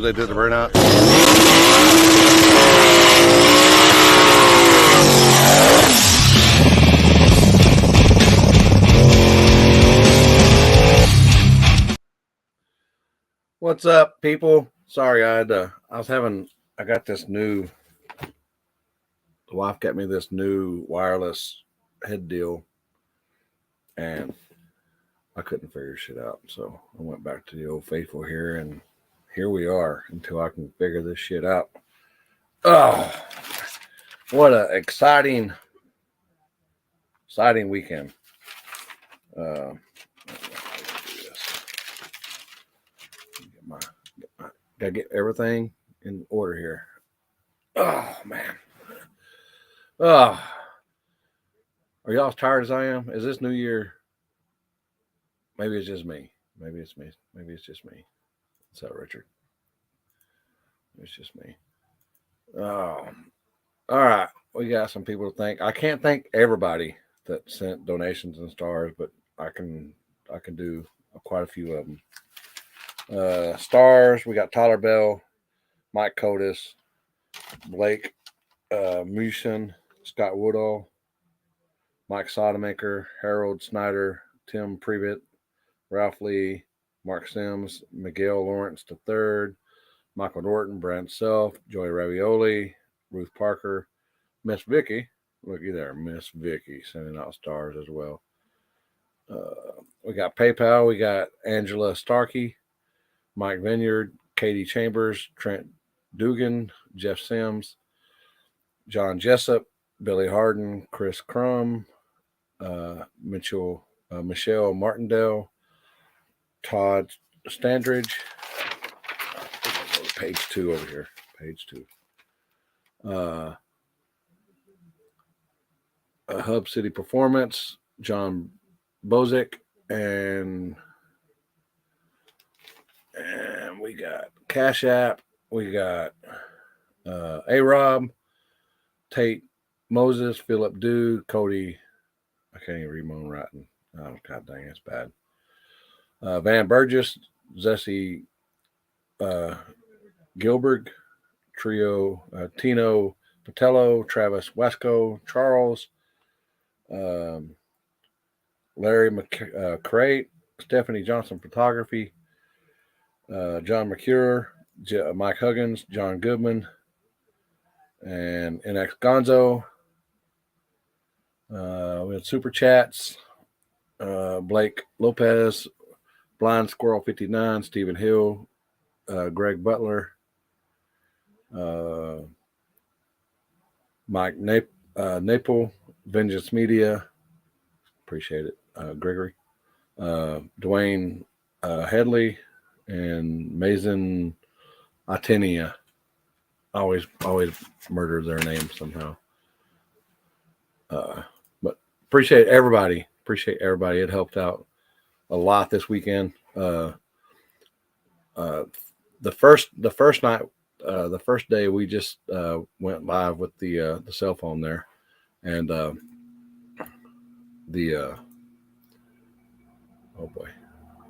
as they did the burnout. What's up, people? Sorry, I got this new, the wife got me this new wireless head deal, and I couldn't figure shit out. So I went back to the old faithful here, and here we are until I can figure this shit out. Oh, what a exciting weekend. Gotta get everything in order here. Oh, man. Oh, are y'all as tired as I am? Is this New Year? Maybe it's just me. Maybe it's me. Maybe it's just me. What's up, Richard? It's just me. Oh, all right. We got some people to thank. I can't thank everybody that sent donations and stars, but I can do quite a few of them. Stars, we got Tyler Bell, Mike Cotis, Blake Musin, Scott Woodall, Mike Sodemaker, Harold Snyder, Tim Previtt, Ralph Lee, Mark Sims, Miguel Lawrence III, Michael Norton, Brent Self, Joey Ravioli, Ruth Parker, Miss Vicky. Looky there, Miss Vicky sending out stars as well. We got PayPal. We got Angela Starkey, Mike Vineyard, Katie Chambers, Trent Dugan, Jeff Sims, John Jessup, Billy Harden, Chris Crum, Michelle Martindale, Todd Standridge. Page 2 over here. Page 2. Hub City Performance, John Bozick, and we got Cash App. We got A-Rob, Tate Moses, Philip Dew, Cody. I can't even read my own writing. Oh, God dang, it's bad. Van Burgess, Zessie Gilberg, Trio, Tino Patello, Travis Wesco, Charles, Larry McCrate, Stephanie Johnson Photography, John McCure, Mike Huggins, John Goodman, and NX Gonzo. We had Super Chats, Blake Lopez, Blind Squirrel 59, Stephen Hill, Greg Butler, Mike Naple, Vengeance Media, appreciate it, Gregory, Dwayne Headley, and Mason Atenia. Always murder their name somehow. But appreciate everybody. It helped out a lot this weekend. The first night, the first day, we just went live with the cell phone there, and oh boy,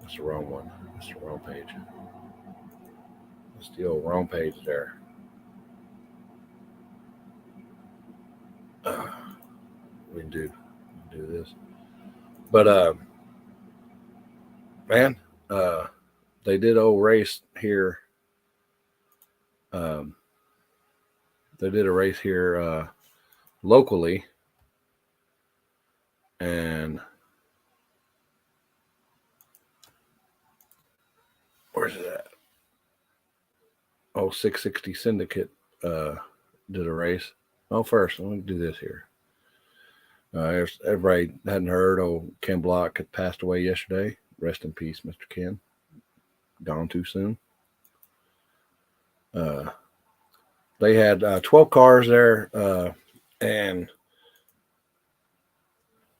that's the wrong one. That's the wrong page. That's the old wrong page there. We can do this, but man, they did a race here. They did a race here locally, and where's it at? 660 Syndicate did a race. First, let me do this here. Everybody hadn't heard. Ken Block had passed away yesterday. Rest in peace, Mr. Ken. Gone too soon. They had 12 cars there, and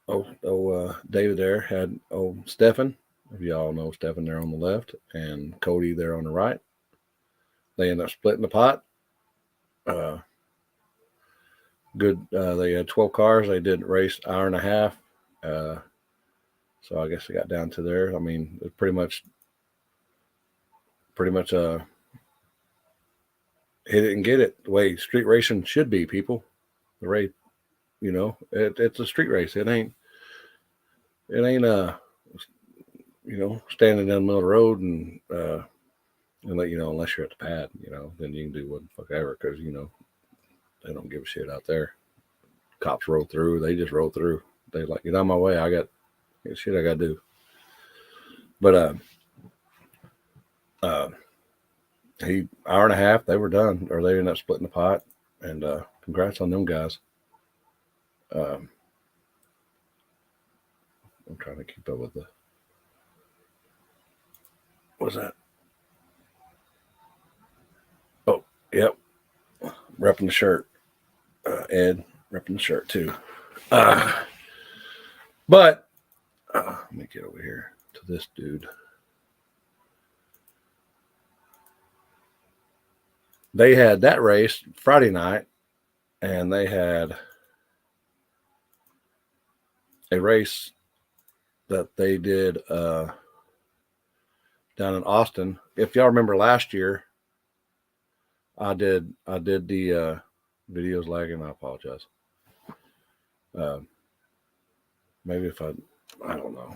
David there had Stefan. If y'all know Stefan there on the left, and Cody there on the right. They ended up splitting the pot. Good. They had 12 cars. They did race hour and a half. So I guess they got down to there. I mean, it's pretty much he didn't get it the way street racing should be, people. The race, it's a street race. It ain't standing down the middle of the road and unless you're at the pad, then you can do what the fuck ever, because they don't give a shit out there. Cops roll through. They just roll through. They like, get out of my way. I got shit I got to do. But hour and a half, they were done, or they ended up splitting the pot. And congrats on them guys. I'm trying to keep up with the. What's that? Oh, yep. Repping the shirt. Ed, repping the shirt too. But let me get over here to this dude. They had that race Friday night, and they had a race that they did down in Austin. If y'all remember last year, I did the videos lagging. I apologize. Maybe if I don't know.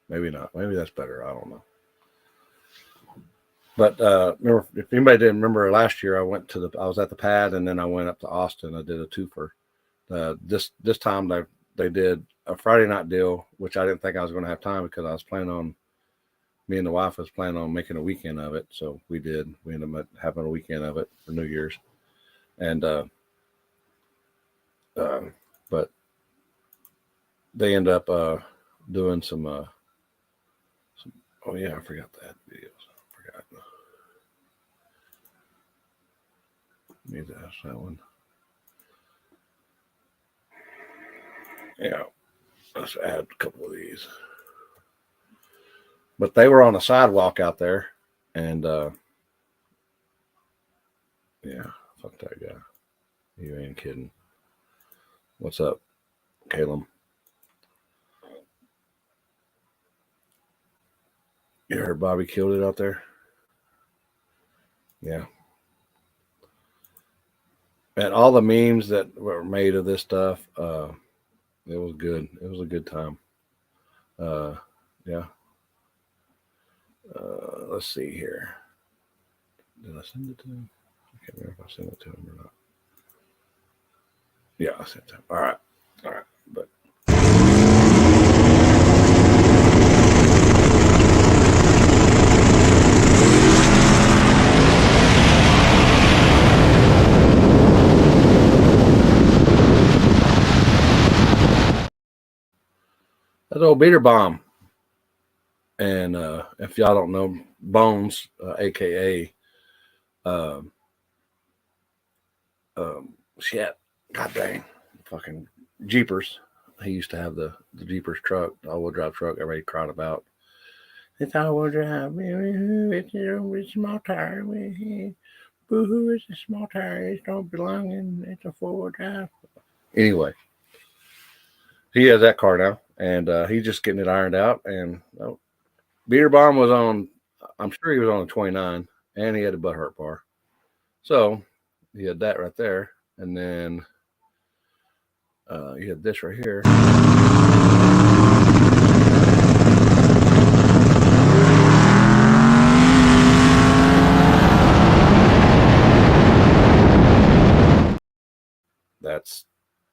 Maybe not. Maybe that's better. I don't know. But remember, if anybody didn't remember last year, I was at the pad, and then I went up to Austin. I did a twofer. This time they did a Friday night deal, which I didn't think I was going to have time, because I was planning on, me and the wife was planning on making a weekend of it. So we did. We ended up having a weekend of it for New Year's. And but they end up doing some oh yeah, I forgot that videos. I forgot. Need to ask that one. Yeah, let's add a couple of these. But they were on a sidewalk out there, and yeah, fuck that guy. You ain't kidding. What's up, Caleb? You heard Bobby killed it out there? Yeah. And all the memes that were made of this stuff, it was good. It was a good time. Yeah. Let's see here. Did I send it to him? I can't remember if I sent it to him or not. Yeah, I sent it to him. All right. But that's old beater bomb. And if y'all don't know, Bones, aka shit, god dang, fucking Jeepers. He used to have the Jeepers truck, the all-wheel drive truck. Everybody cried about. It's all-wheel drive. It's a small tire. Boo-hoo! It's a small tire. It don't belong in. It's a four-wheel drive. Anyway, he has that car now, and he's just getting it ironed out. And Beater Bomb was on. I'm sure he was on a 29, and he had a butt hurt bar. So he had that right there, and then you had this right here.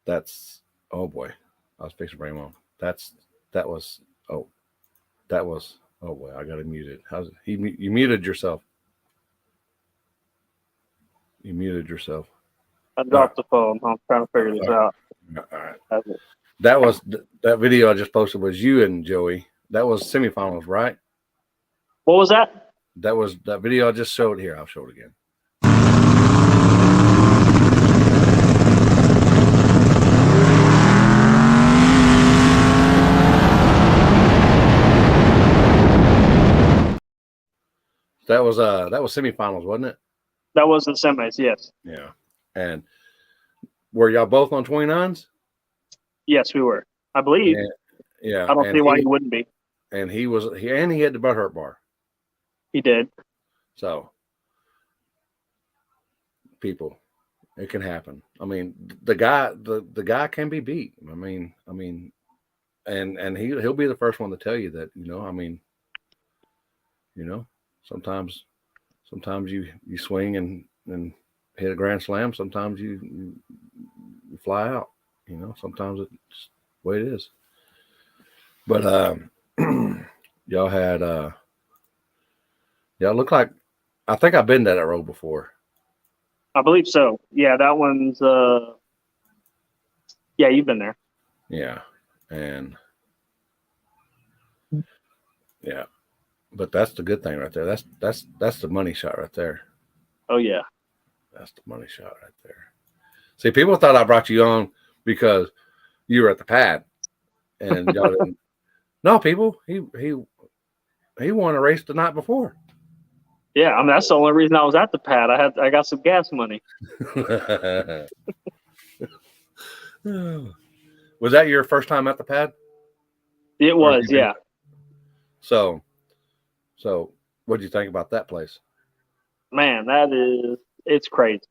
That's oh boy, I was fixing to bring him on. That was oh boy, I got it muted. You muted yourself? You muted yourself. I dropped the phone. I'm trying to figure this out. All right. That video I just posted was you and Joey. That was semifinals, right? What was that? That was that video I just showed here. I'll show it again. That was semifinals, wasn't it? That was the semis, yes. Yeah. And were y'all both on 29s? Yes, we were. I believe. Yeah, I don't see why he wouldn't be. And he had the butt hurt bar. He did. So, people, it can happen. I mean, the guy can be beat. I mean, and he'll be the first one to tell you that. I mean, sometimes you swing and hit a grand slam. Sometimes you fly out. Sometimes it's the way it is. But y'all had y'all look like, I think I've been down that road before. I believe so. Yeah, that one's yeah, you've been there. Yeah. And yeah. But that's the good thing right there. That's the money shot right there. Oh yeah. That's the money shot right there. See, people thought I brought you on because you were at the pad, and y'all didn't. No, people, he won a race the night before. Yeah, I mean that's the only reason I was at the pad. I got some gas money. Was that your first time at the pad? It was, yeah. So what do you think about that place? Man, it's crazy.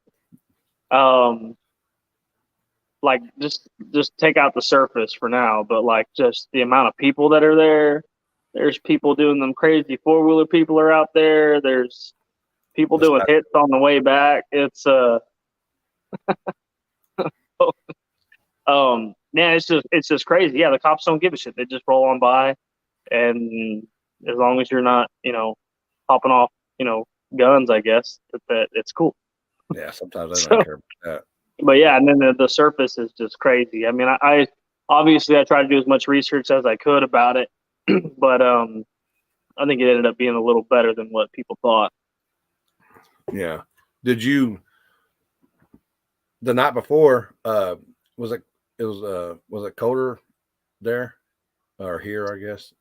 Like just take out the surface for now, but like just the amount of people that are there. There's people doing them crazy 4-wheeler people are out there. There's people doing hits on the way back. It's man, it's just crazy. Yeah, the cops don't give a shit. They just roll on by, and as long as you're not, popping off, guns, I guess that it's cool. Yeah, sometimes I don't care about that. But yeah, and then the surface is just crazy. I mean, I obviously I tried to do as much research as I could about it, but I think it ended up being a little better than what people thought. Yeah. Did you the night before? Was it colder there or here? I guess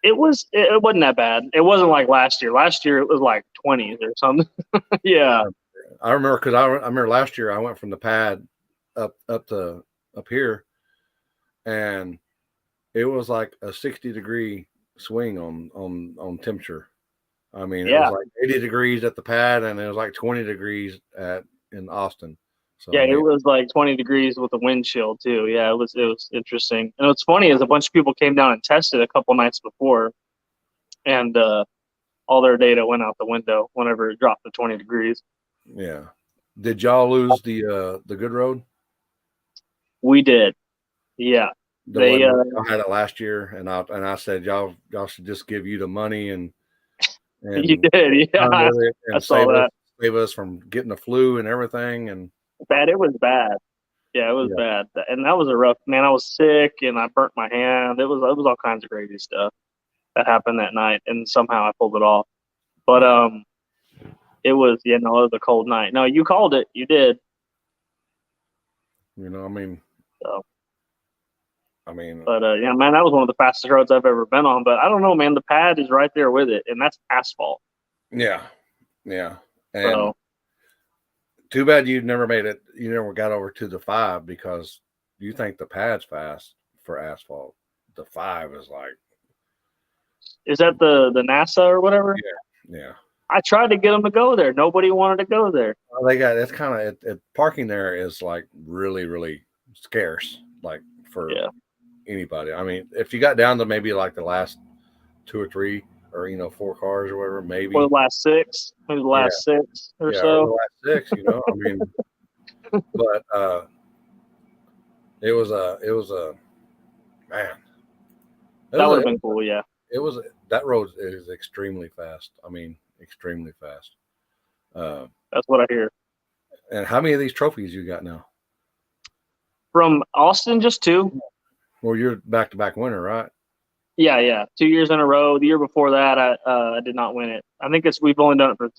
it wasn't that bad. It wasn't like last year. Last year it was like 20s or something. Yeah. I remember because I remember last year I went from the pad up here, and it was like a 60-degree swing on temperature. I mean, it was like 80 degrees at the pad, and it was like 20 degrees in Austin. So yeah, it was like 20 degrees with a wind chill too. Yeah, it was interesting. And what's funny is a bunch of people came down and tested a couple nights before, and all their data went out the window whenever it dropped to 20 degrees. Yeah. Did y'all lose the good road? We did. Yeah. They had it last year, and I said y'all should just give you the money and you did, yeah. I saw that. Save us from getting the flu and everything. And it was bad. Yeah, it was bad, and that was a rough. Man, I was sick and I burnt my hand. It was all kinds of crazy stuff that happened that night, and somehow I pulled it off. But it was it was a cold night. No, you called it. You did. I mean. So. Man, that was one of the fastest roads I've ever been on. But I don't know, man. The pad is right there with it, and that's asphalt. Yeah. And too bad you never made it. You never got over to the 5 because you think the pad's fast for asphalt. The 5 is like. Is that the NASA or whatever? Yeah. I tried to get them to go there. Nobody wanted to go there. Well, it's kind of parking there is like really, really scarce. Like for anybody. I mean, if you got down to maybe like the last 2 or 3 or 4 cars or whatever, maybe. Or the last 6, maybe the last 6 or so. Or the last 6, I mean, but it was a man. That would have been cool, yeah. It was that road is extremely fast. I mean, extremely fast. That's what I hear. And how many of these trophies you got now? From Austin, just 2. Well, you're back-to-back winner, right? Yeah. 2 years in a row. The year before that, I did not win it. I think we've only done it for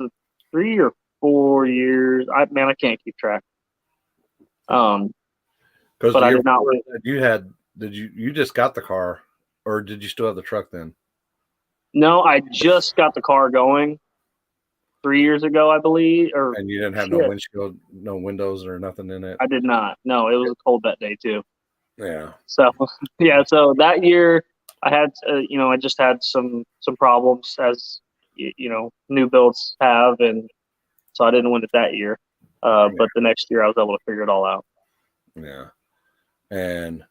3 or 4 years. I can't keep track. But I did not win. You just got the car, or did you still have the truck then? No, I just got the car going 3 years ago, I believe. And you didn't have no windshield, no windows or nothing in it? I did not. No, it was cold that day too. Yeah. So yeah, so that year I had I just had some problems as new builds have, and so I didn't win it that year. But the next year I was able to figure it all out. Yeah. And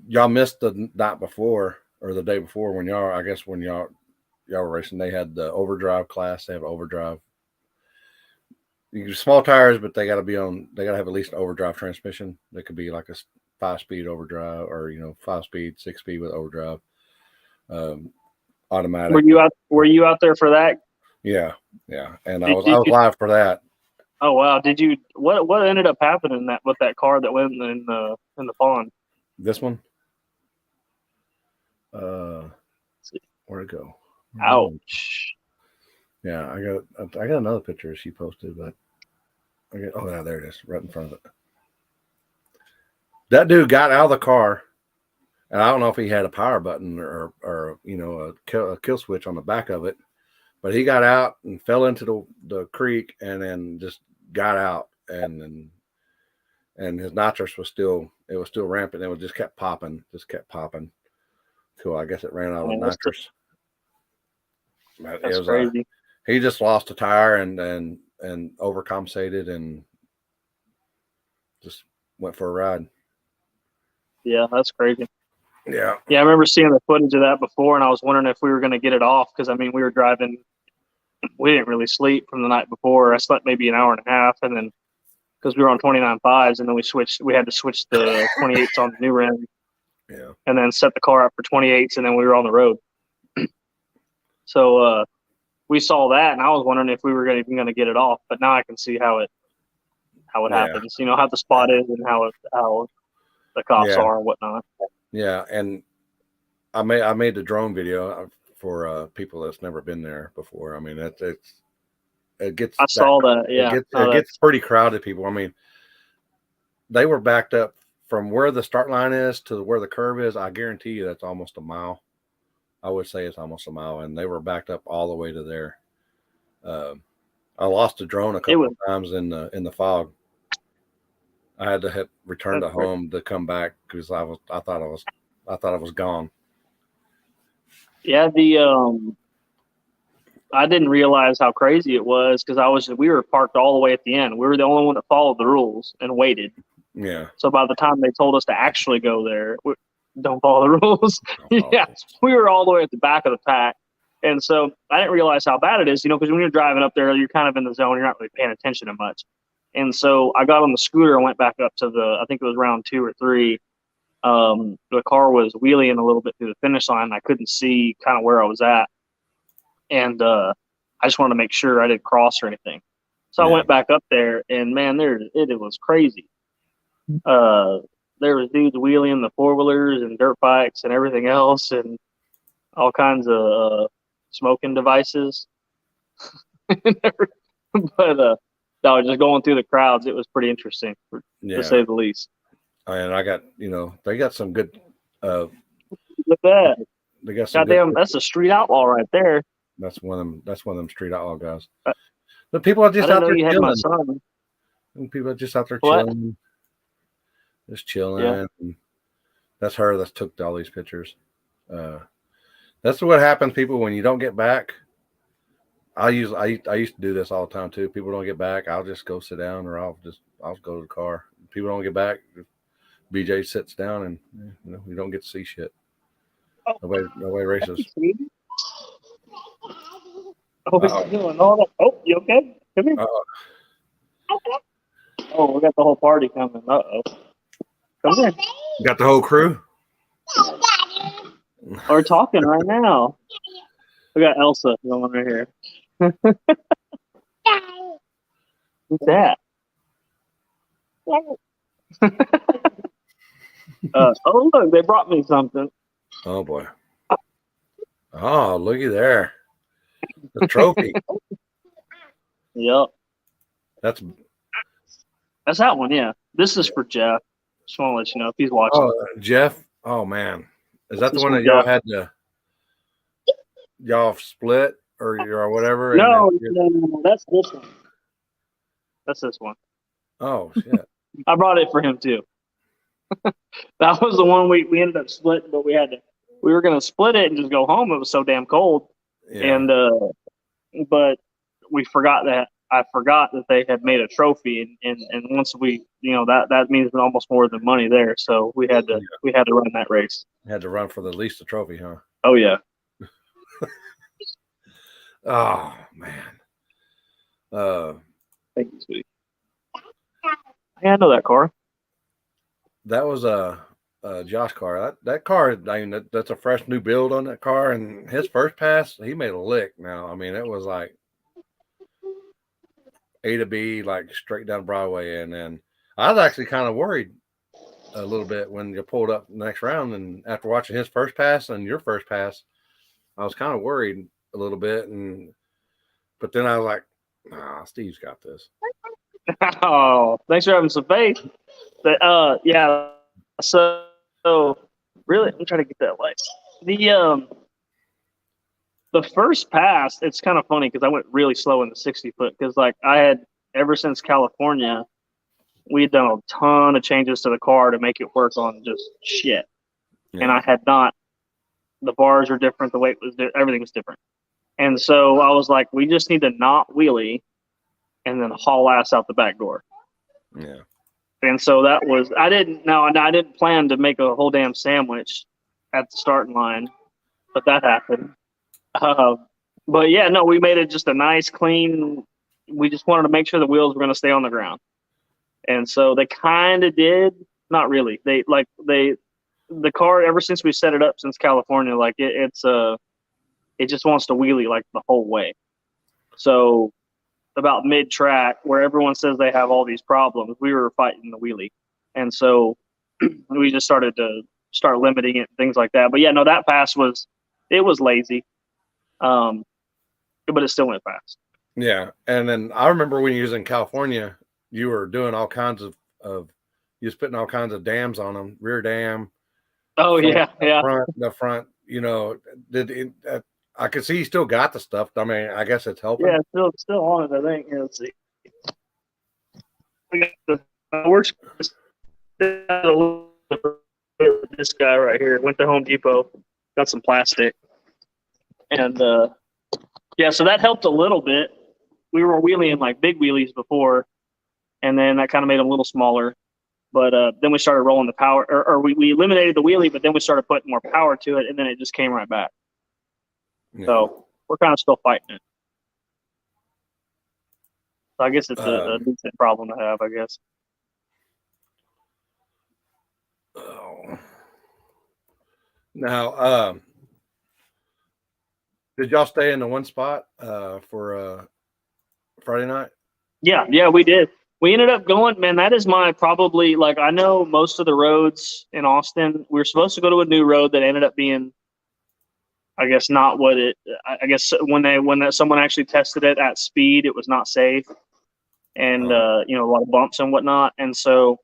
y'all missed the night before or the day before when y'all were racing. They had the overdrive class. They have overdrive. You can small tires, but they got to be on. They got to have at least an overdrive transmission. They could be like a 5-speed overdrive, or 5-speed, 6-speed with overdrive, automatic. Were you out there for that? Yeah, yeah. And I was live for that. Oh wow! Did you what ended up happening with that car that went in the pond? This one. Where'd it go? Ouch. Yeah, I got another picture she posted, but yeah, there it is, right in front of it. That dude got out of the car, and I don't know if he had a power button or a kill switch on the back of it, but he got out and fell into the creek, and then just got out, and his nitrous was still rampant. It just kept popping. Cool. I guess it ran out of nitrous. That's crazy. He just lost a tire and overcompensated and just went for a ride. Yeah, that's crazy. Yeah. Yeah, I remember seeing the footage of that before, and I was wondering if we were going to get it off because we were driving. We didn't really sleep from the night before. I slept maybe an hour and a half, and then because we were on 29.5s, and then we had to switch the 28s on the new rim. Yeah. And then set the car up for 28s, and then we were on the road. So we saw that, and I was wondering if we were even going to get it off. But now I can see how it happens. How the spot is and how the cops are and whatnot. Yeah, and I made the drone video for people that's never been there before. I mean, it gets. I saw that. Yeah, it gets pretty crowded. People. I mean, they were backed up from where the start line is to where the curve is. I guarantee you that's almost a mile. I would say it's almost a mile, and they were backed up all the way to there. I lost the drone a couple of times in the fog. I had to return to home to come back because I thought I was gone. Yeah, I didn't realize how crazy it was because we were parked all the way at the end. We were the only one that followed the rules and waited. Yeah. So by the time they told us to actually go there, don't follow the rules. Yeah, we were all the way at the back of the pack. And so I didn't realize how bad it is, because when you're driving up there, you're kind of in the zone. You're not really paying attention to much. And so I got on the scooter and went back up to I think it was round 2 or 3. The car was wheeling a little bit through the finish line. I couldn't see kind of where I was at. And I just wanted to make sure I didn't cross or anything. So I went back up there, and man, it was crazy. There was dudes wheeling the 4-wheelers and dirt bikes and everything else, and all kinds of smoking devices. But no, just going through the crowds, it was pretty interesting, to say the least. And I got, they got some good. Look at that. They got some. Goddamn, that's a street outlaw right there. That's one of them street outlaw guys. But people are just out there chilling. People are just out there chilling. Just chilling. Yeah. And that's her that took all these pictures. That's what happens, people, when you don't get back. I used to do this all the time too. People don't get back, I'll just go sit down, or I'll go to the car. People don't get back, BJ sits down, and you don't get to see shit. Nobody races. Oh, you okay? Come here. Oh, we got the whole party coming. Uh-oh. Come here. You got the whole crew? We're talking right now. We got Elsa going right here. Who's that? Oh, look, they brought me something. Oh, boy. Oh, looky there. The trophy. Yep. That's that one, yeah. This is for Jeff. Just want to let you know if he's watching. Oh, Jeff. Oh, man. Is that the one that y'all had to split or whatever? No, that's this one. That's this one. Oh shit! I brought it for him too. That was the one we ended up splitting, but we were gonna split it and just go home. It was so damn cold, Yeah. and but we forgot that. I forgot that they had made a trophy, and once we, that means almost more than money there. So we had to run that race. Had to run for the least the trophy, huh? Oh yeah. Oh man. Thank you, sweetie. Yeah, I know that car. That was a Josh car. That car, I mean, that's a fresh new build on that car. And his first pass, he made a lick. Now, I mean, it was like A to B, like straight down Broadway. And then I was actually kind of worried a little bit when you pulled up the next round. And after watching his first pass and your first pass, I was kind of worried a little bit. But then I was like, nah, Steve's got this. Oh, thanks for having some faith. But yeah. So really, I'm trying to get that light. The first pass, it's kind of funny because I went really slow in the 60 foot because like I had ever since California, we had done a ton of changes to the car to make it work on just shit, and I had not. The bars are different, the weight was everything was different, and so I was like, we just need to not wheelie, and then haul ass out the back door. Yeah. And so that was I didn't plan to make a whole damn sandwich at the starting line, but that happened. But yeah, no, we made it just a nice, clean. We just wanted to make sure the wheels were going to stay on the ground, and so they kind of did. Not really. The car ever since we set it up since California, like it just wants to wheelie like the whole way. So about mid track, where everyone says they have all these problems, we were fighting the wheelie, and so we just started to limiting it, things like that. But yeah, no, that pass was lazy. But it still went fast. Yeah, and then I remember when you was in California, you were doing all kinds of you was putting all kinds of dams on them, rear dam. Oh front, yeah. The front. You know, I could see you still got the stuff. I mean, I guess it's helping. Yeah, still on it. I think. Yeah, let's see. We got the works. This guy right here went to Home Depot, got some plastic, and yeah, so that helped a little bit. We were wheeling like big wheelies before, and then that kind of made them a little smaller. But then we started rolling the power, or we eliminated the wheelie, but then we started putting more power to it, and then it just came right back. Yeah. So we're kind of still fighting it. So I guess it's a decent problem to have, I guess. Oh. Now, did y'all stay in the one spot for Friday night? Yeah, we did. We ended up going, man, that is my probably, like, I know most of the roads in Austin, we were supposed to go to a new road that ended up being, I guess, not what it, I guess when someone actually tested it at speed, it was not safe. And, a lot of bumps and whatnot. And so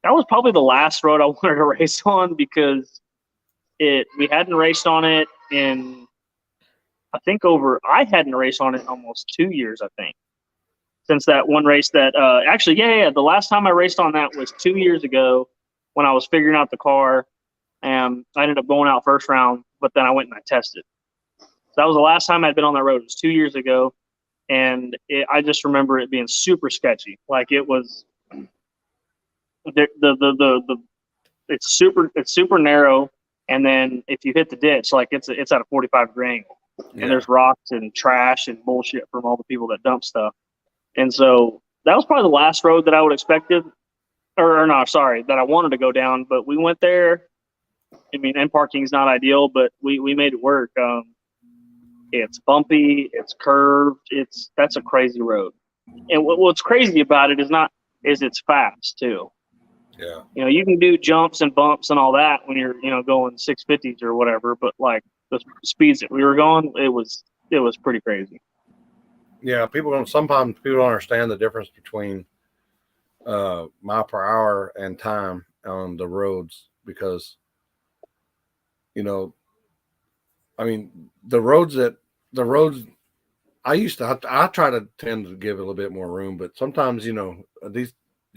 that was probably the last road I wanted to race on because we hadn't raced on it in, I hadn't raced on it in almost 2 years, I think. Since that one race that the last time I raced on that was 2 years ago when I was figuring out the car, and I ended up going out first round, but then I went and I tested. So that was the last time I'd been on that road. It was 2 years ago, and I just remember it being super sketchy. Like it was it's super narrow, and then if you hit the ditch, like it's at a 45-degree angle, and there's rocks and trash and bullshit from all the people that dump stuff. And so that was probably the last road that I would expected, that I wanted to go down. But we went there. I mean, and parking is not ideal, but we made it work. It's bumpy, it's curved, that's a crazy road. And what's crazy about it is it's fast too. Yeah. You can do jumps and bumps and all that when you're going 650s or whatever, but like the speeds that we were going, it was pretty crazy. Yeah, sometimes people don't understand the difference between mile per hour and time on the roads because, I mean, the roads I try to tend to give it a little bit more room, but sometimes,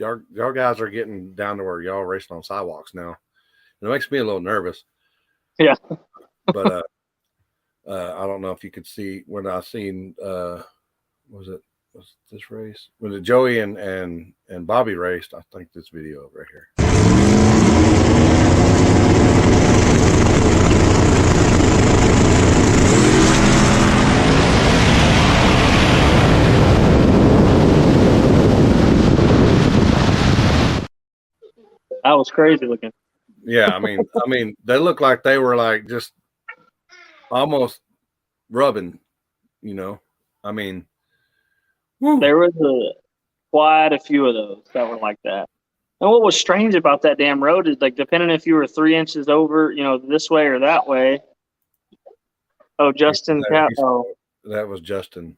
y'all guys are getting down to where y'all racing on sidewalks now. And it makes me a little nervous. Yeah. But I don't know if you could see when I seen was this race? When the Joey and Bobby raced, I think this video right here. That was crazy looking. Yeah, I mean, they look like they were like just almost rubbing, you know. I mean, whew. There was quite a few of those that were like that. And what was strange about that damn road is, like, depending if you were 3 inches over, this way or that way. Oh, Justin. That was Justin.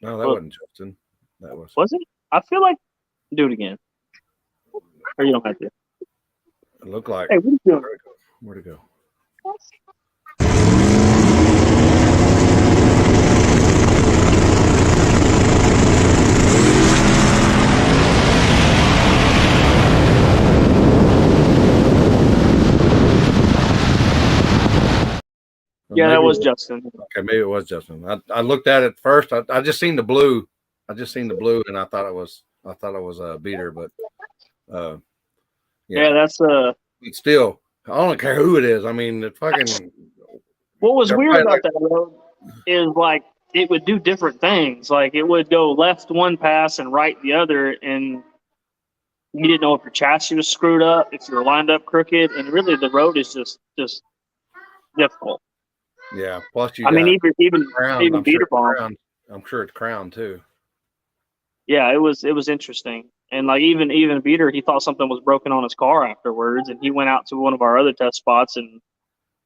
No, that wasn't Justin. That was. Was it? I feel like. Do it again. Or you don't have to. It looked like. Hey, what are you doing? Where'd it go? Yeah, that was Justin. Okay, maybe it was Justin. I looked at it first. I just seen the blue. And I thought it was a beater, but yeah, that's But still, I don't care who it is. I mean, it fucking. What was weird about that road is, like, it would do different things. Like, it would go left one pass and right the other, and you didn't know if your chassis was screwed up, if you were lined up crooked, and really the road is just difficult. Yeah. Plus, even Crown, beater bomb. I'm sure it's Crown too. Yeah, it was interesting, and like even Beater, he thought something was broken on his car afterwards, and he went out to one of our other test spots, and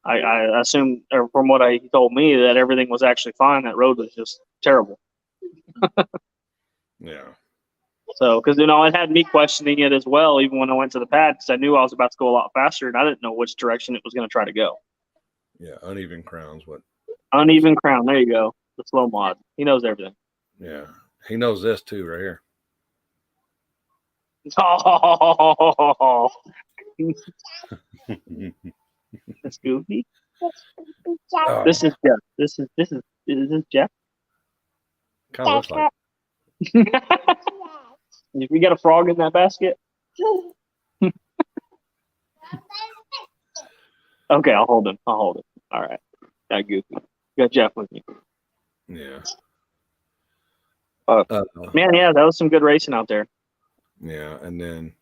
I assume, or from what he told me, that everything was actually fine. That road was just terrible. Yeah. So, because it had me questioning it as well, even when I went to the pad, because I knew I was about to go a lot faster, and I didn't know which direction it was going to try to go. Yeah, uneven crowns. What? Uneven crown. There you go. The slow mod. He knows everything. Yeah, he knows this too, right here. Oh, that's goofy. Oh. This is Jeff. Is this Jeff? Kind of looks like. We got a frog in that basket. Okay, I'll hold him. All right. Got goofy. Got Jeff with me. Yeah. Man, yeah, that was some good racing out there. Yeah, and then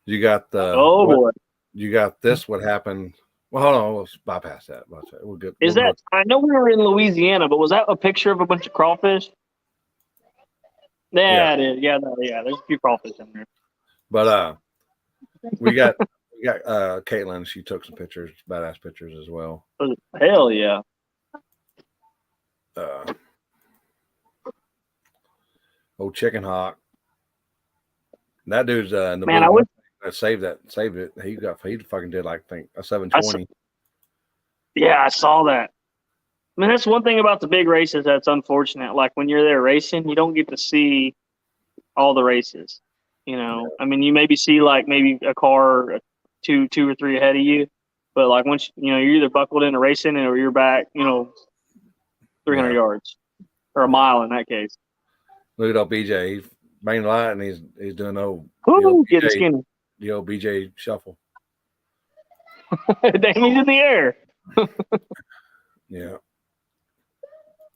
you got the. Boy. You got this. What happened? Well, hold on. We'll bypass that. We'll get. Is that? I know we were in Louisiana, but was that a picture of a bunch of crawfish? Yeah, it is. Yeah, there's a few crawfish in there. But we got Caitlin. She took some pictures, badass pictures as well. Hell yeah. Old Chicken Hawk. That dude's in the man. I would saved it. He fucking did, like, I think a 720. Yeah, I saw that. I mean, that's one thing about the big races that's unfortunate. Like, when you're there racing, you don't get to see all the races. Yeah. I mean, you maybe see, like, maybe a car two or three ahead of you, but, like, once you're either buckled into racing or you're back 300 yards or a mile in that case. Look at old BJ. He's main light and he's doing getting skinny. The old BJ shuffle. Dang, he's in the air. Yeah.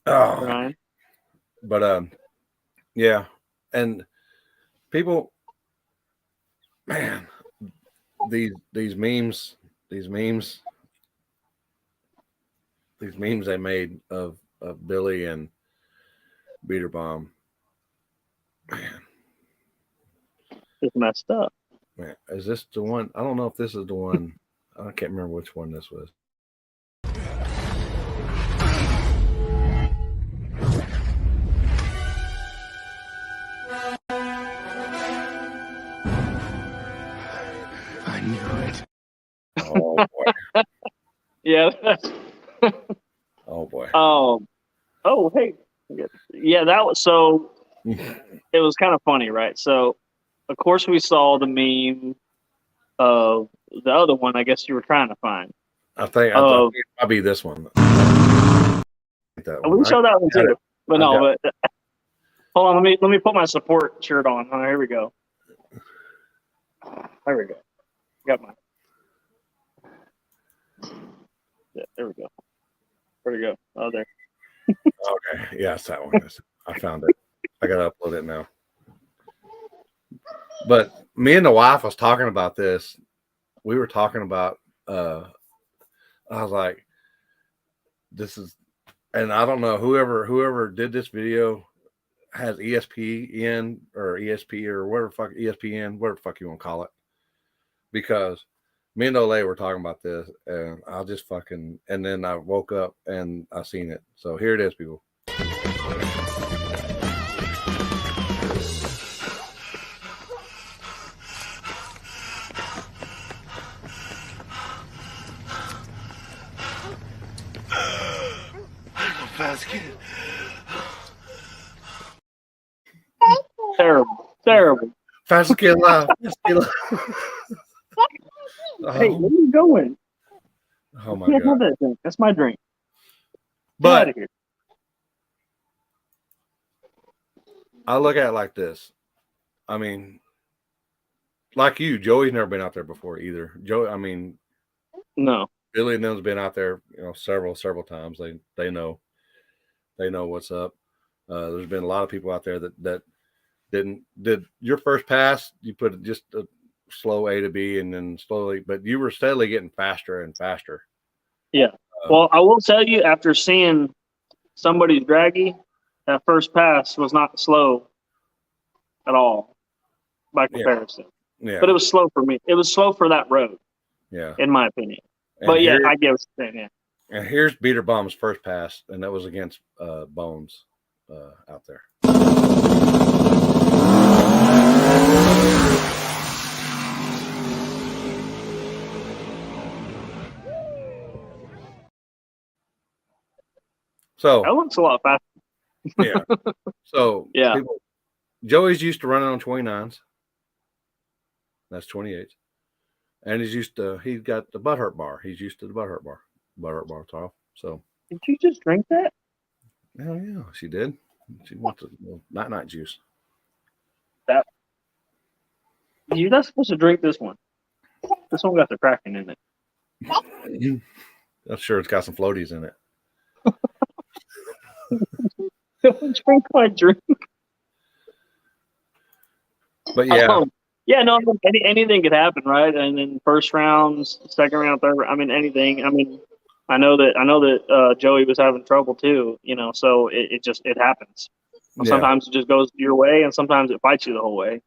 Oh, Ryan. But yeah, and people, man, these memes they made of Billy and Beater Bomb, man, it's messed up. Man, is this the one? I don't know if this is the one. I can't remember which one this was. I knew it. Oh boy. Yeah. Oh boy. Oh, hey. Yeah, that was so. It was kind of funny, right? So of course, we saw the meme of the other one. I guess you were trying to find. I think it might be this one. That one. We showed that one too, but no. But hold on, let me put my support shirt on. Oh, here we go. There we go. Got mine. Yeah, there we go. Where'd it go? Oh, there. Okay, yeah, it's that one. I found it. I gotta upload it now. But me and the wife was talking about this. We were talking about. I was like, "This is," and I don't know whoever did this video has ESPN or ESP or whatever fuck ESPN, whatever the fuck you want to call it, because me and Olay were talking about this, and I just fucking, and then I woke up and I seen it. So here it is, people. Terrible. Fastest kid alive. Hey, where are you going? Oh my god! Have that drink. That's my drink. But get out of here. I look at it like this. I mean, like you, Joey's never been out there before either. Joey, I mean, no. Billy and them's been out there, several times. They know what's up. There's been a lot of people out there that did your first pass. You put just a slow A to B, and then slowly, but you were steadily getting faster and faster. Yeah. Well, I will tell you, after seeing somebody's Draggy, that first pass was not slow at all by comparison. Yeah. But it was slow for me. It was slow for that road. Yeah. In my opinion. But yeah, I get what you're saying. Yeah. And here's Beater Bomb's first pass, and that was against Bones out there. So that looks a lot faster. Yeah. So yeah. Joey's used to running on 29s. That's 28s. And he's got the butthurt bar. He's used to the butthurt bar. Butthurt bar top. So did you just drink that? Hell yeah, she did. She wants a little night juice. You're not supposed to drink this one. This one got the Kraken in it. I'm sure it's got some floaties in it. Don't drink my drink. But yeah. Yeah, no, anything could happen, right? And then first rounds, second round, third round, I mean, anything. I mean, I know that Joey was having trouble too, so it happens. Yeah. Sometimes it just goes your way, and sometimes it fights you the whole way.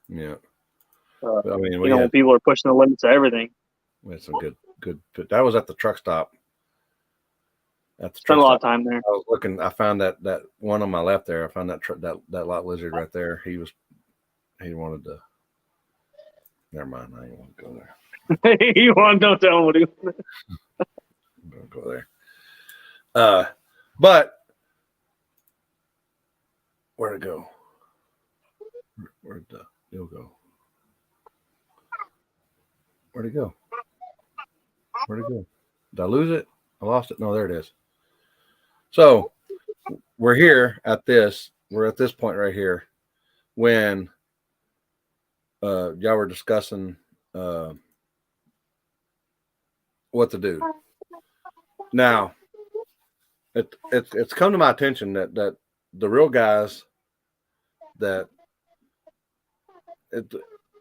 Yeah. I mean, when people are pushing the limits of everything. We had some good. That was at the truck stop. Spent a lot of time there. I was looking. I found that one on my left there. I found that lot lizard right there. He wanted to. Never mind. I ain't want to go there. You want? Don't tell him what he. I'm gonna go there. But where'd it go? Where'd the deal go? Where'd it go? Where'd it go? Did I lose it? I lost it. No, there it is. So we're here at this. We're at this point right here when y'all were discussing what to do. Now, it's come to my attention that the real guys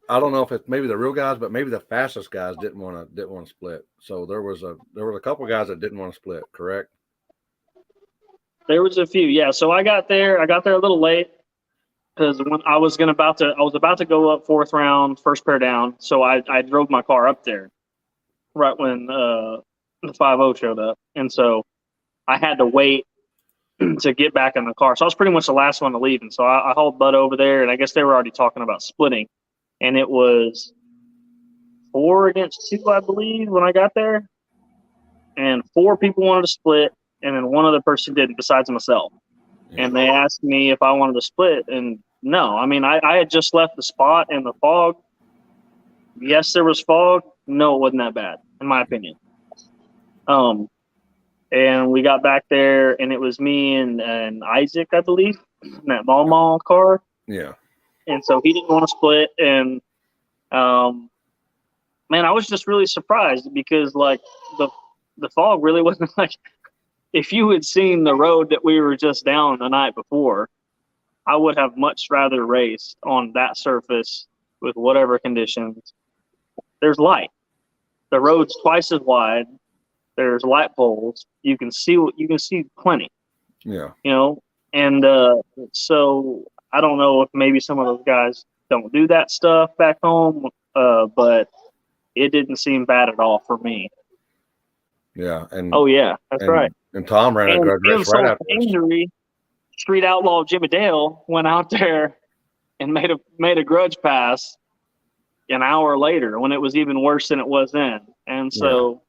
I don't know if it's maybe the real guys, but maybe the fastest guys didn't want to split. So there was a couple of guys that didn't want to split. Correct? There was a few, yeah. So I got there a little late because when I was about to go up fourth round, first pair down. So I drove my car up there right when the 5-0 showed up, and so I had to wait to get back in the car. So I was pretty much the last one to leave, and so I hauled Bud over there, and I guess they were already talking about splitting. And it was 4 against 2, I believe, when I got there. And 4 people wanted to split, and then one other person didn't besides myself. Yeah. And they asked me if I wanted to split, and No, I mean, I had just left the spot in the fog. Yes, there was fog. No, it wasn't that bad, in my opinion. And we got back there, and it was me and Isaac, I believe, in that mall car. Yeah. And so he didn't want to split. And man, I was just really surprised because like the fog really wasn't like. If you had seen the road that we were just down the night before, I would have much rather raced on that surface with whatever conditions. There's light. The road's twice as wide. There's light poles. You can see plenty. Yeah. You know, and so I don't know if maybe some of those guys don't do that stuff back home, but it didn't seem bad at all for me. Yeah. And oh yeah, that's right. And Tom ran a grudge race right after injury. Street Outlaw Jimmy Dale went out there and made a grudge pass an hour later when it was even worse than it was then. And so,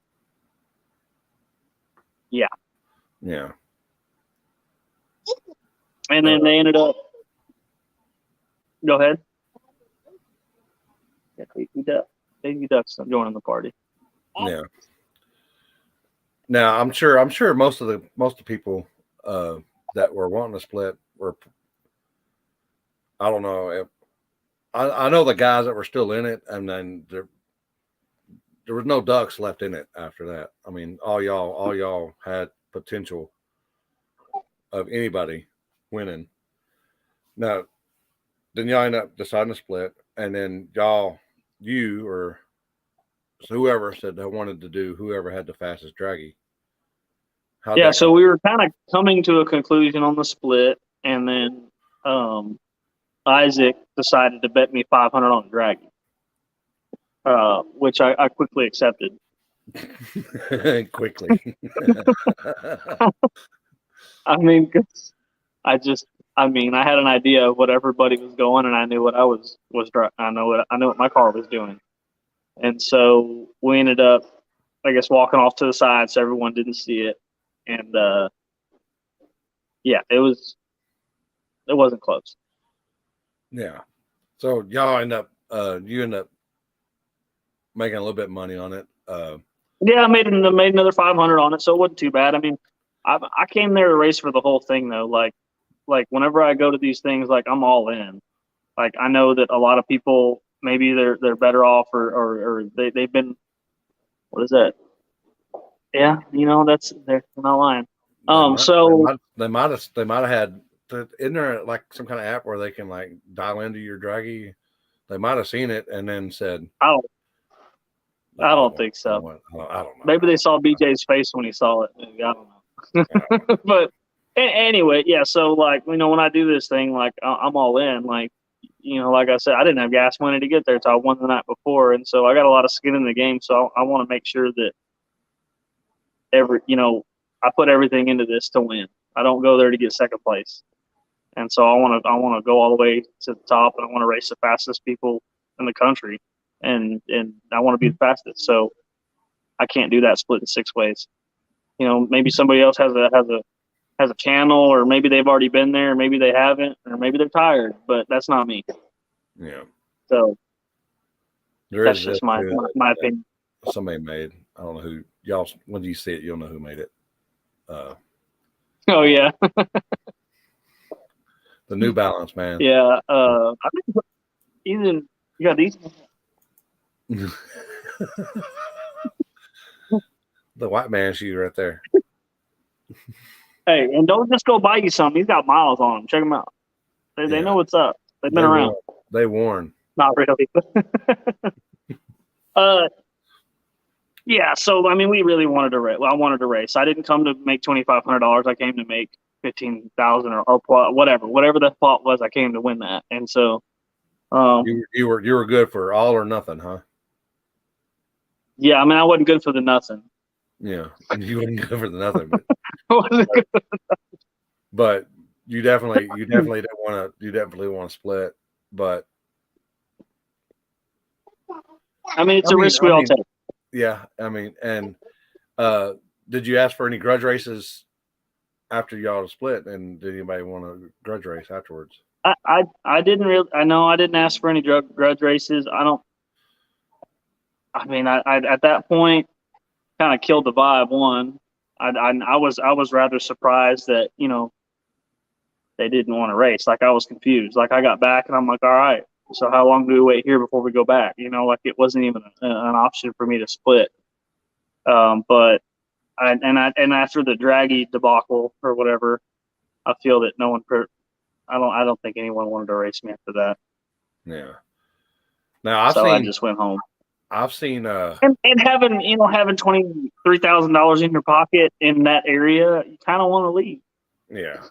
yeah. And then they ended up. Go ahead. Yeah, Baby Duck's joining the party. Yeah. Now I'm sure most of the people that were wanting to split were. I don't know. I know the guys that were still in it, and then there was no ducks left in it after that. I mean, all y'all had potential of anybody winning. Now, then y'all end up deciding to split, and then you or whoever said they wanted to do whoever had the fastest draggy. So we were kind of coming to a conclusion on the split, and then Isaac decided to bet me $500 on Draggy, which I quickly accepted. Quickly. I mean, I had an idea of what everybody was going, and I knew what I was I know what my car was doing, and so we ended up, I guess, walking off to the side so everyone didn't see it, and it wasn't close. Yeah. So y'all you end up making a little bit of money on it. Yeah, I made another 500 on it, so it wasn't too bad. I mean, I came there to race for the whole thing though. Like whenever I go to these things, like I'm all in. Like I know that a lot of people maybe they're better off or they've been. What is that? Yeah, they're not lying. They might have had. Isn't there like some kind of app where they can like dial into your draggy? They might have seen it and then said, "Oh, I don't think so." I don't know. Maybe they saw BJ's face when he saw it. Maybe, I don't know. But anyway, yeah. So like when I do this thing, like I'm all in. Like like I said, I didn't have gas money to get there, so I won the night before, and so I got a lot of skin in the game. So I want to make sure that I put everything into this to win. I don't go there to get second place. And so I want to go all the way to the top, and I want to race the fastest people in the country, and I want to be the fastest. So I can't do that split in 6 ways. Maybe somebody else has a channel, or maybe they've already been there, or maybe they haven't, or maybe they're tired. But that's not me. Yeah. So that's just my opinion. Somebody made. I don't know who y'all. When you see it, you'll know who made it. Oh yeah. The New Balance, man. Yeah. I think even you got these. The white man shoe right there. Hey, and don't just go buy you some. He's got miles on them. Check them out. They know what's up. They've been around. They warn. Not really. Yeah. So I mean, we really wanted to race. Well, I wanted to race. I didn't come to make $2,500. I came to make 15,000 or whatever the plot was. I came to win that, and so you were good for all or nothing, huh? Yeah, I mean, I wasn't good for the nothing. Yeah, you wasn't good for the nothing, but you definitely didn't want to split. But I mean, it's a risk we all take. Yeah, I mean, and did you ask for any grudge races after y'all split? And did anybody want a grudge race afterwards? I didn't really. I know I didn't ask for any grudge races. I don't. I mean, I at that point kind of killed the vibe. One, I was rather surprised that they didn't want to race. Like I was confused. Like I got back and I'm like, all right. So how long do we wait here before we go back? Like it wasn't even an option for me to split. But and after the Draggy debacle or whatever, I feel that no one. I don't think anyone wanted to race me after that. Yeah. Now I just went home. I've seen and having $23,000 in your pocket in that area, you kind of want to leave. Yeah.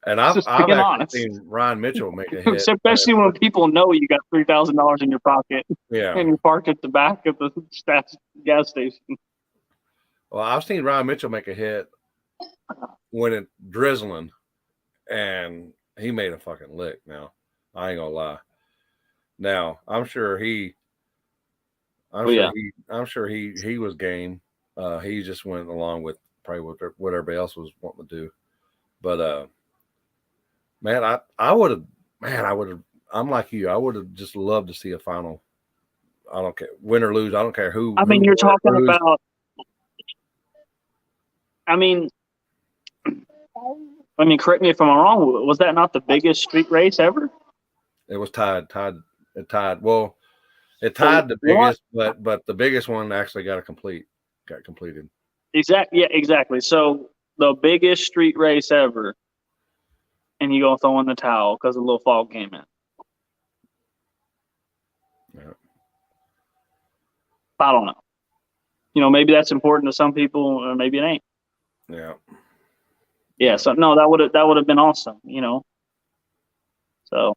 And I've actually seen Ryan Mitchell make a hit, especially when people know you got $3,000 in your pocket. Yeah, and you're parked at the back of the gas station. Well, I've seen Ryan Mitchell make a hit when it drizzling, and he made a fucking lick. Now I ain't gonna lie. Now I'm sure he was game. He just went along with probably what everybody else was wanting to do. But man, I'm like you. I would have just loved to see a final. I don't care, win or lose. I don't care who. I mean, you're talking about. I mean, correct me if I'm wrong. Was that not the biggest street race ever? It was tied. It tied. Well, it tied the biggest, but the biggest one actually got completed. Exactly. Yeah, exactly. So the biggest street race ever, and you go throw in the towel because a little fog came in. Yeah. I don't know. Maybe that's important to some people, or maybe it ain't. Yeah. Yeah. So no, that would have been awesome. So.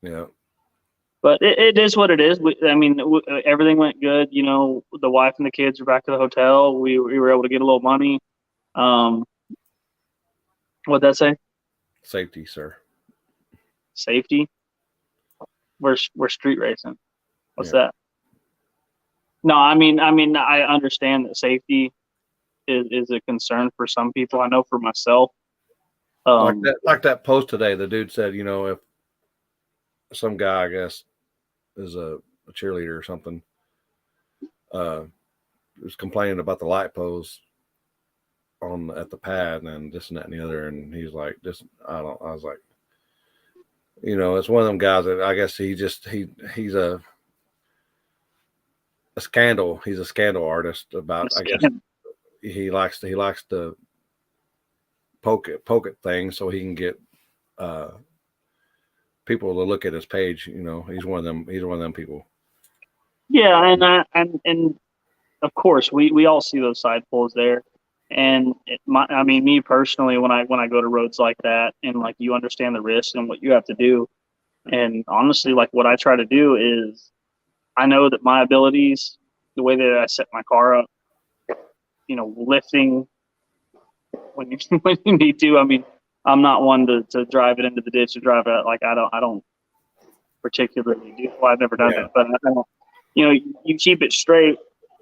Yeah. But it is what it is. Everything went good. The wife and the kids are back to the hotel. We were able to get a little money. What'd that say? Safety, sir. Safety? We're street racing. What's that? No, I understand that safety is a concern for some people. I know for myself. Like that post today, the dude said, if some guy, I guess, is a cheerleader or something, was complaining about the light post at the pad and this and that and the other, and he's like, I was like, it's one of them guys that I guess he's a scandal. He's a scandal artist about, I guess he likes to poke at things so he can get people to look at his page. He's one of them people. Yeah, and of course we all see those side pulls there. And me personally, when I go to roads like that, and like you understand the risks and what you have to do, and honestly, like what I try to do is, I know that my abilities, the way that I set my car up, lifting when you need to. I'm not one to drive it into the ditch or drive it like I don't particularly do. Well, I've never done that, but you keep it straight.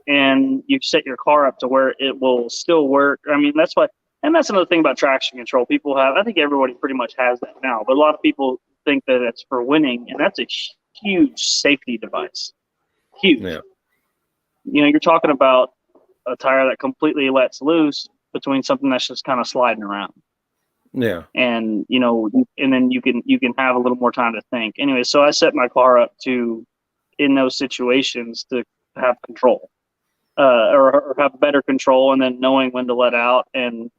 And you set your car up to where it will still work. That's why, and that's another thing about traction control. People I think everybody pretty much has that now, but a lot of people think that it's for winning, and that's a huge safety device. Huge. Yeah. You're talking about a tire that completely lets loose between something that's just kind of sliding around. Yeah. And, and then you can have a little more time to think. Anyway, so I set my car up in those situations to have control. Or have better control, and then knowing when to let out. And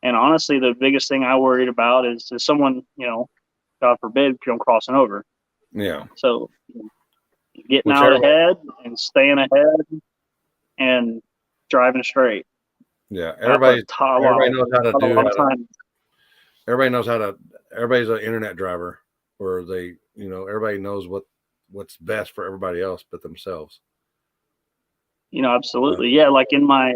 honestly, the biggest thing I worried about is someone, God forbid, come crossing over. Yeah. So getting out ahead and staying ahead and driving straight. Yeah. Everybody knows how to do it. Everybody's an internet driver, where they, everybody knows what's best for everybody else but themselves. Absolutely. Yeah. Like in my,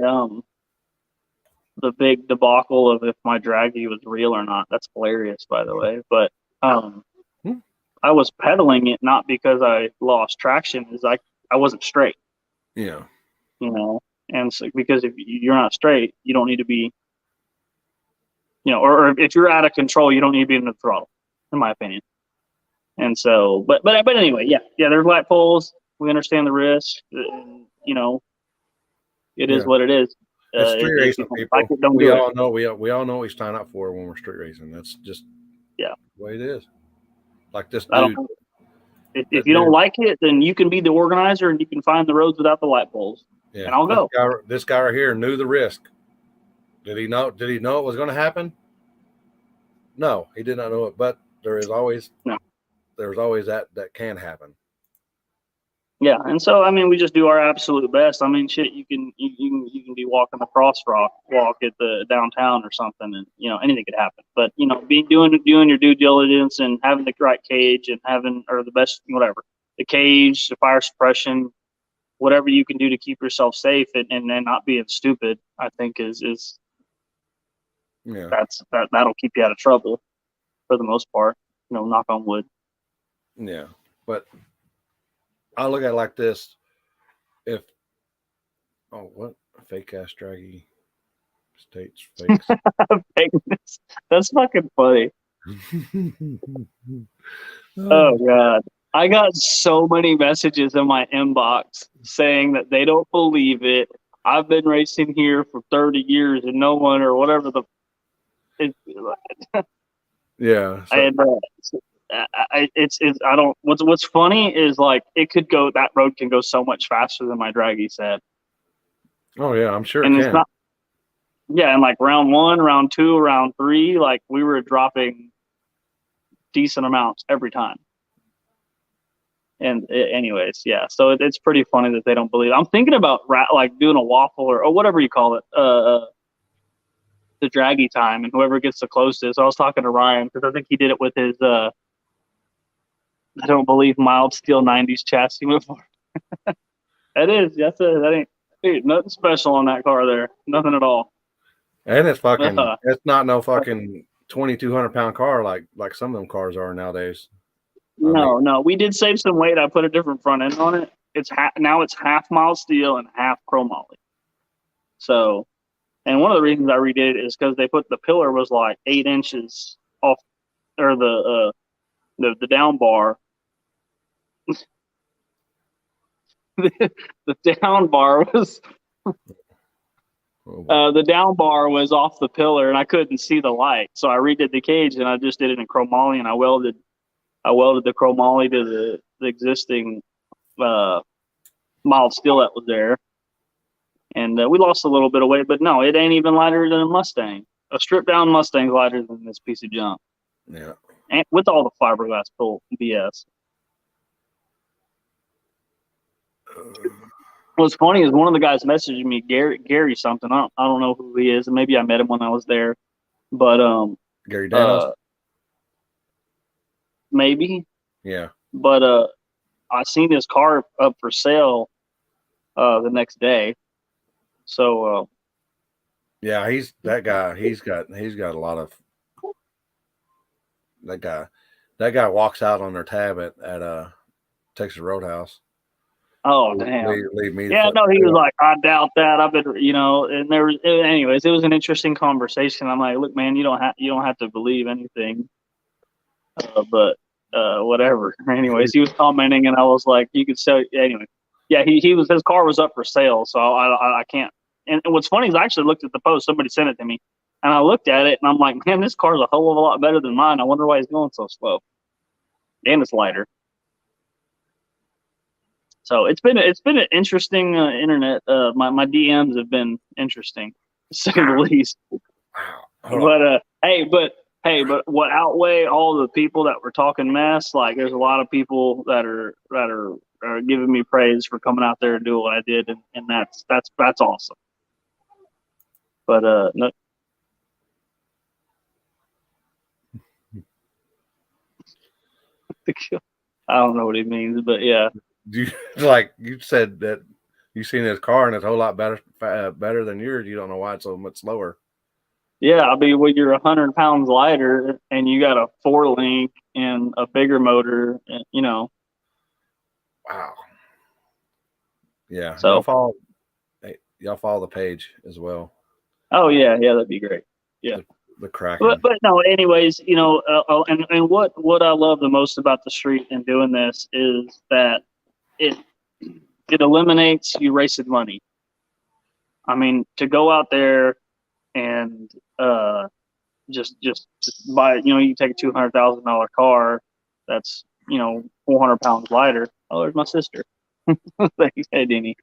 the big debacle of if my Draggy was real or not. That's hilarious, by the way. But, I was pedaling it, not because I lost traction, I wasn't straight. Yeah. And so, because if you're not straight, you don't need to be or if you're out of control, you don't need to be in the throttle, in my opinion. And so, but anyway, yeah, there's light poles. We understand the risk. It is what it is. It's street racing, people. Like it, don't we do all it. know. We all know what we sign up for when we're street racing. That's just the way it is. Like this dude. If you don't like it, then you can be the organizer and you can find the roads without the light poles. Yeah, and I'll go. This guy right here knew the risk. Did he know it was going to happen? No, he did not know it. But there's always that can happen. Yeah, and so I mean, we just do our absolute best. I mean, shit, you can be walking the crosswalk walk at the downtown or something, and anything could happen. But doing your due diligence and having the right cage and the best whatever, the cage, the fire suppression, whatever you can do to keep yourself safe and not being stupid, I think is that'll keep you out of trouble for the most part. Knock on wood. Yeah, but I look at it like this: what fake ass Draggy states fakes. Fakeness. That's fucking funny. Oh god, I got so many messages in my inbox saying that they don't believe it. I've been racing here for 30 years and no one or whatever yeah. I don't. What's funny is like that road can go so much faster than my Draggy said. Oh yeah, I'm sure and it it's can. not. Yeah, and like round 1, round 2, round 3, like we were dropping decent amounts every time. And anyways, yeah. So it's pretty funny that they don't believe. I'm thinking about like doing a waffle or whatever you call it, the Draggy time, and whoever gets the closest. I was talking to Ryan because I think he did it with his I don't believe mild steel 90s chassis before. That is. That ain't dude, nothing special on that car there. Nothing at all. And it's fucking. It's not no fucking 2,200 pound car like some of them cars are nowadays. No. We did save some weight. I put a different front end on it. Now it's half mild steel and half chromoly. So, and one of the reasons I redid it is because they put the pillar was like 8 inches off, or the down bar. The down bar was was off the pillar, and I couldn't see the light. So I redid the cage, and I just did it in chromoly, and I welded the chromoly to the existing mild steel that was there. And we lost a little bit of weight, but no, it ain't even lighter than a Mustang. A stripped down Mustang's lighter than this piece of junk. Yeah. And with all the fiberglass pull BS. What's funny is one of the guys messaged me, Gary something. I don't know who he is, and maybe I met him when I was there. But Gary Danos? Maybe. Yeah. But I seen his car up for sale the next day. So yeah, he's that guy. He's got a lot of that guy. That guy walks out on their tab at Texas Roadhouse. Oh damn! Leave me. Yeah, no, he was like, I doubt that. I've been, and there was, anyways, it was an interesting conversation. I'm like, look, man, you don't have to believe anything, but whatever. Anyways, he was commenting, and I was like, you could sell. Anyway, yeah, his car was up for sale, so I can't. And what's funny is I actually looked at the post. Somebody sent it to me, and I looked at it, and I'm like, man, this car's a hell of a lot better than mine. I wonder why he's going so slow. And it's lighter. So it's been an interesting internet. My DMs have been interesting, to say the least. But but what outweigh all the people that were talking mess? Like, there's a lot of people that are giving me praise for coming out there and doing what I did, and that's awesome. But no. I don't know what he means, but yeah. Like you said that you seen his car and it's a whole lot better than yours. You don't know why it's so much slower. Yeah, I mean, when you're 100 pounds lighter and you got a 4-link and a bigger motor, Wow. Yeah. So y'all follow the page as well. Oh yeah, that'd be great. Yeah. the Kraken. But no, anyways, and what I love the most about the street and doing this is that it eliminates you wasted money. I mean, to go out there and just buy, you take a $200,000 car that's 400 pounds lighter. Oh, there's my sister. Thanks, hey, Denny.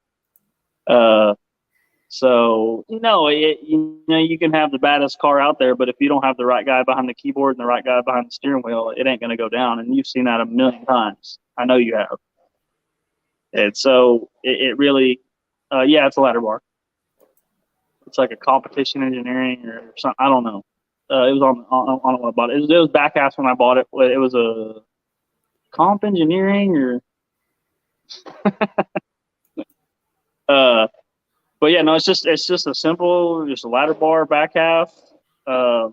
So you can have the baddest car out there, but if you don't have the right guy behind the keyboard and the right guy behind the steering wheel, it ain't going to go down. And you've seen that a million times. I know you have. And so it really, it's a ladder bar. It's like a competition engineering or something. I don't know. It was on what I bought it. It was back ass when I bought it. It was a comp engineering or but yeah, no, it's just a simple, just a ladder bar back half. But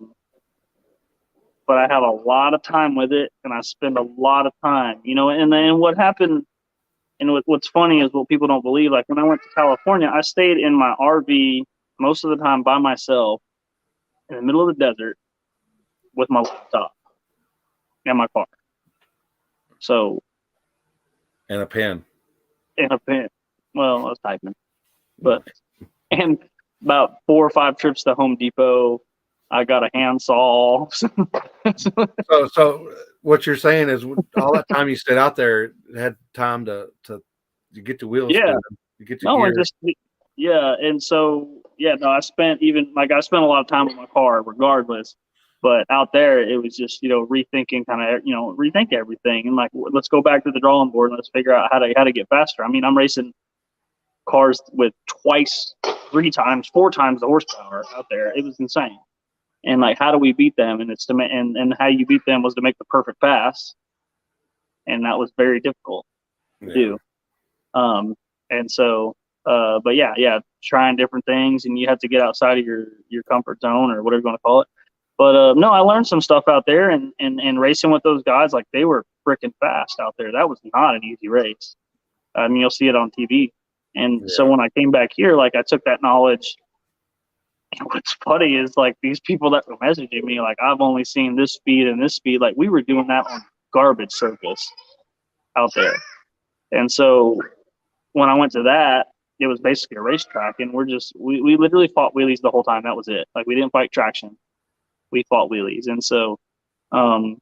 I have a lot of time with it, and I spend a lot of time, And then what happened, and what's funny is what people don't believe. Like when I went to California, I stayed in my RV most of the time by myself in the middle of the desert with my laptop and my car. So. And a pen. Well, I was typing. And about 4 or 5 trips to Home Depot, I got a handsaw. So what you're saying is all that time you stayed out there had time to get the wheels spinning, you get your gear. And so I spent a lot of time with my car regardless. But out there, it was just rethinking rethink everything and let's go back to the drawing board and let's figure out how to get faster. I mean, I'm racing cars with 2x, 3x, 4x the horsepower out there. It was insane. And how do we beat them? And it's and how you beat them was to make the perfect pass, and that was very difficult to do. And so, but trying different things, and you have to get outside of your comfort zone or whatever you want to call it. But no, I learned some stuff out there, and racing with those guys, they were freaking fast out there. That was not an easy race. I mean, you'll see it on TV. And so when I came back here, I took that knowledge. And what's funny is these people that were messaging me, I've only seen this speed and this speed. We were doing that on garbage surface out there. And so when I went to that, it was basically a racetrack, and we literally fought wheelies the whole time. That was it. We didn't fight traction. We fought wheelies. And so, we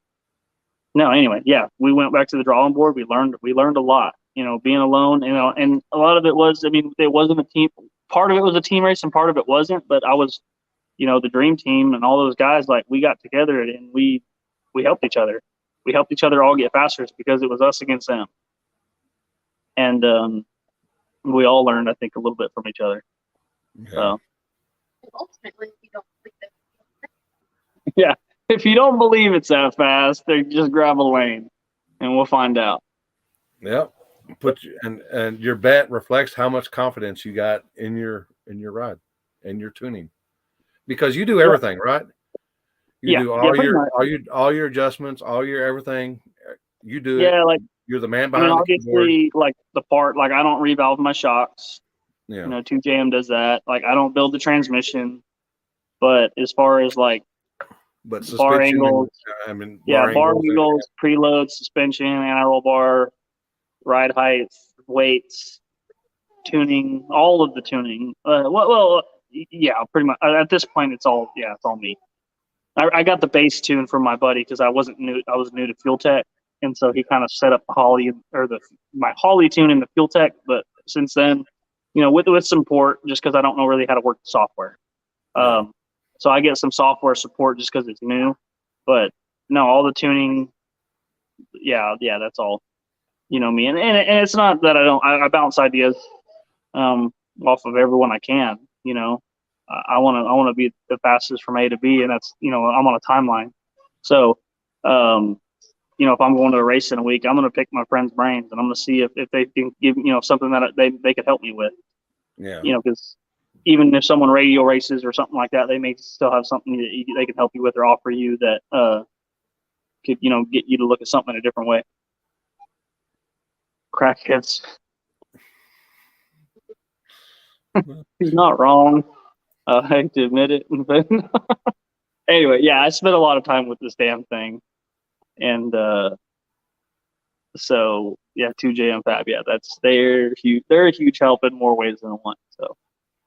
went back to the drawing board. We learned a lot. Being alone, and a lot of it was, it wasn't a team. Part of it was a team race and part of it wasn't, but I was, the dream team and all those guys, we got together and we helped each other. We helped each other all get faster because it was us against them. And, we all learned, I think, a little bit from each other. Okay. So. Ultimately, if you don't believe it. Yeah. If you don't believe it's that fast, then just grab a lane and we'll find out. Yep. And your bet reflects how much confidence you got in your ride and your tuning, because you do everything, right? You do all your adjustments, all your everything. You do it. Yeah, you're the man behind the keyboard. The part, I don't revalve my shocks. Yeah. 2JM does that. I don't build the transmission, but as far as but bar angles, bar angles, preload, suspension, anti-roll bar, ride height, weights, tuning, all of the tuning. Pretty much. At this point, it's all me. I got the base tune from my buddy because I was new to Fuel Tech, and so he kind of set up my Holly tune in the Fuel Tech. But since then, with some support, just because I don't know really how to work the software. So I get some software support just because it's new. But no, all the tuning, that's all. Me, and it's not that I bounce ideas off of everyone I can. I want to be the fastest from A to B, and that's I'm on a timeline. So if I'm going to a race in a week, I'm going to pick my friends' brains and I'm going to see if they can give something that they could help me with. Yeah. Because even if someone radio races or something like that, they may still have something that they can help you with or offer you that could get you to look at something in a different way. Crackheads. He's not wrong. I hate to admit it, but Anyway, yeah, I spent a lot of time with this damn thing, and so yeah, 2J and Fab, yeah, they're huge. They're a huge help in more ways than one. So,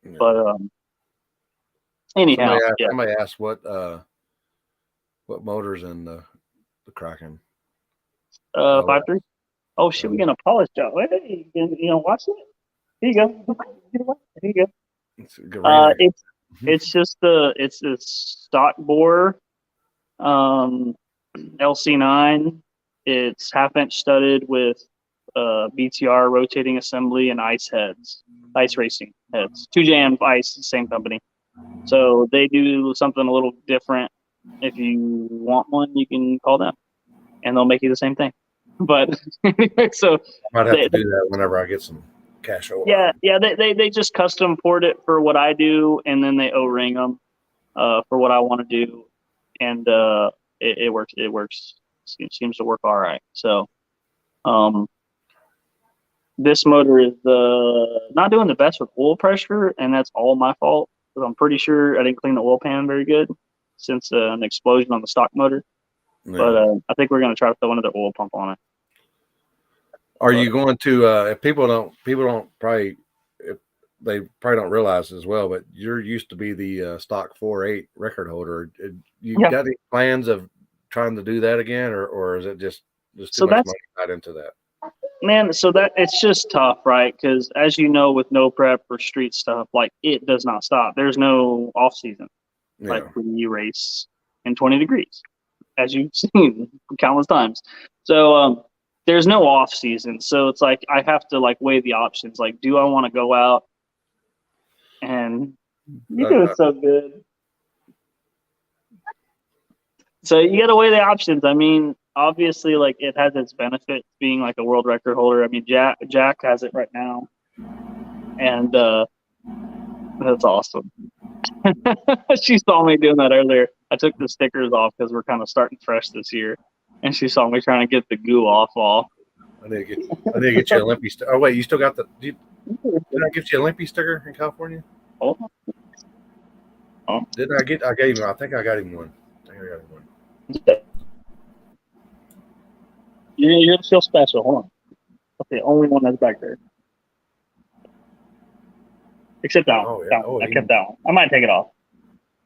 Yeah. but anyhow, somebody asked what motors in the Kraken. 5.3. Oh shit, we gonna polish job. Hey, you know, watch it. Here you go. Here you go. It's just it's a stock bore, LC9. It's half-inch studded with BTR rotating assembly and ice racing heads. 2JM Ice, same company. So they do something a little different. If you want one, you can call them, and they'll make you the same thing. But anyway, so I might have to do that whenever I get some cash over. Yeah. They just custom port it for what I do, and then they O-ring them for what I want to do, and it works. It works. It seems to work all right. So, this motor is not doing the best with oil pressure, and that's all my fault because I'm pretty sure I didn't clean the oil pan very good since an explosion on the stock motor. Yeah. But I think we're going to try to throw another oil pump on it. Are you going to? If people don't probably, if they probably don't realize as well, but you're used to be the stock 4.8 record holder. You got any plans of trying to do that again, or is it just too much money tied into that? Man, so that it's just tough, right? Because as you know, with no prep or street stuff, like it does not stop. There's no off season. Yeah. Like when you race in 20 degrees, as you've seen countless times. So there's no off season. So it's like I have to like weigh the options. Like, do I want to go out and you do it so good. So you got to weigh the options. I mean, obviously, like it has its benefits being like a world record holder. I mean, Jack has it right now, and that's awesome. She saw me doing that earlier. I took the stickers off because we're kind of starting fresh this year, and she saw me trying to get the goo off. I need to get you an Olympia sticker. Oh wait, you still got the? Did I get you an Olympia sticker in California? Oh. Didn't I get? I gave him. I think I got him one. You're still special. Hold on. That's the only one that's back there. Except that one. Yeah. I kept that one. I might take it off.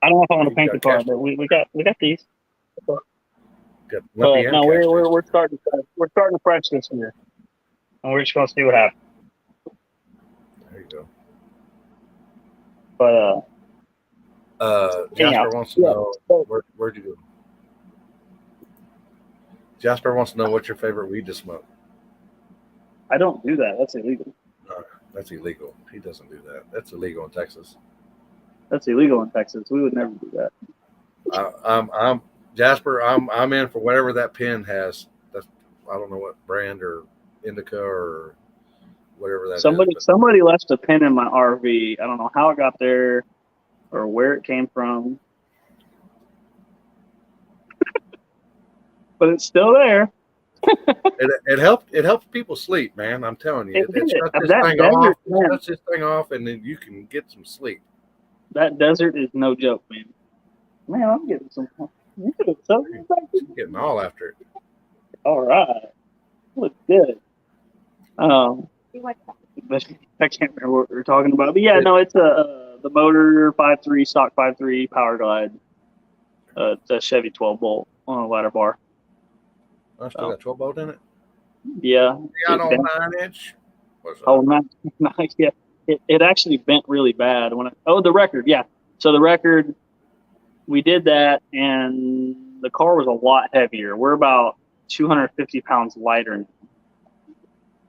I don't know if I want to paint the car, but we got these. But no, we're starting fresh this year, and we're just gonna see what happens. There you go. But Jasper wants to know where'd you go? Jasper wants to know what's your favorite weed to smoke. I don't do that. That's illegal. No, that's illegal. He doesn't do that. That's illegal in Texas. That's illegal in Texas. We would never do that. I'm Jasper. I'm in for whatever that pen has. That's I don't know what brand or indica or whatever that is. Somebody left a pen in my RV. I don't know how it got there or where it came from. But it's still there. It helps people sleep, man. I'm telling you. It shuts this thing off, and then you can get some sleep. That desert is no joke, man. Man, I'm getting some. You could have getting all after it. All right, looks good. But I can't remember what we were talking about. But yeah, no, it's the motor 5.3 stock 5.3 power glide. It's a Chevy 12 bolt on a ladder bar. I still got 12 bolt in it. Yeah. Got on 9-inch. Oh, nice. Yeah. It actually bent really bad the record. Yeah. So the record, we did that, and the car was a lot heavier. We're about 250 pounds lighter.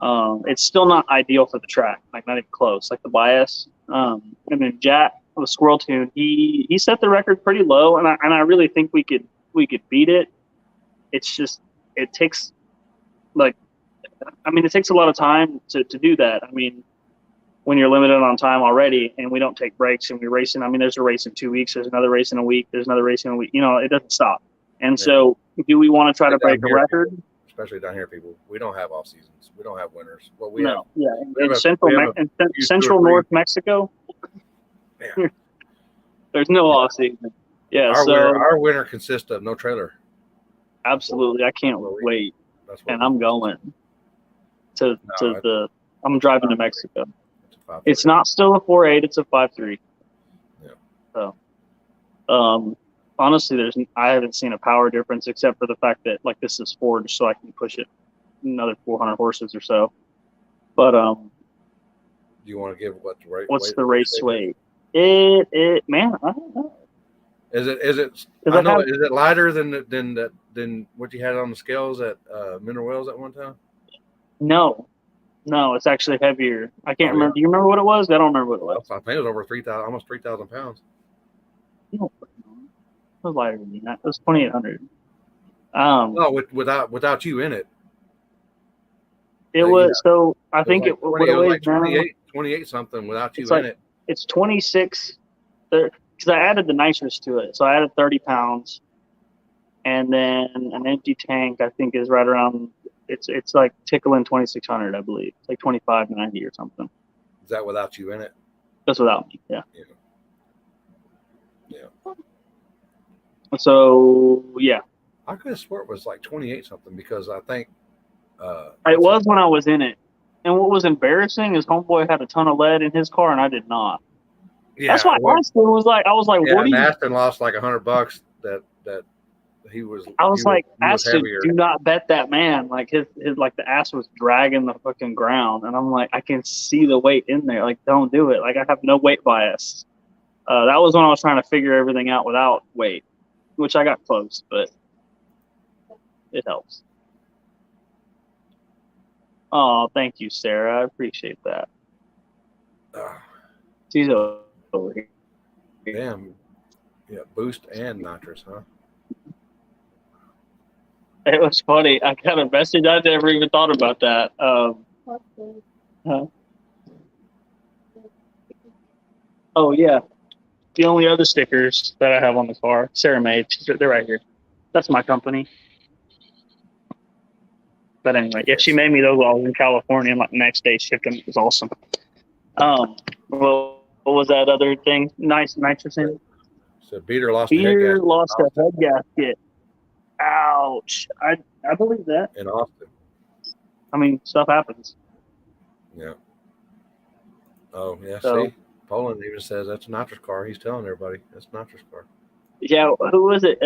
It's still not ideal for the track, like not even close, like the bias. And then Jack, the Squirrel Tune, he set the record pretty low, and I really think we could beat it. It's just it takes it takes a lot of time to do that. I mean, when you're limited on time already, and we don't take breaks, and we're racing. I mean, there's a race in 2 weeks, there's another race in a week, there's another race in a week. You know, it doesn't stop. And so, do we want to try to break a record? Especially down here, people. We don't have off seasons. We don't have winters. Well, in central North Mexico, there's no off season. Yeah, our winter consists of no trailer. Absolutely, I can't wait, and I'm going to the. I'm driving to Mexico. It's not still a 4.8; it's a 5.3. Yeah. So, honestly, I haven't seen a power difference except for the fact that like this is forged, so I can push it another 400 horses or so. But do you want to give what's the race weight? It man, I don't know. Is it? I know. Is it lighter than what you had on the scales at Mineral Wells at one time? No, it's actually heavier. I can't remember. Do you remember what it was? I don't remember what it was. I think it was over 3,000, almost 3,000 pounds. No, it was lighter than that. It was 2,800. No, without you in it. It was so. I think it was like 28 something without you in it. It's 26. Because I added the nitrous to it, so I added 30 pounds, and then an empty tank I think is right around. It's like tickling 2,600, I believe. It's like 2,590 or something. Is that without you in it? That's without me. Yeah. So yeah. I could have swore it was like 28 something because I think it was when I was in it. And what was embarrassing is homeboy had a ton of lead in his car and I did not. Yeah, that's why Aston was like, I was like, yeah, what do you? Aston lost like $100 that he was. I was like, Aston, do not bet that man. Like his like the ass was dragging the fucking ground, and I'm like, I can see the weight in there. Like, don't do it. Like I have no weight bias. That was when I was trying to figure everything out without weight, which I got close, but it helps. Oh, thank you, Sarah. I appreciate that. She's over here. Damn. Yeah, boost and nitrous, huh? It was funny. I got a message. I never even thought about that. Oh, yeah. The only other stickers that I have on the car, Sarah made. They're right here. That's my company. But anyway, yeah, she made me those while I was in California, and like the next day shipped them. It was awesome. Well, what was that other thing? Nitrous in? So Beater lost a head gasket. Ouch. I believe that. In Austin. I mean, stuff happens. Yeah. Oh, yeah. So, see, Poland even says that's a nitrous car. He's telling everybody that's a nitrous car. Yeah. Who was it?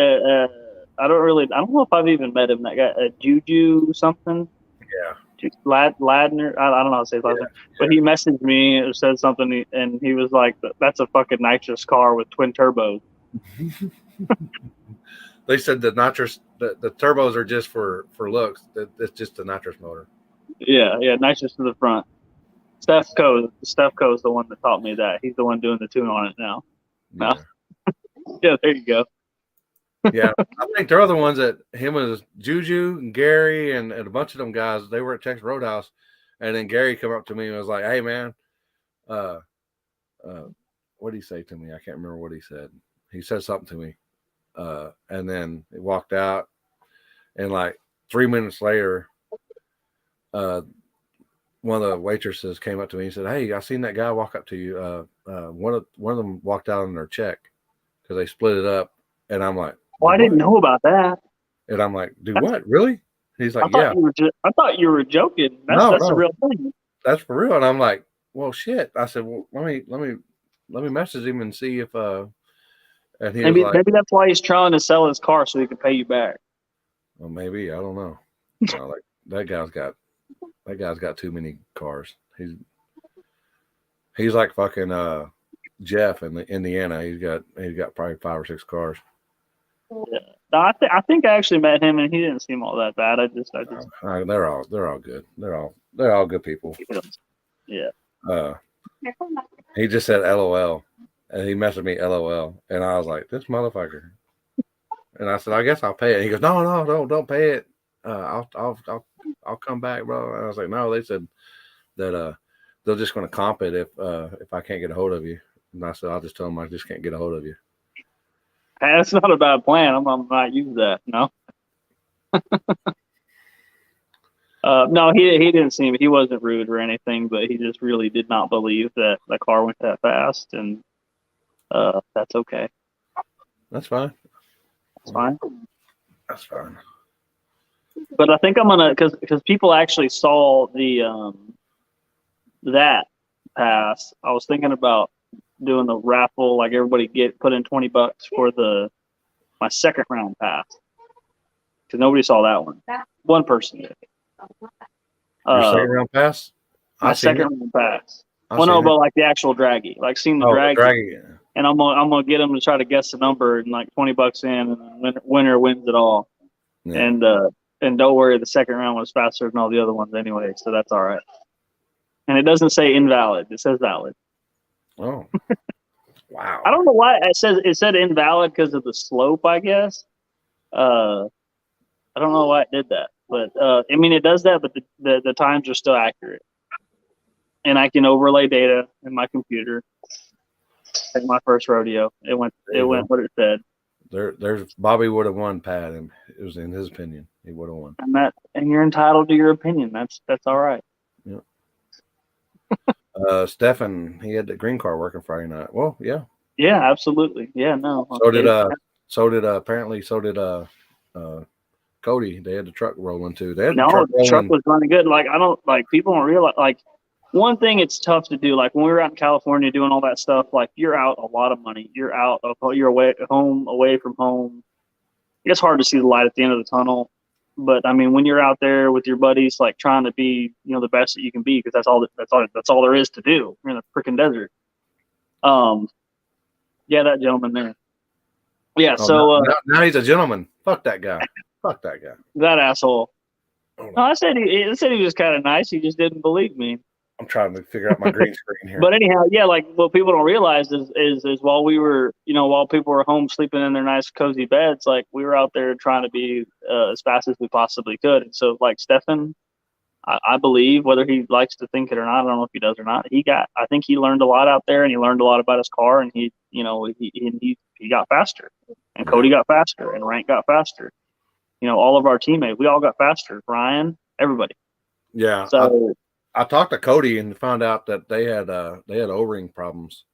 I don't know if I've even met him. That guy, Juju something. Yeah. Ladner. I don't know how to say his last name. But he messaged me or said something, and he was like, "That's a fucking nitrous car with twin turbos." They said the nitrous, the turbos are just for looks. It's just a nitrous motor. Yeah, nitrous to the front. Stefco is the one that taught me that. He's the one doing the tune on it now. Yeah, yeah, there you go. Yeah, I think they're the ones that him and Juju and Gary and a bunch of them guys. They were at Texas Roadhouse, and then Gary come up to me and was like, "Hey, man, what did he say to me? I can't remember what he said. He said something to me, and then he walked out, and like 3 minutes later, one of the waitresses came up to me and said, "Hey, I seen that guy walk up to you. One of them walked out on their check because they split it up." And I'm like, "Well, I didn't know about that." And I'm like, "Do what? Really?" He's like, "Yeah." I thought you were joking. That's a real thing. That's for real. And I'm like, "Well, shit." I said, "Well, let me message him and see if And he maybe was like, maybe that's why he's trying to sell his car so he can pay you back. Well, maybe, I don't know. Like that guy's got too many cars. He's like fucking Jeff in Indiana. He's got probably 5 or 6 cars. Yeah. No, I think I actually met him and he didn't seem all that bad. They're all good. They're all good people. Yeah. He just said LOL, and he messaged me LOL, and I was like, this motherfucker. And I said, I guess I'll pay it. And he goes, no, don't pay it. I'll come back, bro. And I was like, no, they said that they're just going to comp it if I can't get a hold of you. And I said, I'll just tell them I just can't get a hold of you. That's not a bad plan. I'm not use that. No. No, he didn't seem. He wasn't rude or anything, but he just really did not believe that the car went that fast, and that's okay. That's fine. That's fine. That's fine. But I think I'm gonna because people actually saw the that pass. I was thinking about doing a raffle, like everybody put in $20 for my second round pass because nobody saw that one. One person did. Your second round pass? My second round pass. I've Well, no, seen but it. like the actual Draggy, like seeing the Oh, Draggy, Draggy. and I'm gonna get them to try to guess the number and like $20 in, and then winner wins it all. Yeah. And don't worry, the second round was faster than all the other ones anyway, so that's all right. And it doesn't say invalid; it says valid. Oh, wow. I don't know why it said invalid because of the slope, I guess. I don't know why it did that, but I mean it does that, but the times are still accurate, and I can overlay data in my computer. Like my first rodeo, it went what it said. There's Bobby would have won, Pat, and it was in his opinion he would have won. And you're entitled to your opinion. That's all right. Yeah. Stefan, he had the green car working Friday night. Well, yeah. Yeah, absolutely. Yeah, no. So did Cody. They had the truck rolling too. The truck was running good. Like people don't realize. Like one thing, it's tough to do. Like when we were out in California doing all that stuff. Like you're out a lot of money. You're away from home. It's hard to see the light at the end of the tunnel. But I mean, when you're out there with your buddies, like trying to be, the best that you can be, because that's all there is to do. You're in the freaking desert. Yeah, that gentleman there. Yeah, now he's a gentleman. Fuck that guy. Fuck that guy. That asshole. No, I said he was kind of nice. He just didn't believe me. I'm trying to figure out my green screen here. But anyhow, yeah, like what people don't realize is while we were, while people were home sleeping in their nice cozy beds, like we were out there trying to be as fast as we possibly could. And so, like Stefan, I believe, whether he likes to think it or not, I don't know if he does or not. I think he learned a lot out there, and he learned a lot about his car, and he got faster, and Cody got faster, and Rank got faster. All of our teammates, we all got faster. Ryan, everybody. Yeah. So I talked to Cody and found out that they had O-ring problems.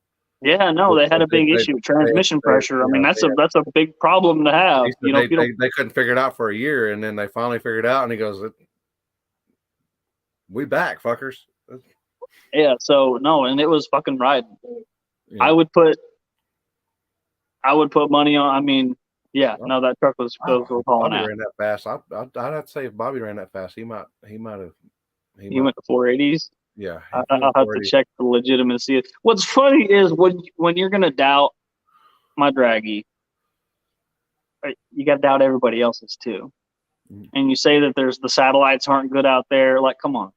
Yeah, no, they had a big issue with transmission pressure. I mean, that's a big problem to have. They couldn't figure it out for a year, and then they finally figured it out. And he goes, "We back, fuckers." Yeah. So no, and it was fucking riding. Yeah. I would put money on. I mean, yeah, no, that truck was hauling Bobby out. ran that fast. I'd have to say if Bobby ran that fast, he might have. He went to 480s. Yeah, I'll have to check the legitimacy. What's funny is when you're gonna doubt my Draggy, you got to doubt everybody else's too. Mm-hmm. And you say that the satellites aren't good out there. Like, come on.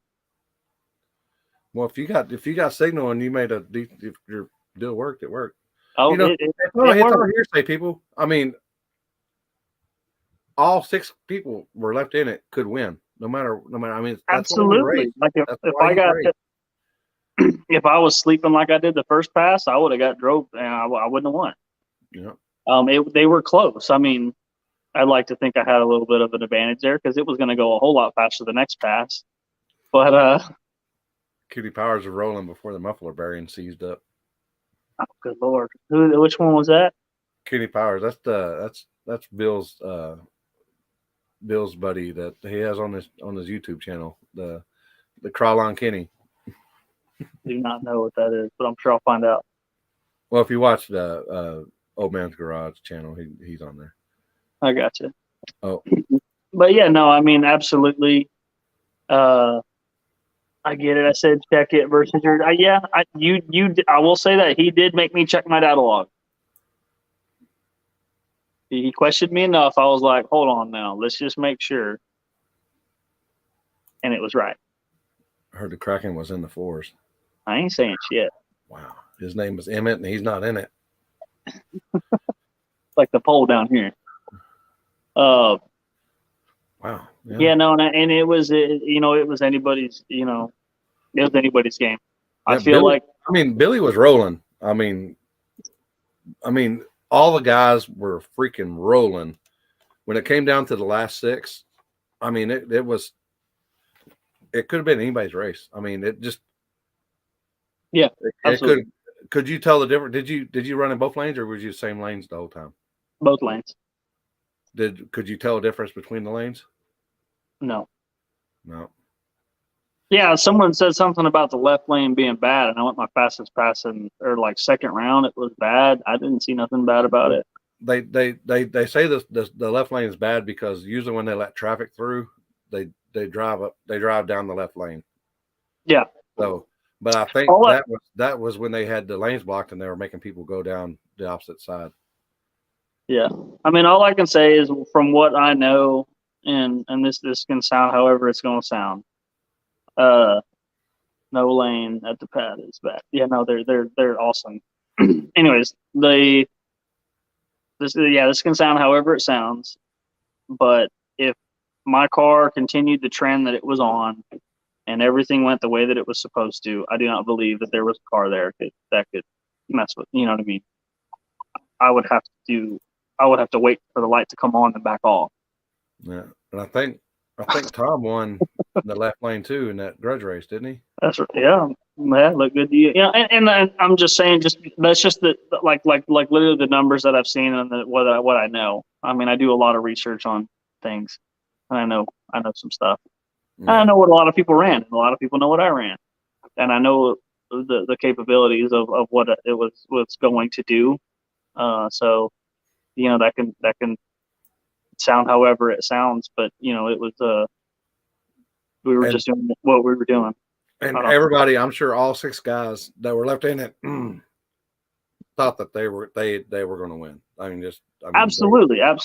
Well, if you got signal and you made if your deal worked, it worked. Oh, it's all hearsay, people. I mean, all 6 people were left in it could win. No matter. I mean, that's absolutely. Like if I was sleeping like I did the first pass, I would have got drove, and I wouldn't have won. Yeah. They were close. I mean, I'd like to think I had a little bit of an advantage there because it was going to go a whole lot faster the next pass. But Cutie Powers are rolling before the muffler bearing seized up. Oh, good Lord! Which one was that? Cutie Powers. That's Bill's buddy that he has on his YouTube channel. The Crawl Kenny. Do not know what that is, but I'm sure I'll find out. Well, if you watch the Old Man's Garage channel, he's on there. I gotcha. Oh, but yeah, no, I mean, absolutely. I get it. I said check it versus your. I will say that he did make me check my data log. He questioned me enough. I was like, hold on now, let's just make sure. And it was right. I heard the Kraken was in the 4s. I ain't saying shit. Wow. His name was Emmett, and he's not in it. Like the pole down here. Wow. Yeah, no, and it was anybody's, it was anybody's game. I feel Billy, like. I mean, Billy was rolling. I mean, all the guys were freaking rolling. When it came down to the last 6, I mean, it could have been anybody's race. I mean, it just. Yeah, absolutely. Could you tell the difference? Did you run in both lanes, or was you the same lanes the whole time? Both lanes. Could you tell a difference between the lanes? No. No. Yeah, someone said something about the left lane being bad, and I went my fastest passing or like second round. It was bad. I didn't see nothing bad about it. They say the left lane is bad because usually when they let traffic through, they drive down the left lane. Yeah. So, but I think that was when they had the lanes blocked and they were making people go down the opposite side. Yeah, I mean, all I can say is from what I know, and this can sound however it's going to sound. No lane at the pad is bad. Yeah, no, they're awesome. Anyways, this can sound however it sounds, but if my car continued the trend that it was on, and everything went the way that it was supposed to, I do not believe that there was a car there that could mess with. You know what I mean? I would have to wait for the light to come on and back off. Yeah, and I think Tom won the left lane too in that grudge race, didn't he? That's right. Yeah, look good to you. Yeah, and I'm just saying, that's just like literally the numbers that I've seen and what I know. I mean, I do a lot of research on things, and I know some stuff. Yeah. I know what a lot of people ran, and a lot of people know what I ran, and I know the capabilities of what it was going to do. So, that can sound however it sounds, but it was we were just doing what we were doing. And everybody, I'm sure all 6 guys that were left in it thought that they were going to win. Absolutely. Yeah,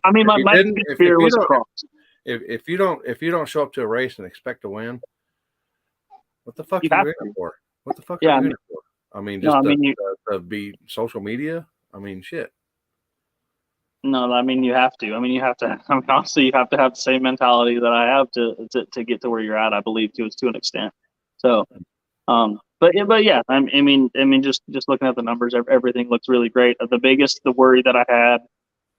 I mean, my fear was crossed. If you don't show up to a race and expect to win, what the fuck are you in for? What the fuck are you in for? I mean, just to be social media. I mean, shit. No, I mean, you have to. I mean, honestly, you have to have the same mentality that I have to get to where you're at. I believe to an extent. So, but yeah, I mean, just looking at the numbers, everything looks really great. The worry that I had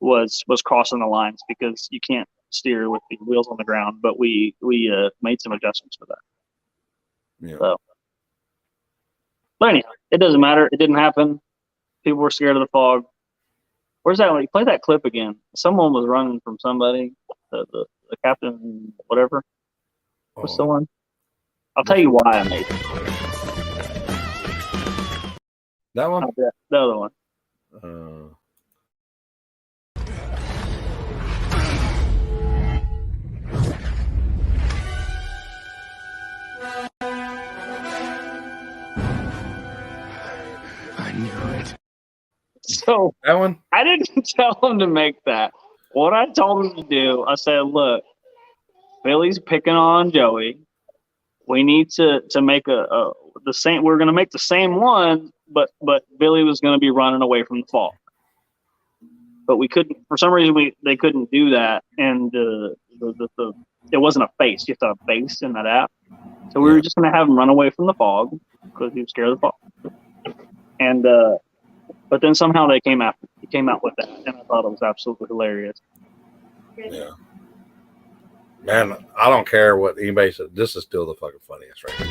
was crossing the lines because you can't steer with the wheels on the ground. But we made some adjustments for that. Yeah. So, but anyhow, it doesn't matter. It didn't happen. People were scared of the fog. Where's that? Play that clip again. Someone was running from somebody. The captain, whatever. What's the one? I'll tell you why I made it. That one? The other one. I knew it. So that one? I didn't tell him to make that. What I told him to do, I said, look, Billy's picking on Joey. We need to make the same. We're going to make the same one, but Billy was going to be running away from the fall. But we couldn't, for some reason, they couldn't do that, and it wasn't a face. You have to have a face in that app. So we were just going to have him run away from the fog because he was scared of the fog. And but then somehow he came out with that, and I thought it was absolutely hilarious. Yeah. Man, I don't care what anybody says. This is still the fucking funniest right here.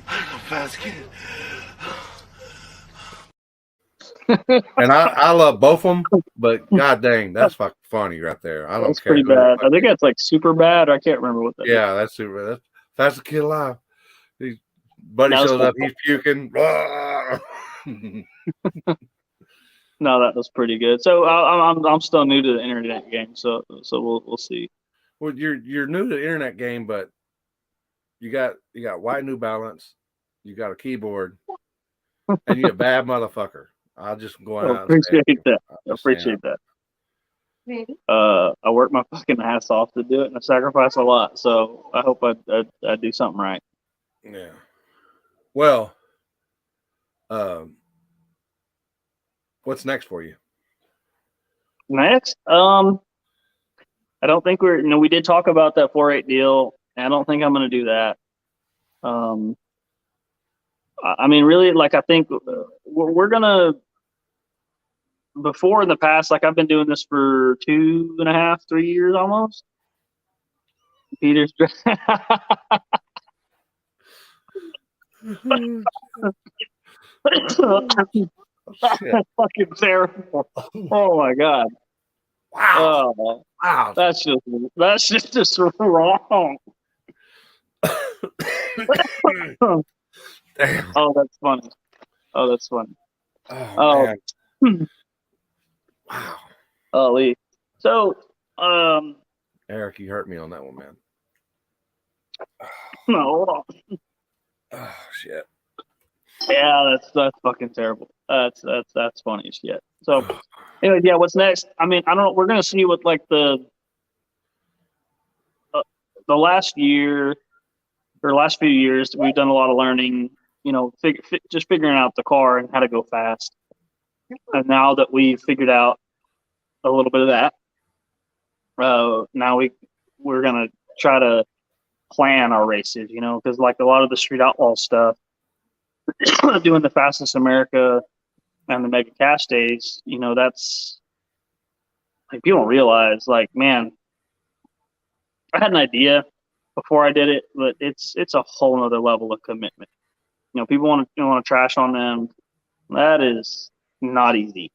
I'm a fast kid. And I love both of them, but god dang, that's fucking funny right there. I don't that's care. That's pretty bad. I think that's like super bad. I can't remember what that is. That's super. That's fastest kid alive. His buddy shows up, he's puking. No, that was pretty good. So I'm still new to the internet game, so we'll see. Well, you're new to the internet game, but you got white New Balance, you got a keyboard, and you're a bad motherfucker. I'll just go out. Appreciate that. Appreciate that. I work my fucking ass off to do it, and I sacrifice a lot. So I hope I do something right. Yeah. Well, what's next for you? Next, I don't think we did talk about that 4.8 deal. And I don't think I'm going to do that. I mean, really, like I think we're gonna. before in the past, like I've been doing this for 2.5, 3 years almost. Peter's Shit. fucking terrible. Oh my god. Wow. Oh, Wow. that's just wrong. Damn. Oh, that's funny. Oh, that's funny. Oh, man. Wow. Oh, Lee. So, Eric, you hurt me on that one, man. no, hold on. Oh, shit. Yeah, that's fucking terrible. That's funny as shit. So, anyway, yeah, what's next? I mean, I don't know. We're gonna see what like the last year or last few years we've done a lot of learning. You know, just figuring out the car and how to go fast. And now that we've figured out a little bit of that, now we're gonna try to plan our races. You know, because like a lot of the street outlaw stuff, doing the Fastest America and the Mega Cash Days, you know, that's like people don't realize. Like, man, I had an idea before I did it, but it's a whole nother level of commitment. You know, people want to trash on them. That is not easy.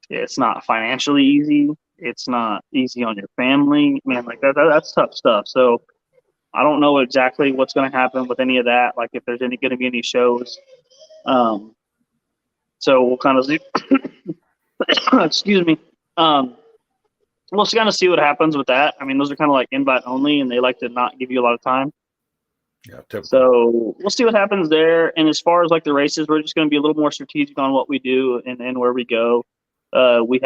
It's not financially easy. It's not easy on your family, man. Like that's tough stuff. So I don't know exactly what's going to happen with any of that. Like if there's going to be any shows. So we'll kind of see. Excuse me. We'll kind of see what happens with that. I mean, those are kind of like invite only, and they like to not give you a lot of time. Yeah, typical. So we'll see what happens there. And as far as like the races, we're just going to be a little more strategic on what we do and where we go. We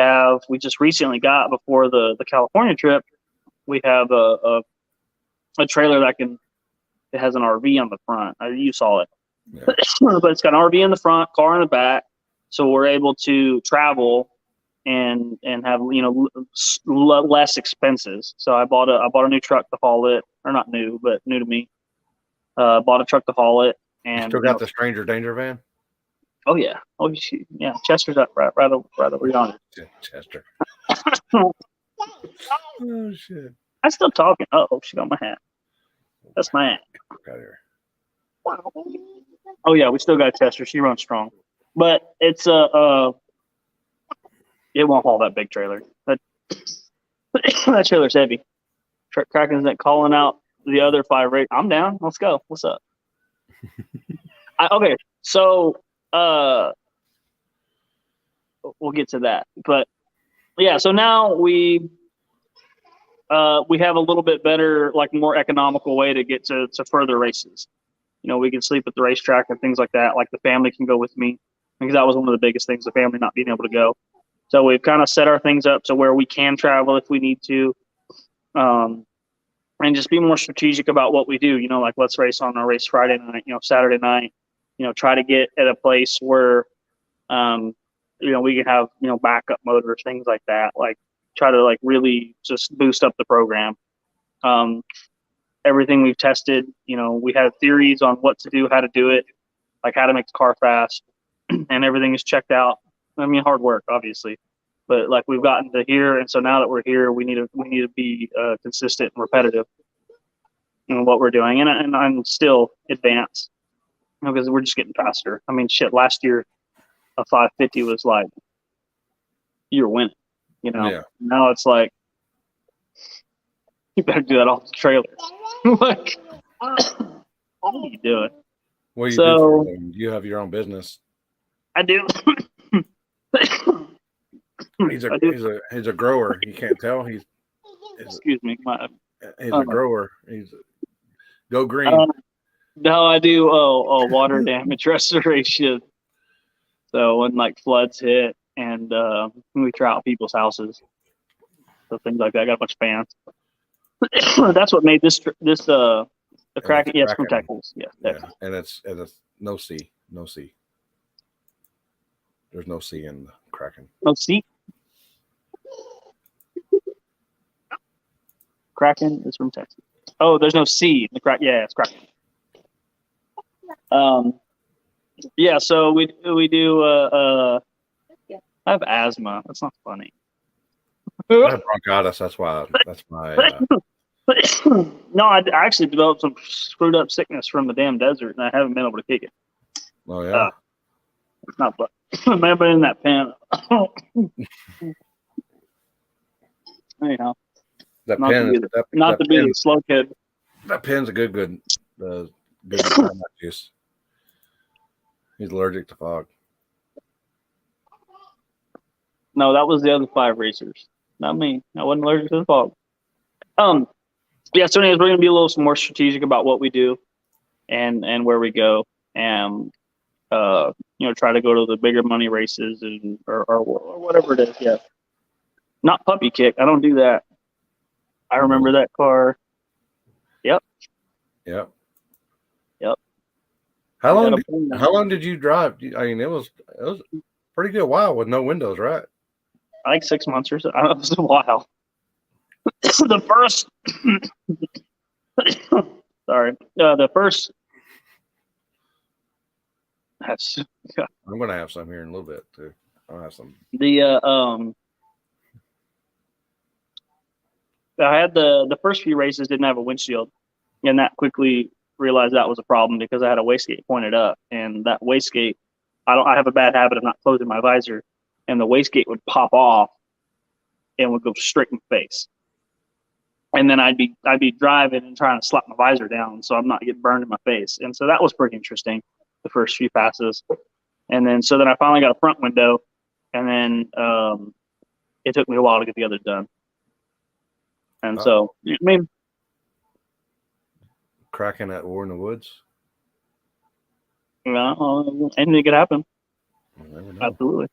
just recently got before the California trip. We have a trailer it has an RV on the front. You saw it, yeah. But it's got an RV in the front, car in the back, so we're able to travel and have less expenses. So I bought a new truck to haul it, or not new, but new to me. Bought a truck to haul it, and you still got the Stranger Danger van. Oh yeah, yeah. Chester's up right over yonder. Chester. Oh shit! I'm still talking. Oh, she got my hat. That's my hat. Got here. Oh yeah, we still got Chester. She runs strong, but it's it won't haul that big trailer. That trailer's heavy. Kraken's calling out the other 5 race. I'm down. Let's go. What's up? Okay, so we'll get to that, but yeah. So now we have a little bit better, like more economical way to get to further races. You know, we can sleep at the racetrack and things like that. Like the family can go with me, because that was one of the biggest things, the family not being able to go. So we've kind of set our things up so where we can travel if we need to, and just be more strategic about what we do. You know, like let's race on a race Friday night, Saturday night, try to get at a place where, we can have, backup motors, things like that. Like try to like really just boost up the program. Everything we've tested, we have theories on what to do, how to do it, like how to make the car fast, and everything is checked out. I mean, hard work, obviously, but like we've gotten to here, and so now that we're here, we need to be consistent and repetitive in what we're doing, and I'm still advanced, because we're just getting faster. I mean, shit, last year a 550 was like you're winning, Yeah. Now it's like you better do that off the trailer. Like, what are you doing? What do you do for a living? You have your own business. I do. He's a grower. You can't tell. Excuse me. He's a grower. Go green. No, I do. Water damage restoration. So when like floods hit and we trout people's houses, so things like that. I got a bunch of fans. That's what made this the Kraken. Yes, from Texas. Yeah, Texas. And it's no C. There's no C in the Kraken. No C. Kraken is from Texas. Oh, there's no C in the Kraken. Yeah, it's Kraken. Yeah, so we do I have asthma. That's not funny. I have bronchitis. That's why. That's my. No, I actually developed some screwed up sickness from the damn desert, and I haven't been able to kick it. Oh yeah. It's not fun. Man, but in that pen. Anyhow, That not pen. to be the slow kid. That pen's a good juice. He's allergic to fog. No, that was the other 5 racers. Not me. I wasn't allergic to the fog. Yeah, so anyways, we're gonna be a little more strategic about what we do and where we go, and try to go to the bigger money races and or whatever it is. Yeah, not puppy kick. I don't do that. I remember that car. Yep. How long did you drive? I mean, it was a pretty good while with no windows, right? Like 6 months or so. It was a while. The first. Sorry. The first. I'm gonna have some here in a little bit too. I'll have some. I had the first few races didn't have a windshield, and that quickly realized that was a problem because I had a wastegate pointed up, and that wastegate, I have a bad habit of not closing my visor, and the wastegate would pop off and would go straight in the face. And then I'd be driving and trying to slap my visor down so I'm not getting burned in my face. And so that was pretty interesting, the first few passes. And then I finally got a front window, and then it took me a while to get the other done. And so, I mean, Kraken at War in the Woods. Anything could happen. Absolutely.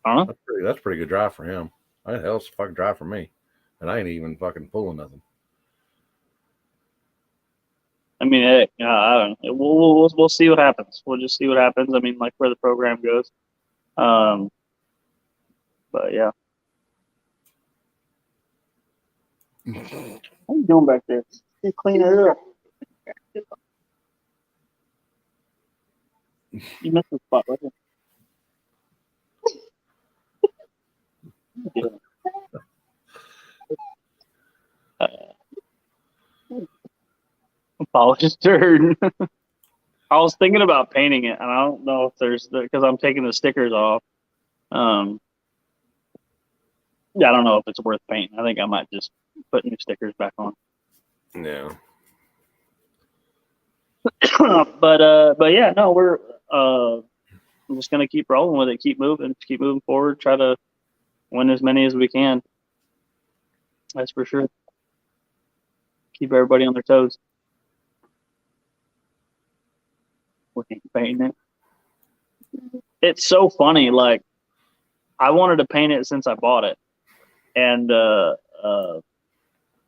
I don't know. That's pretty good drive for him. Hell's a fucking drive for me. And I ain't even fucking pulling nothing. I mean, hey, I don't know. We'll see what happens. We'll just see what happens. I mean, like where the program goes. But yeah. What are you doing back there? You clean it up. You missed the spot right there. Polished turd. I was thinking about painting it, and I don't know if there's because I'm taking the stickers off. Yeah, I don't know if it's worth painting. I think I might just put new stickers back on. Yeah. But yeah, no, we're I'm just gonna keep rolling with it, keep moving forward, try to win as many as we can. That's for sure. Keep everybody on their toes. Looking painting it. It's so funny. Like, I wanted to paint it since I bought it, and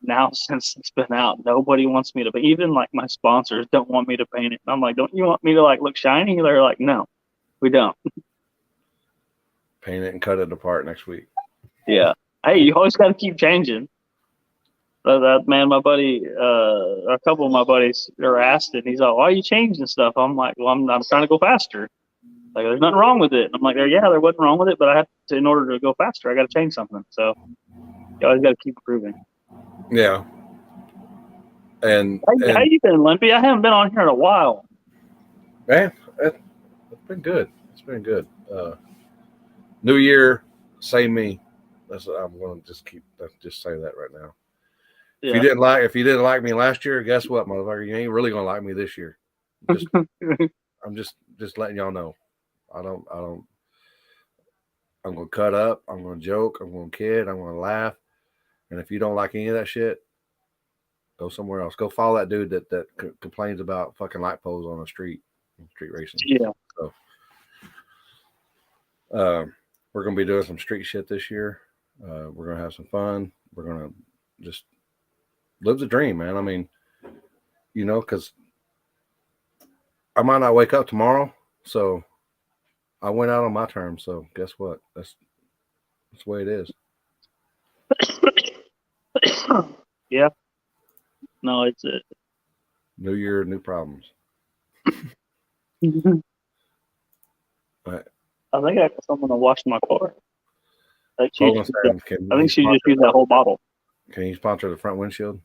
now since it's been out, nobody wants me to. But even like my sponsors don't want me to paint it. And I'm like, don't you want me to like look shiny? They're like, no, we don't. Paint it and cut it apart next week. Yeah. Hey, you always got to keep changing. That man, my buddy, a couple of my buddies are asked it, and he's like, why are you changing stuff? I'm like, well, I'm trying to go faster. Like, there's nothing wrong with it. And I'm like, yeah, there wasn't wrong with it, but I have to, in order to go faster, I got to change something. So you always got to keep improving. Yeah. And how you been, Limpy? I haven't been on here in a while. Man, it's been good. It's been good. New year, same me. That's what I'm going to just say that right now. Yeah. If you didn't like me last year, guess what, motherfucker? You ain't really gonna like me this year. I'm just letting y'all know. I'm gonna cut up. I'm gonna joke. I'm gonna kid. I'm gonna laugh. And if you don't like any of that shit, go somewhere else. Go follow that dude that complains about fucking light poles on the street racing. Yeah. So, we're gonna be doing some street shit this year. We're gonna have some fun. We're gonna just live the dream, man. I mean, because I might not wake up tomorrow, so I went out on my terms. So guess what? That's the way it is. Yeah. No, it's it. New year, new problems. But I think I got someone to wash my car. Like Poland Sands, I think she just used that whole bottle. Can you sponsor the front windshield?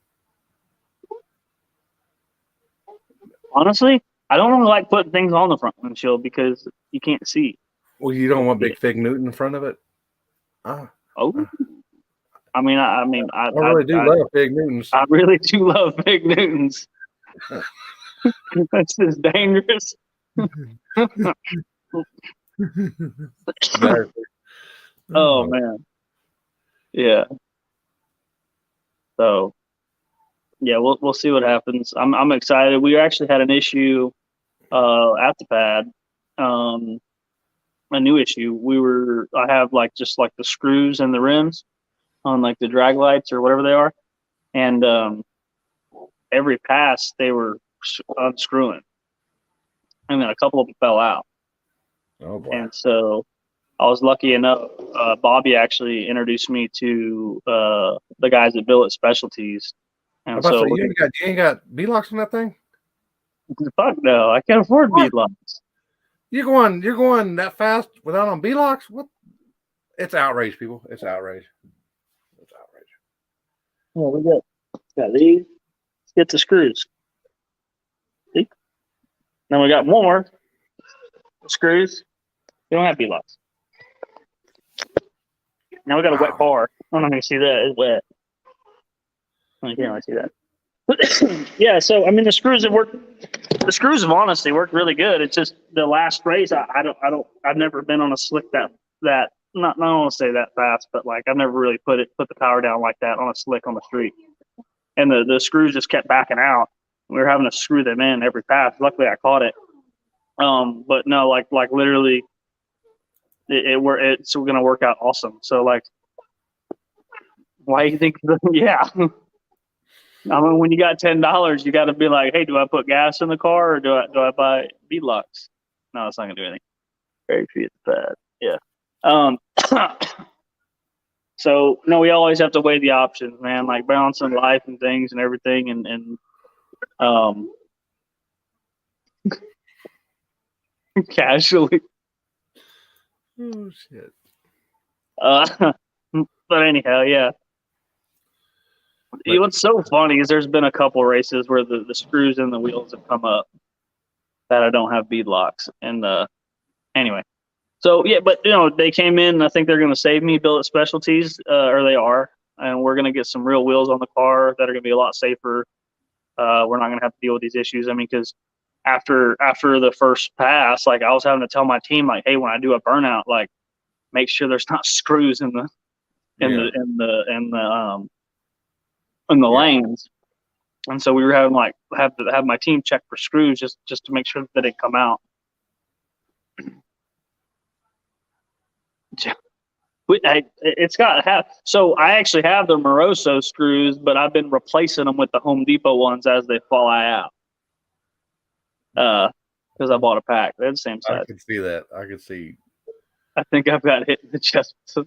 Honestly, I don't really like putting things on the front windshield because you can't see. Well, you don't want big Fig Newton in front of it. I really do love Fig Newtons. I really do love Fig Newtons. That's just dangerous. Oh man, yeah. So, yeah, we'll see what happens. I'm excited. We actually had an issue at the pad, a new issue. I have like just like the screws and the rims on like the drag lights or whatever they are, and every pass they were unscrewing, and then a couple of them fell out. Oh boy! And so I was lucky enough. Bobby actually introduced me to the guys at Billet Specialties. And so you ain't got B-locks on that thing? Fuck no, I can't afford B-locks. You're going that fast without on B-locks? What? It's outrage, people. It's outrage. It's outrage. Well, we got these. Let's get the screws. See? Then we got more screws. We don't have B-locks. Now we got a wet bar. I don't know if you see that. It's wet. I can't really see that. Yeah, so I mean the screws have worked. The screws have honestly worked really good. It's just the last race. I've never been on a slick that not I don't want to say that fast, but like I've never really put the power down like that on a slick on the street. And the screws just kept backing out. We were having to screw them in every pass. Luckily I caught it. But no, like literally, it's gonna work out awesome. So like, why do you think? Yeah. I mean, when you got $10, you got to be like, hey, do I put gas in the car or do I buy B-locks? No, it's not gonna do anything. Very few at the pad. Yeah. So no, we always have to weigh the options, man. Like balancing life and things and everything, and casually. Oh shit. But anyhow, yeah. What's so funny is there's been a couple races where the screws and the wheels have come up that I don't have bead locks. And anyway, so yeah, but they came in. I think they're going to save me, Billet Specialties, or they are, and we're going to get some real wheels on the car that are going to be a lot safer. We're not going to have to deal with these issues. I mean, because after the first pass, like I was having to tell my team, like, hey, when I do a burnout, like make sure there's not screws in the lanes. And so we were having have to have my team check for screws just to make sure that it come out. It's got so I actually have the Moroso screws, but I've been replacing them with the Home Depot ones as they fly out. Because I bought a pack. They're the same size. I can see that. I can see. I think I've got hit in the chest. So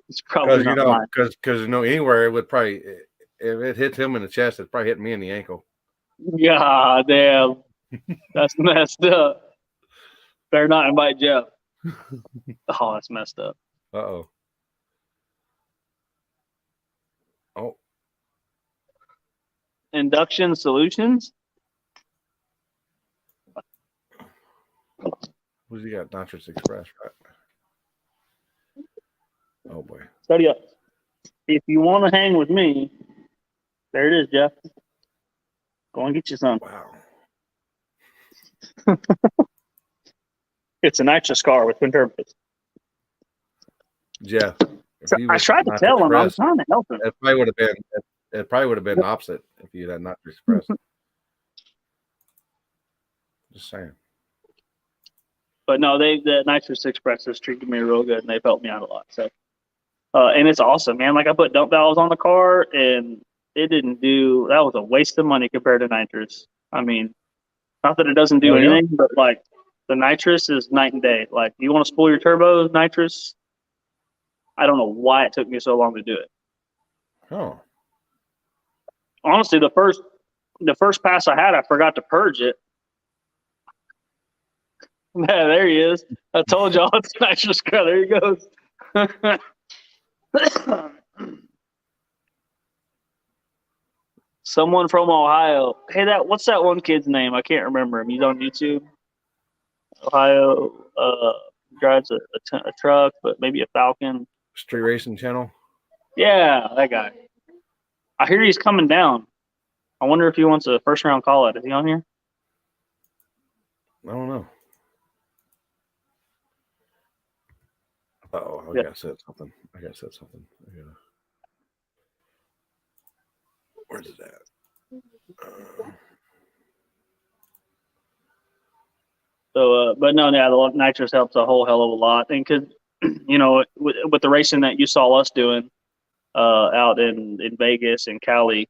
it's probably not mine. Because anywhere it would probably, if it hits him in the chest, it's probably hitting me in the ankle. God damn, that's messed up. Better not invite Jeff. Oh, that's messed up. Oh. Induction Solutions. Who's he got? Nitrous Express, right? Oh boy. Study up. If you want to hang with me, there it is, Jeff. Go and get you some. Wow. It's a nitrous car with twin turbos. Jeff. So I tried to tell him. I was trying to help him. It probably would have been opposite if you had Nitrous Express. Just saying. But no, the Nitrous Express has treated me real good, and they've helped me out a lot. So, and it's awesome, man. Like I put dump valves on the car, and it didn't do. That was a waste of money compared to Nitrous. I mean, not that it doesn't do anything, but like the Nitrous is night and day. Like you want to spool your turbos, Nitrous. I don't know why it took me so long to do it. Oh. Honestly, the first pass I had, I forgot to purge it. Yeah, there he is. I told y'all it's nitrous car. There he goes. Someone from Ohio. Hey, what's that one kid's name? I can't remember him. He's on YouTube. Ohio drives a truck, but maybe a Falcon. Street Racing Channel. Yeah, that guy. I hear he's coming down. I wonder if he wants a first round call out. Is he on here? I don't know. Oh, I gotta say something. Where's it at? So, but no, yeah, the Nitrous helps a whole hell of a lot, and because with the racing that you saw us doing out in Vegas and Cali,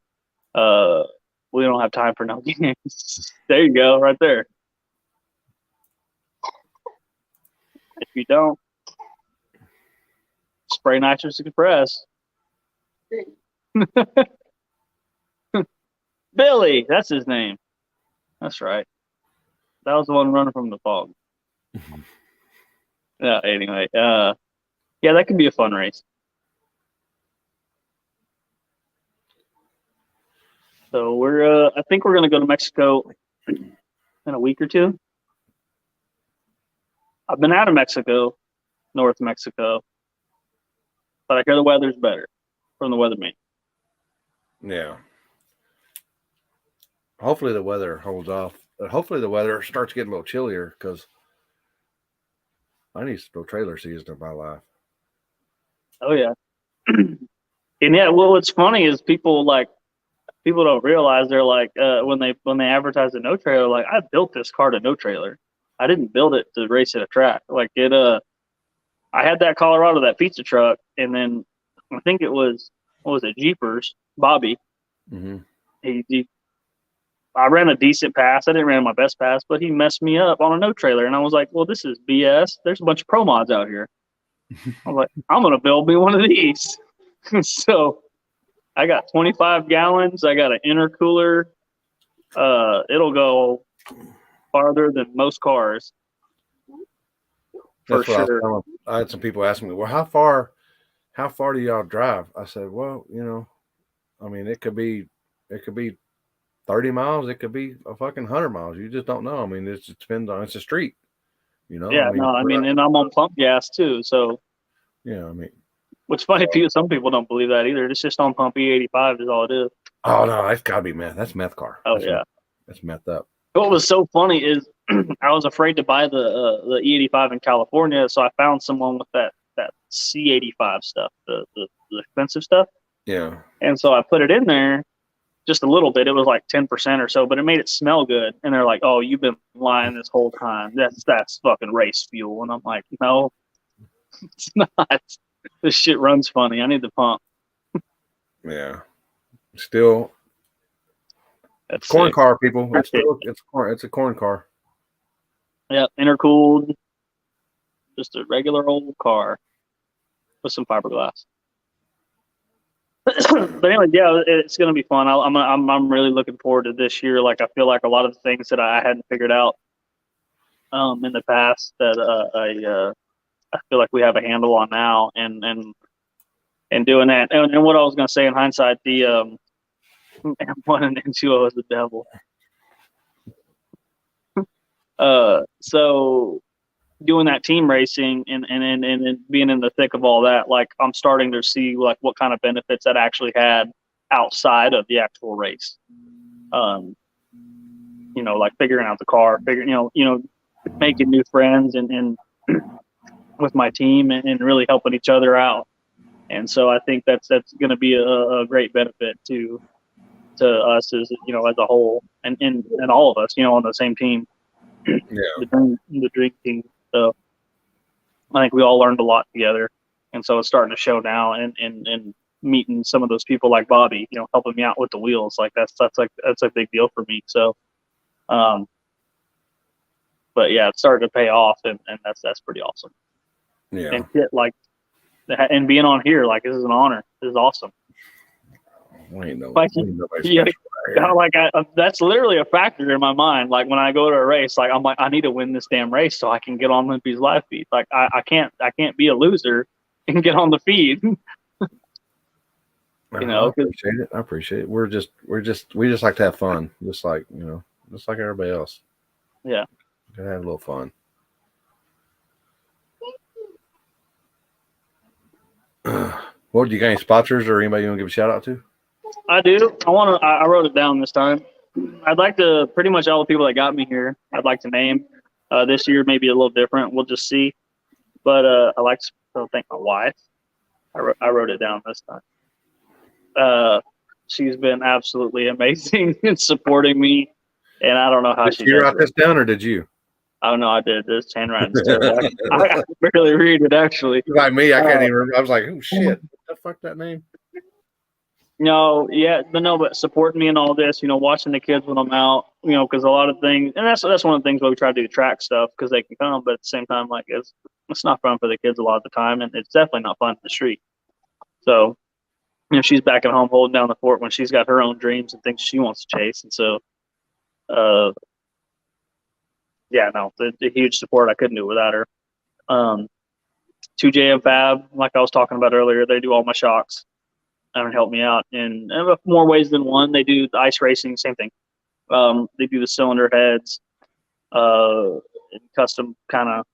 we don't have time for no games. There you go, right there. If you don't spray Nitrous Express, Billy, that's his name. That's right. That was the one running from the fog. Yeah. Anyway, yeah, that could be a fun race. So I think we're gonna go to Mexico in a week or two. I've been out of Mexico, North Mexico, but I hear the weather's better from the weatherman. Yeah. Hopefully the weather holds off. Hopefully the weather starts getting a little chillier because I need some trailer season in my life. Oh yeah. And yeah, well, what's funny is people don't realize they're like when they advertise a no trailer, like I built this car to no trailer. I didn't build it to race at a track. Like I had that Colorado, that pizza truck, and then I think it was Jeepers, Bobby. Mm-hmm. I ran a decent pass. I didn't run my best pass, but he messed me up on a no trailer, and I was like, well, this is BS. There's a bunch of pro mods out here. I was like, I'm gonna build me one of these. So I got 25 gallons. I got an intercooler. It'll go farther than most cars. That's what sure. I had some people asking me, well, how far do y'all drive? I said, well, I mean, it could be 30 miles. It could be a fucking 100 miles. You just don't know. I mean, it just depends on, it's a street, Yeah, and I'm on pump gas too. So, yeah, I mean, what's funny, some people don't believe that either. It's just on pump E85 is all it is. Oh no, that's gotta be meth. That's meth car. Oh yeah, that's meth up. What was so funny is I was afraid to buy the E85 in California, so I found someone with that C85 stuff, the expensive stuff. Yeah. And so I put it in there just a little bit. It was like 10% or so, but it made it smell good. And they're like, "Oh, you've been lying this whole time. That's fucking race fuel." And I'm like, "No, it's not. This shit runs funny. I need the pump." Yeah. Still, that's corn sick. car, people. It's a corn car. Yep, intercooled, just a regular old car with some fiberglass. But anyway, yeah, it's gonna be fun. I'm really looking forward to this year. Like I feel like a lot of the things that I hadn't figured out in the past that I feel like we have a handle on now, and doing that. And what I was gonna say in hindsight, the M1 and N2O is the devil. So doing that team racing and being in the thick of all that, like I'm starting to see like what kind of benefits that actually had outside of the actual race. Like figuring out the car, making new friends and with my team and really helping each other out. And so I think that's going to be a great benefit to us as as a whole and all of us on the same team. Yeah. The dream team. So I think we all learned a lot together, and so it's starting to show now. And meeting some of those people like Bobby, helping me out with the wheels, like that's a big deal for me. So, but yeah, it's starting to pay off, and that's pretty awesome. Yeah. And being on here, like this is an honor. This is awesome. That's literally a factor in my mind. Like when I go to a race, like I'm like, I need to win this damn race so I can get on Limpy's live feed. Like I can't be a loser and get on the feed. You know, I appreciate it. We just like to have fun, just like everybody else. Yeah, Gotta have a little fun. What, do you got any sponsors or anybody you want to give a shout out to? I do. I wrote it down this time. I'd like to pretty much all the people that got me here. I'd like to name. This year maybe a little different. We'll just see. But I like to thank my wife. I wrote it down this time. She's been absolutely amazing in supporting me, and I don't know how she Did you does write it. this down or did you? I don't know. I did. This handwriting's terrible. I can barely read it actually. Like me, I can't even remember. I was like, oh shit, what the fuck that name? No, yeah, but supporting me in all this, watching the kids when I'm out, because a lot of things, and that's one of the things why we try to do track stuff because they can come, but at the same time, like it's not fun for the kids a lot of the time, and it's definitely not fun in the street. So, she's back at home holding down the fort when she's got her own dreams and things she wants to chase, and so, yeah, no, the huge support. I couldn't do it without her. 2JM Fab, like I was talking about earlier, they do all my shocks and help me out in more ways than one. They do the ice racing, same thing. They do the cylinder heads, custom kind of.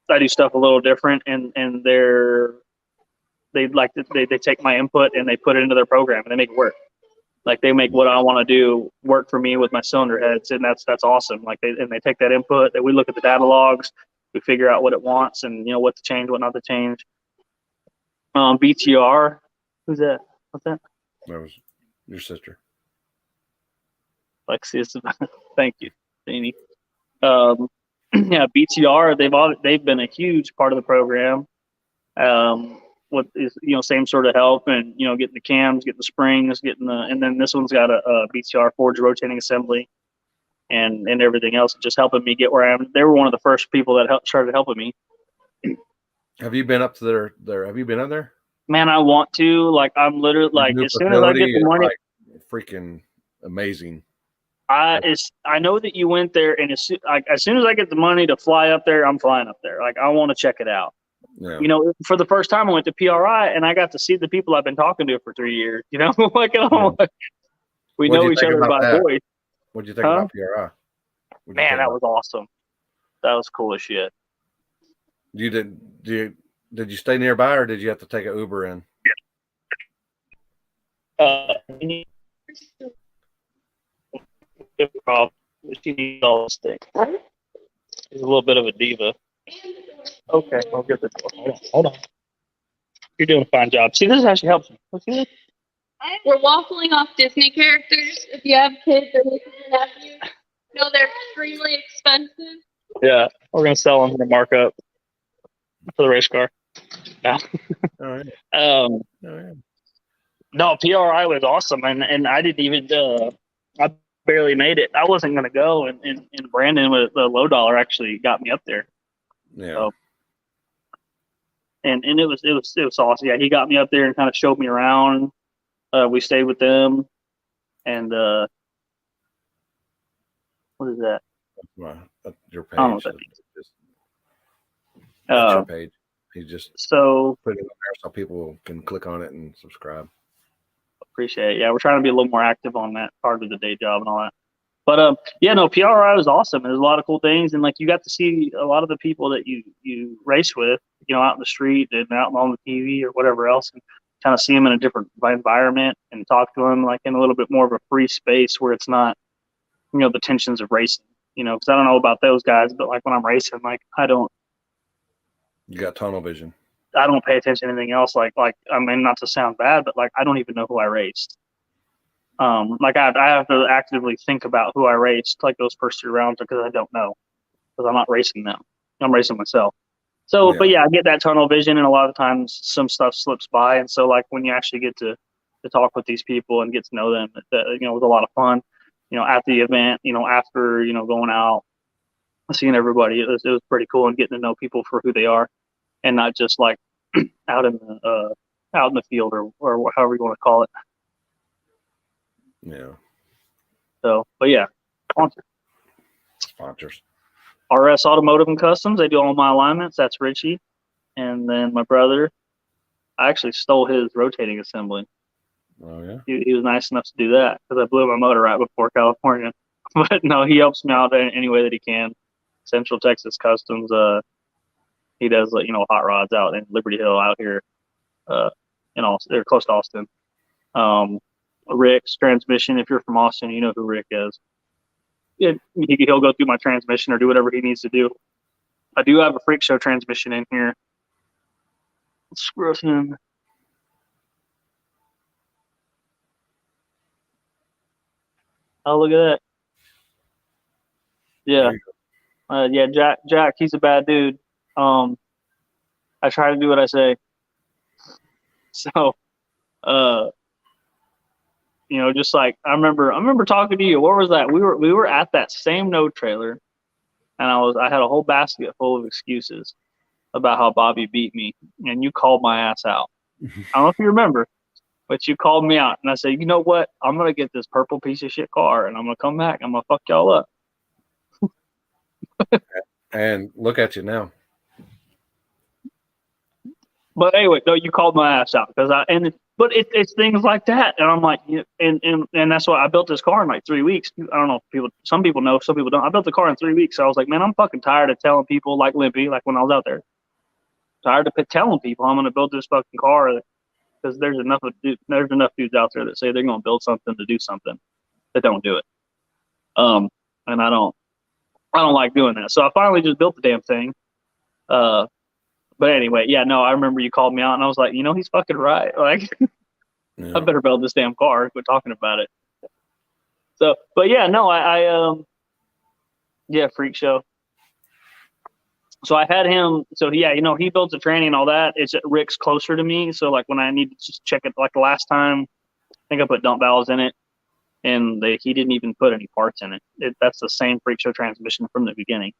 I do stuff a little different, and they take my input and they put it into their program and they make it work. Like they make what I want to do work for me with my cylinder heads, and that's awesome. Like they take that input, that we look at the data logs, we figure out what it wants and what to change, what not to change. BTR, who's that? What's that? That was your sister. Lexi, thank you, Jeannie. Yeah, BTR, they've been a huge part of the program. What is same sort of help and getting the cams, getting the springs, and then this one's got a BTR forged rotating assembly and everything else, just helping me get where I am. They were one of the first people that started helping me. Have you been up to their have you been up there? Man, I want to. Like I'm literally like as soon as I get the money, freaking amazing. I know that you went there, and as soon as I get the money to fly up there, I'm flying up there. Like I want to check it out. Yeah. For the first time, I went to PRI, and I got to see the people I've been talking to for 3 years. We know each other by voice. What'd you think about PRI? Man, that was awesome. That was cool as shit. Did you stay nearby, or did you have to take an Uber in? She needs all this thing. She's a little bit of a diva. Okay, I'll get the door. Hold on. You're doing a fine job. See, this is how she helps me. We're waffling off Disney characters. If you have kids or nieces and nephews, they're extremely expensive. Yeah, we're gonna sell them for markup for the race car. Yeah. All right. No, PRI was awesome, and I didn't even. I barely made it. I wasn't gonna go, and Brandon with the low dollar actually got me up there. Yeah. So, and it was awesome. Yeah, he got me up there and kind of showed me around. We stayed with them, and what is that? That's your page. I don't know what that means. That's your page. He just so put it up there so people can click on it and subscribe. Appreciate it. Yeah, we're trying to be a little more active on that part of the day job and all that. But PRI was awesome. There's a lot of cool things, and like you got to see a lot of the people that you race with, out in the street and out on the TV or whatever else, and kind of see them in a different environment and talk to them like in a little bit more of a free space where it's not, the tensions of racing. Because I don't know about those guys, but like when I'm racing, like You got tunnel vision. I don't pay attention to anything else. Like I mean, not to sound bad, but like I don't even know who I raced. Like I have to actively think about who I raced, like those first 3 rounds, because I don't know, because I'm not racing them. I'm racing myself. So, yeah. But yeah, I get that tunnel vision, and a lot of times some stuff slips by, and so like when you actually get to talk with these people and get to know them, it was a lot of fun. At the event, after going out, seeing everybody, it was pretty cool, and getting to know people for who they are, and not just like out in the field or however you want to call it. Yeah. So, but yeah, sponsors. RS Automotive and Customs. They do all my alignments. That's Richie, and then my brother. I actually stole his rotating assembly. Oh yeah. He was nice enough to do that because I blew my motor right before California. But no, he helps me out in any way that he can. Central Texas Customs. He does hot rods out in Liberty Hill out here. In Austin, they're close to Austin. Rick's transmission. If you're from Austin, you know who Rick is. He'll go through my transmission or do whatever he needs to do. I do have a Freak Show transmission in here. Let's screw us in. Oh, look at that. Yeah. Yeah, Jack, he's a bad dude. I try to do what I say. So, just like I remember talking to you. What was that? We were at that same no trailer, and I had a whole basket full of excuses about how Bobby beat me, and you called my ass out. I don't know if you remember, but you called me out, and I said, you know what? I'm gonna get this purple piece of shit car, and I'm gonna come back. I'm gonna fuck y'all up. And look at you now. But anyway, no, you called my ass out but it's things like that, and I'm like, and that's why I built this car in like 3 weeks. I don't know if some people know, some people don't. I built the car in 3 weeks. So I was like, man, I'm fucking tired of telling people like Limpy, like when I was out there, tired of telling people I'm gonna build this fucking car because there's enough dudes out there that say they're gonna build something to do something that don't do it. And I don't like doing that. So I finally just built the damn thing. But anyway, yeah, no, I remember you called me out, and I was like, he's fucking right. Like, Yeah. I better build this damn car. Quit talking about it. So, but yeah, no, yeah, Freak Show. So I had him. So yeah, he built the tranny and all that. It's Rick's closer to me, so like when I need to just check it, like the last time, I think I put dump valves in it, and he didn't even put any parts in it. That's the same Freak Show transmission from the beginning.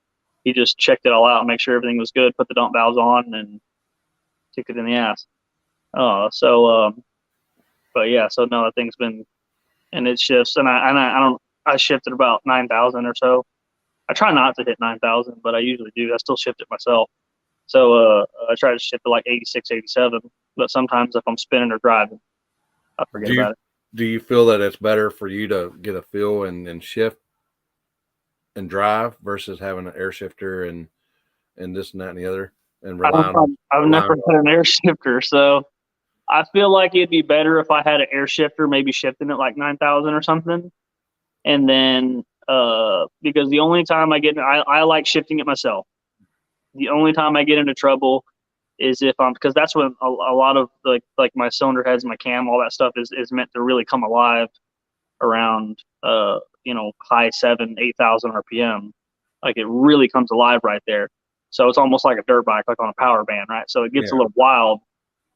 He just checked it all out, make sure everything was good, put the dump valves on, and kicked it in the ass. But yeah, so no, that thing's been, and it shifts, and I shifted about 9,000 or so. I try not to hit 9,000, but I usually do. I still shift it myself. So I try to shift to like 86, 87, but sometimes if I'm spinning or driving, I forget about it. Do you feel that it's better for you to get a feel and shift and drive versus having an air shifter and this and that and the other and I've never put an air shifter, so I feel like it'd be better if I had an air shifter, maybe shifting it like 9,000 or something, and then because the only time I like shifting it myself. The only time I get into trouble is if because that's when a lot of like my cylinder heads, my cam, all that stuff is meant to really come alive around high 8,000 RPM. Like it really comes alive right there. So it's almost like a dirt bike, like on a power band, right? So it gets a little wild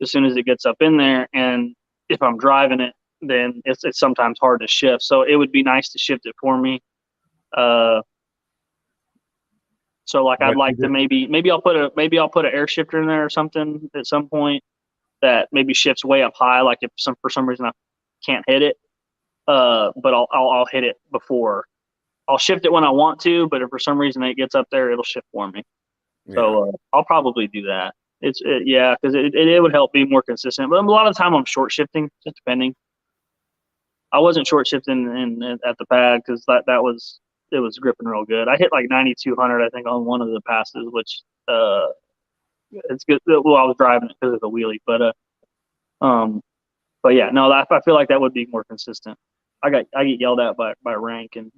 as soon as it gets up in there. And if I'm driving it, then it's sometimes hard to shift. So it would be nice to shift it for me. So like I'd like to maybe I'll put an air shifter in there or something at some point that maybe shifts way up high. Like if for some reason I can't hit it, but I'll hit it before. I'll shift it when I want to, but if for some reason it gets up there, it'll shift for me. Yeah. So I'll probably do that. Because it would help be more consistent. But a lot of the time I'm short shifting, just depending. I wasn't short shifting at the pad because it was gripping real good. I hit like 9,200, I think, on one of the passes, which it's good. Well, I was driving it because of the wheelie, but yeah, no, I feel like that would be more consistent. I get yelled at by Rank and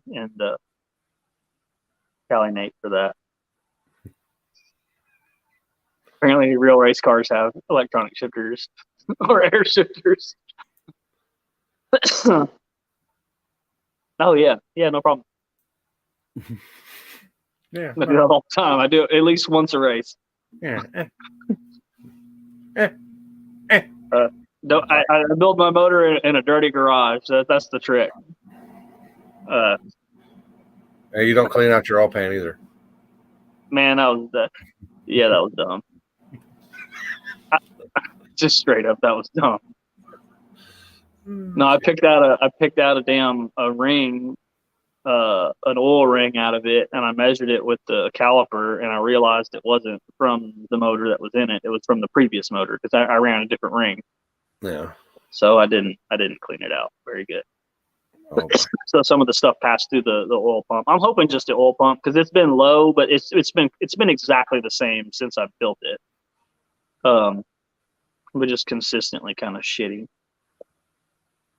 Cali Nate for that. Apparently, real race cars have electronic shifters or air shifters. Oh yeah, no problem. Yeah, I do that all the time. I do it at least once a race. Yeah. I build my motor in a dirty garage. That's the trick. You don't clean out your oil pan either. Man, that was dumb. Just straight up, that was dumb. No, I picked out a damn ring an oil ring out of it, and I measured it with the caliper, and I realized it wasn't from the motor that was in it. It was from the previous motor because I ran a different ring. Yeah. So I didn't clean it out very good. Oh, So some of the stuff passed through the oil pump. I'm hoping just the oil pump because it's been low, but it's been exactly the same since I built it. But just consistently kind of shitty.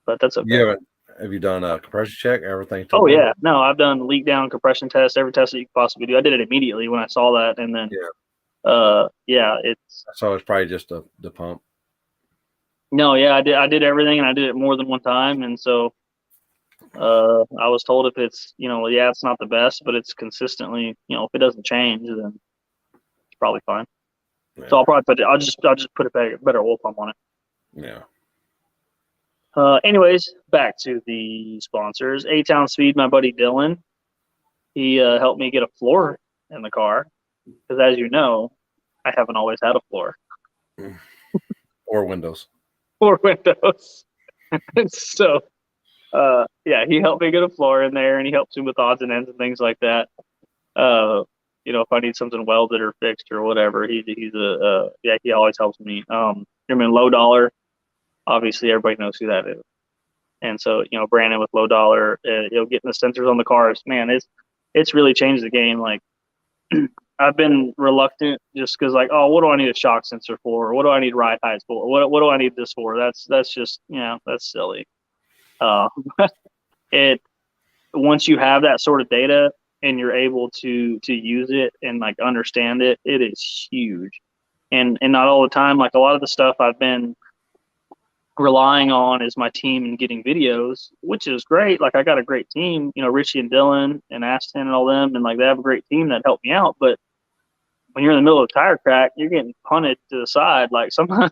But that's okay. Have you done a compression check? Everything? Oh yeah, no, I've done leak down, compression test, every test that you could possibly do. I did it immediately when I saw that, and then it's. So it's probably just the pump. No, yeah, I did everything, and I did it more than one time, and so I was told if it's it's not the best, but it's consistently if it doesn't change, then it's probably fine. Yeah. So I'll just put a better oil pump on it. Yeah. Anyways, back to the sponsors. A-Town Speed, my buddy Dylan, he helped me get a floor in the car because, as you know, I haven't always had a floor. Or windows. Or windows. So, he helped me get a floor in there, and he helps me with odds and ends and things like that. If I need something welded or fixed or whatever, he always helps me. Low dollar. Obviously, everybody knows who that is. And so, Brandon with Low Dollar, getting the sensors on the cars, man, it's really changed the game. Like, I've been reluctant just because, like, oh, what do I need a shock sensor for? Or what do I need ride heights for? What do I need this for? That's just, that's silly. Once you have that sort of data and you're able to use it and like understand it, it is huge. And not all the time, like a lot of the stuff I've been relying on is my team and getting videos, which is great. Like I got a great team, Richie and Dylan and Ashton and all them, and like they have a great team that helped me out. But when you're in the middle of a tire crack, you're getting punted to the side. Like someone,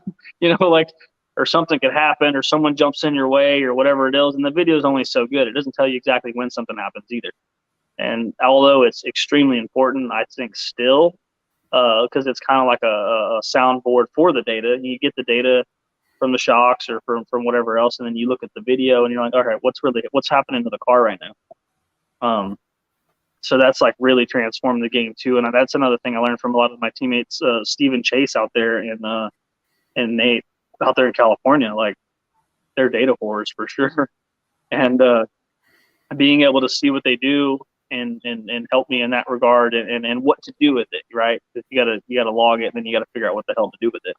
or something could happen, or someone jumps in your way, or whatever it is. And the video is only so good; it doesn't tell you exactly when something happens either. And although it's extremely important, I think still, because it's kind of like a soundboard for the data. You get the data from the shocks or from whatever else, and then you look at the video and you're like, all right, what's happening to the car right now? So that's like really transformed the game too, and that's another thing I learned from a lot of my teammates, Steve and Chase out there, and Nate out there in California. Like they're data whores for sure, and being able to see what they do and help me in that regard and what to do with it, right? You gotta log it, and then you gotta figure out what the hell to do with it.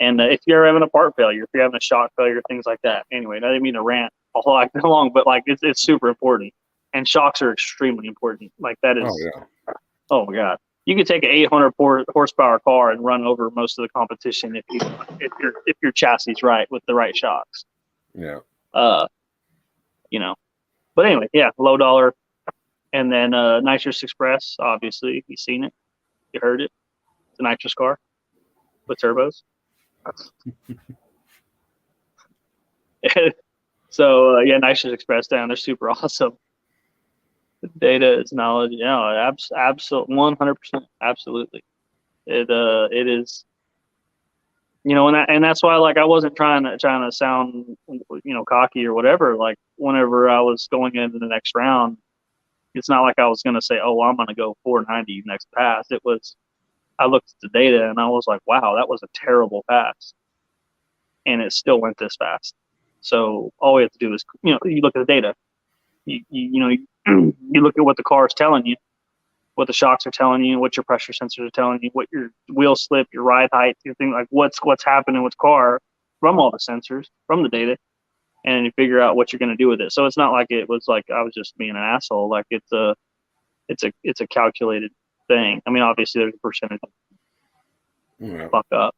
And if you're having a part failure, if you're having a shock failure, things like that. Anyway, I didn't mean to rant all night long, but like it's super important. And shocks are extremely important. Like that is. Oh yeah. Oh my God! You could take an 800 horsepower car and run over most of the competition if your chassis is right with the right shocks. Yeah. But anyway, yeah, Low Dollar, and then Nitrous Express. Obviously, you've seen it, you heard it. It's a nitrous car with turbos. So Nitrous Express down. They're super awesome. The data is knowledge. Absolutely, 100%, absolutely. It is. And that's why like I wasn't trying to sound cocky or whatever. Like whenever I was going into the next round, it's not like I was gonna say, oh, well, I'm gonna go 490 next pass. It was. I looked at the data and I was like, wow, that was a terrible pass. And it still went this fast. So all we have to do is, you look at the data. You look at what the car is telling you, what the shocks are telling you, what your pressure sensors are telling you, what your wheel slip, your ride height, your thing, like what's happening with the car from all the sensors, from the data, and you figure out what you're going to do with it. So it's not like it was like I was just being an asshole. Like it's a calculated thing. I mean, obviously there's a percentage fuck up.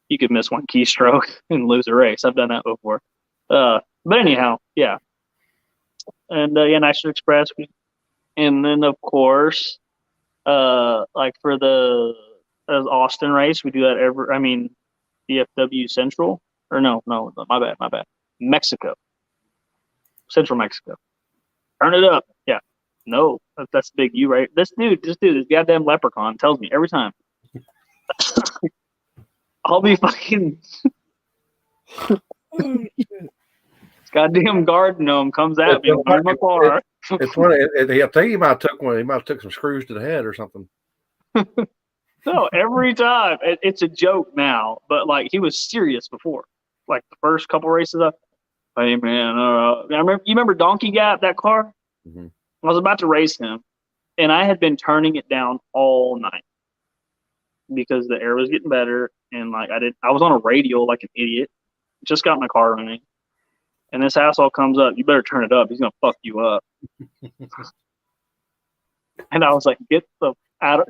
You could miss one keystroke and lose a race. I've done that before. But anyhow, yeah. And Nitrous Express, and then of course, like for the Austin race, we do that DFW Central or no, my bad, Mexico, Central Mexico. Turn it up, yeah. No, that's big U, right? This goddamn leprechaun tells me every time. I'll be fucking. This goddamn guard gnome comes at me in my car. It's funny. I think he might have took one. He might have took some screws to the head or something. No, every time it's a joke now, but like he was serious before. Like the first couple races up, hey man, you remember Donkey Gap, that car? Mm-hmm. I was about to race him, and I had been turning it down all night because the air was getting better, and like I was on a radial like an idiot. Just got my car running, and this asshole comes up. You better turn it up. He's gonna fuck you up. And I was like, get out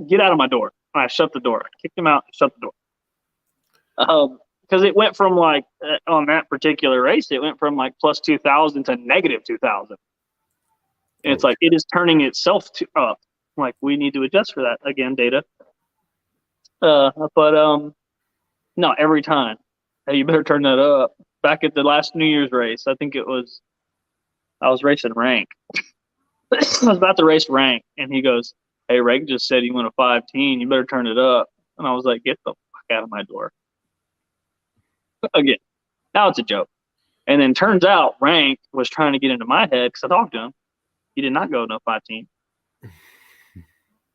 of my door. And I shut the door. I kicked him out and shut the door. Because it went from like on that particular race, it went from like plus 2,000 to negative 2,000. And it's like it is turning itself up. Like we need to adjust for that again, data. But no, every time, hey, you better turn that up. Back at the last New Year's race, I was racing rank. I was about to race rank, and he goes, "Hey, Reg just said you went a 5-10. You better turn it up." And I was like, "Get the fuck out of my door!" Again, now it's a joke. And then turns out rank was trying to get into my head because I talked to him. He did not go no 5-10.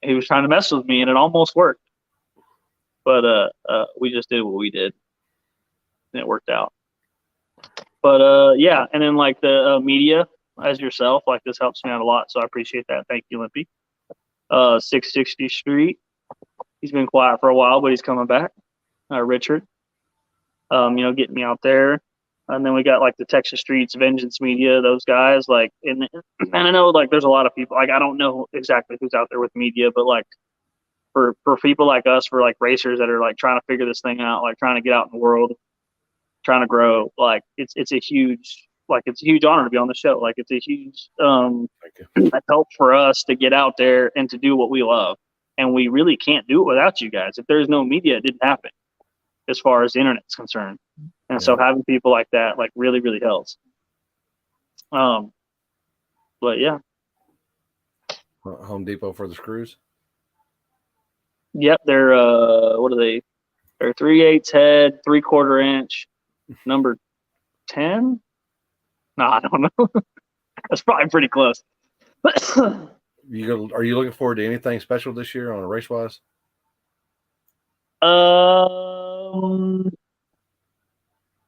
He was trying to mess with me, and it almost worked. But we just did what we did, and it worked out. But yeah, and then like the media as yourself, like this helps me out a lot, so I appreciate that. Thank you, Limpy. 660 Street. He's been quiet for a while, but he's coming back. Richard, getting me out there. And then we got like the Texas Streets, Vengeance Media, those guys. Like, and I know like there's a lot of people. Like, I don't know exactly who's out there with media, but like for people like us, for like racers that are like trying to figure this thing out, like trying to get out in the world, trying to grow. Like, it's a huge honor to be on the show. Like, it's a huge help for us to get out there and to do what we love. And we really can't do it without you guys. If there's no media, it didn't happen as far as the internet's concerned. And so having people like that, like, really, really helps. But yeah. Home Depot for the screws? Yep. They're, what are they? They're 3/8 head, 3/4 inch, number 10? No, I don't know. That's probably pretty close. Are you looking forward to anything special this year on a race wise?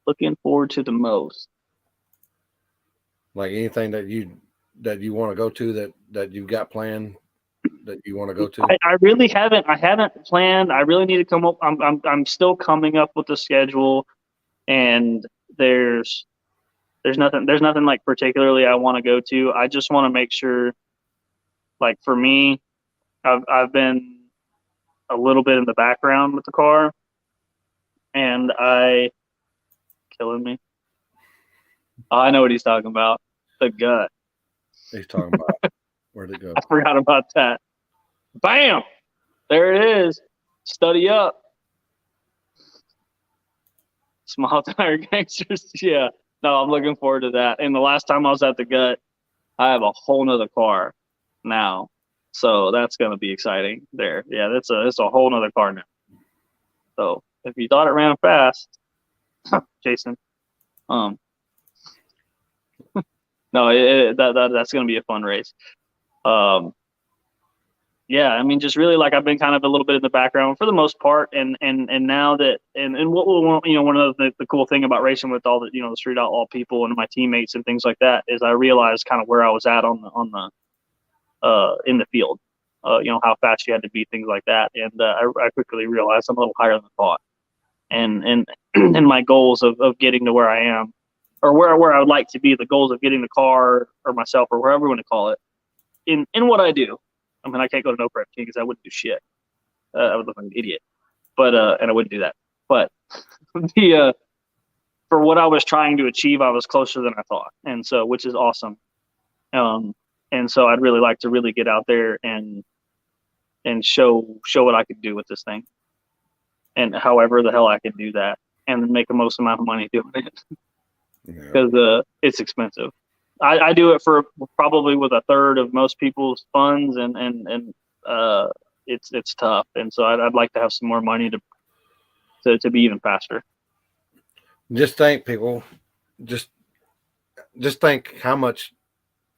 Looking forward to the most. Like anything that you want to go to that you've got planned that you want to go to? I really haven't. I haven't planned. I really need to come up. I'm still coming up with the schedule, and there's nothing like particularly I want to go to. I just want to make sure, like for me, I've been a little bit in the background with the car, and killing me. Oh, I know what he's talking about. The gut. He's talking about where'd it go? I forgot about that. Bam! There it is. Study up. Small tire gangsters. Yeah. No, I'm looking forward to that. And the last time I was at the gut, I have a whole nother car now. So that's gonna be exciting there. Yeah, it's a whole nother car now. So if you thought it ran fast, Jason. No, that's gonna be a fun race. Yeah, I mean, just really like I've been kind of a little bit in the background for the most part, and now that and what one of the cool thing about racing with all the the street outlaw people and my teammates and things like that is I realized kind of where I was at on the in the field, how fast you had to beat things like that, and I quickly realized I'm a little higher than I thought, and my goals of getting to where I am, or where I would like to be, the goals of getting the car or myself or wherever you want to call it, in what I do. I mean, I can't go to No Prep King because I wouldn't do shit. I would look like an idiot, but and I wouldn't do that. But for what I was trying to achieve, I was closer than I thought, and so which is awesome. And so I'd really like to really get out there and show what I could do with this thing, and however the hell I could do that, and make the most amount of money doing it because it's expensive. I do it for probably with a third of most people's funds, and it's tough. And so I'd like to have some more money to be even faster. Just think, people. Just think how much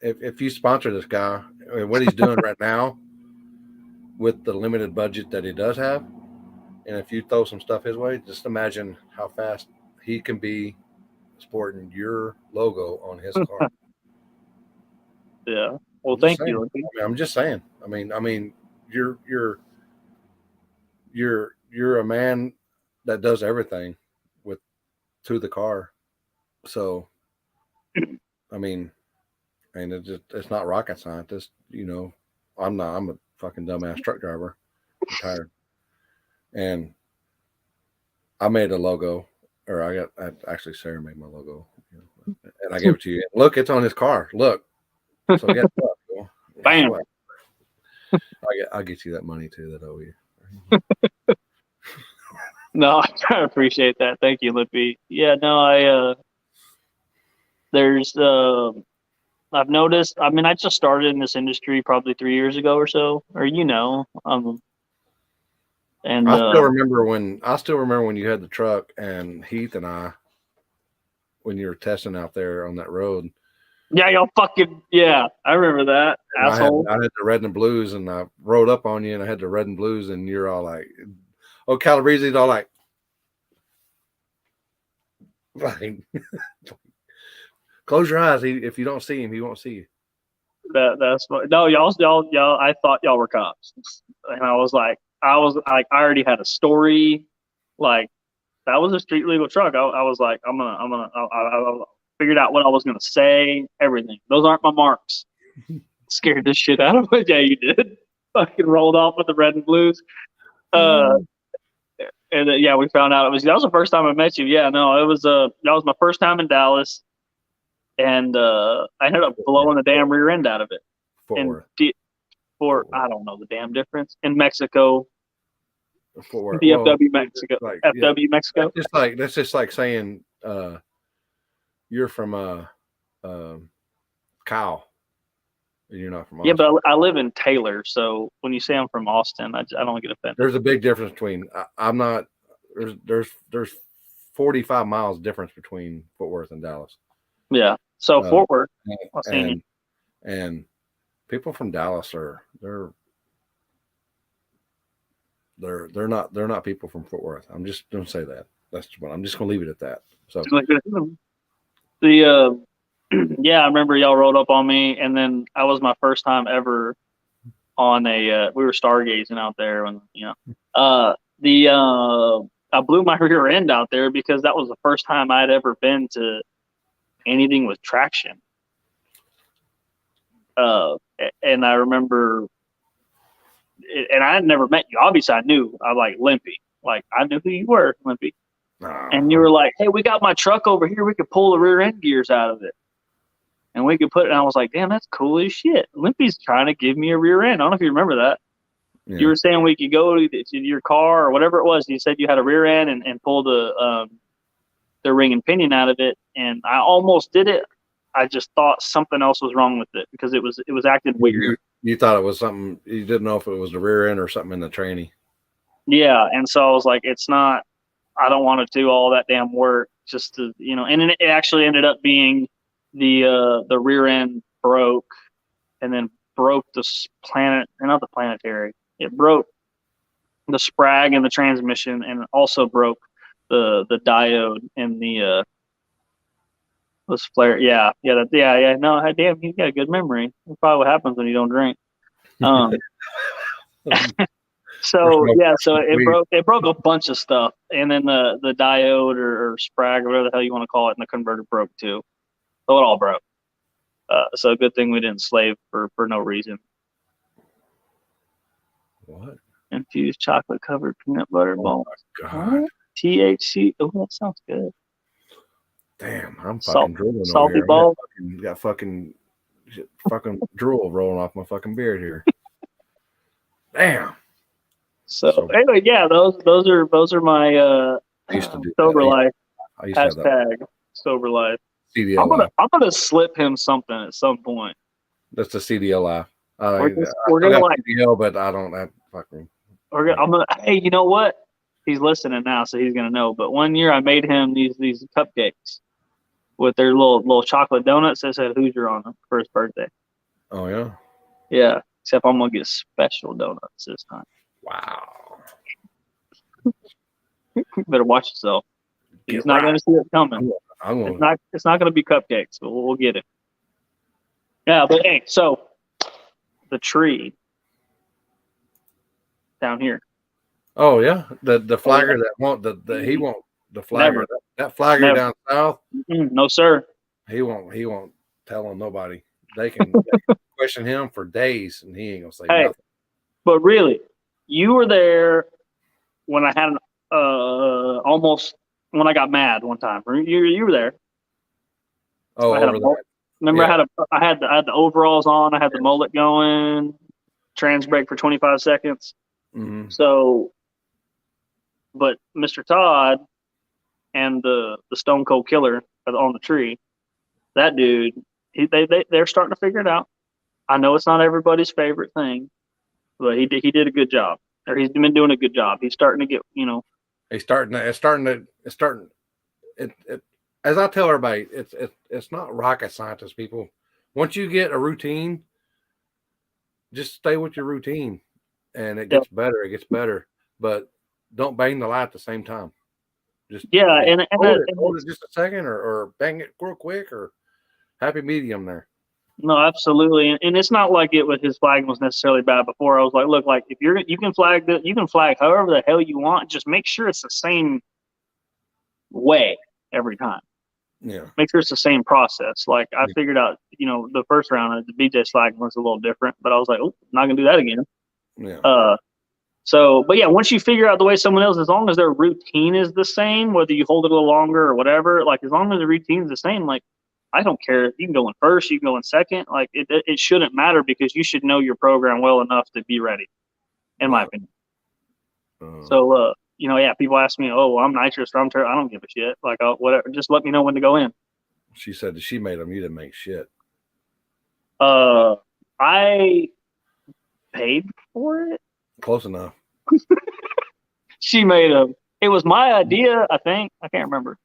if you sponsor this guy, I mean, what he's doing right now with the limited budget that he does have, and if you throw some stuff his way, just imagine how fast he can be sporting your logo on his car. Yeah. Well, I'm just thank saying. you. I mean, I'm just saying. I mean, you're you're a man that does everything with to the car. So, I mean, and it's not rocket science. It's, I'm a fucking dumbass truck driver. I'm tired. And I made a logo, or actually Sarah made my logo, and I gave it to you. Look, it's on his car. Look. So guess what? Well, guess Bam. what? I'll get you that money too that I owe you. No, I appreciate that. Thank you, Lippy. Yeah, no, there's, I've noticed, I mean, I just started in this industry probably 3 years ago or so, or, and I still remember when you had the truck and Heath and I, when you were testing out there on that road. Yeah, y'all fucking, yeah, I remember that, asshole. I had the red and blues, and I rode up on you, and I had the red and blues, and you're all like, "Oh, Calabrese's all like close your eyes. If you don't see him, he won't see you." That's no, y'all. I thought y'all were cops, and I was like, I already had a story, like that was a street legal truck. I was like, I figured out what I was gonna say, everything. Those aren't my marks. Scared the shit out of me. Yeah, you did. Fucking rolled off with the red and blues. And yeah, we found out that was the first time I met you. Yeah, no, that was my first time in Dallas, and I ended up blowing the damn rear end out of it. I don't know the damn difference in Mexico. DFW Mexico. Like, FW Mexico. That's just like saying you're from Kyle. And you're not from Austin. Yeah, but I live in Taylor, so when you say I'm from Austin, I don't get offended. There's a big difference between I'm not. There's 45 miles difference between Fort Worth and Dallas. Yeah, so Fort Worth, and people from Dallas they're not people from Fort Worth. I'm just gonna say that. I'm just gonna leave it at that. So the yeah, I remember y'all rolled up on me, and then I was my first time ever on we were stargazing out there, and I blew my rear end out there because that was the first time I'd ever been to anything with traction. And I remember, and I had never met you. Obviously, I knew I like Limpy. Like I knew who you were, Limpy. And you were like, "Hey, we got my truck over here. We could pull the rear end gears out of it, and we could put it." And I was like, "Damn, that's cool as shit." Limpy's trying to give me a rear end. I don't know if you remember that. Yeah. You were saying we could go to your car or whatever it was. You said you had a rear end and pull the ring and pinion out of it, and I almost did it. I just thought something else was wrong with it because it was acting weird. You thought it was something. You didn't know if it was the rear end or something in the tranny. Yeah, and so I was like, it's not. I don't want to do all that damn work just to, And it actually ended up being the rear end broke, and then broke the not the planetary. It broke the sprag and the transmission, and also broke the diode and the flare. Yeah. No, damn, you got a good memory. That's probably what happens when you don't drink. So it broke a bunch of stuff, and then the diode or sprag or whatever the hell you want to call it, and the converter broke too. So it all broke. So good thing we didn't slave for no reason. What? Infused chocolate covered peanut butter balls. God. THC. Oh, that sounds good. Damn, I'm fucking drooling salty over here. ball. Got fucking drool rolling off my fucking beard here. Damn. So anyway, yeah, those are my sober life. I used to have that. Sober life. CDL. I'm gonna slip him something at some point. That's the CDL life. We're gonna like CDL, but I don't have fucking. Hey, you know what? He's listening now, so he's gonna know. But one year I made him these cupcakes, with their little chocolate donuts that said Hoosier on them for his birthday. Oh yeah. Yeah, except I'm gonna get special donuts this time. Wow. Better watch yourself. He's not gonna see it coming. It's not gonna be cupcakes. But we'll get it. Yeah, but hey, so the tree down here. Oh yeah, the flagger that won't he won't the flagger that flagger down south. No sir. He won't tell on nobody. They can question him for days and he ain't gonna say nothing. But really, you were there when I had almost when I got mad one time. You were there. Oh, over there. Remember, I had the overalls on. I had the mullet going. Trans brake for 25 seconds. Mm-hmm. So, but Mr. Todd and the Stone Cold Killer on the tree, that dude, they're starting to figure it out. I know it's not everybody's favorite thing, but he did a good job. Or he's been doing a good job. He's starting to get, It's starting. As I tell everybody, it's not rocket scientist, people. Once you get a routine, just stay with your routine, and it gets better. It gets better, but don't bang the light at the same time. Just hold it just a second, or bang it real quick, or happy medium there. No, absolutely, and it's not like it with his flagging was necessarily bad before. I was like, look, like if you can flag however the hell you want. Just make sure it's the same way every time. Yeah. Make sure it's the same process. Like I figured out, the first round the BJ flagging was a little different, but I was like, oh, I'm not gonna do that again. Yeah. So, but yeah, once you figure out the way someone else, as long as their routine is the same, whether you hold it a little longer or whatever, like as long as the routine is the same, like I don't care. You can go in first, you can go in second. Like it shouldn't matter because you should know your program well enough to be ready, in my opinion. So, people ask me, oh, well, I'm Nitrous or I don't give a shit. Like, whatever. Just let me know when to go in. She said that she made them. You didn't make shit. I paid for it. Close enough. She made them. It was my idea, I think. I can't remember.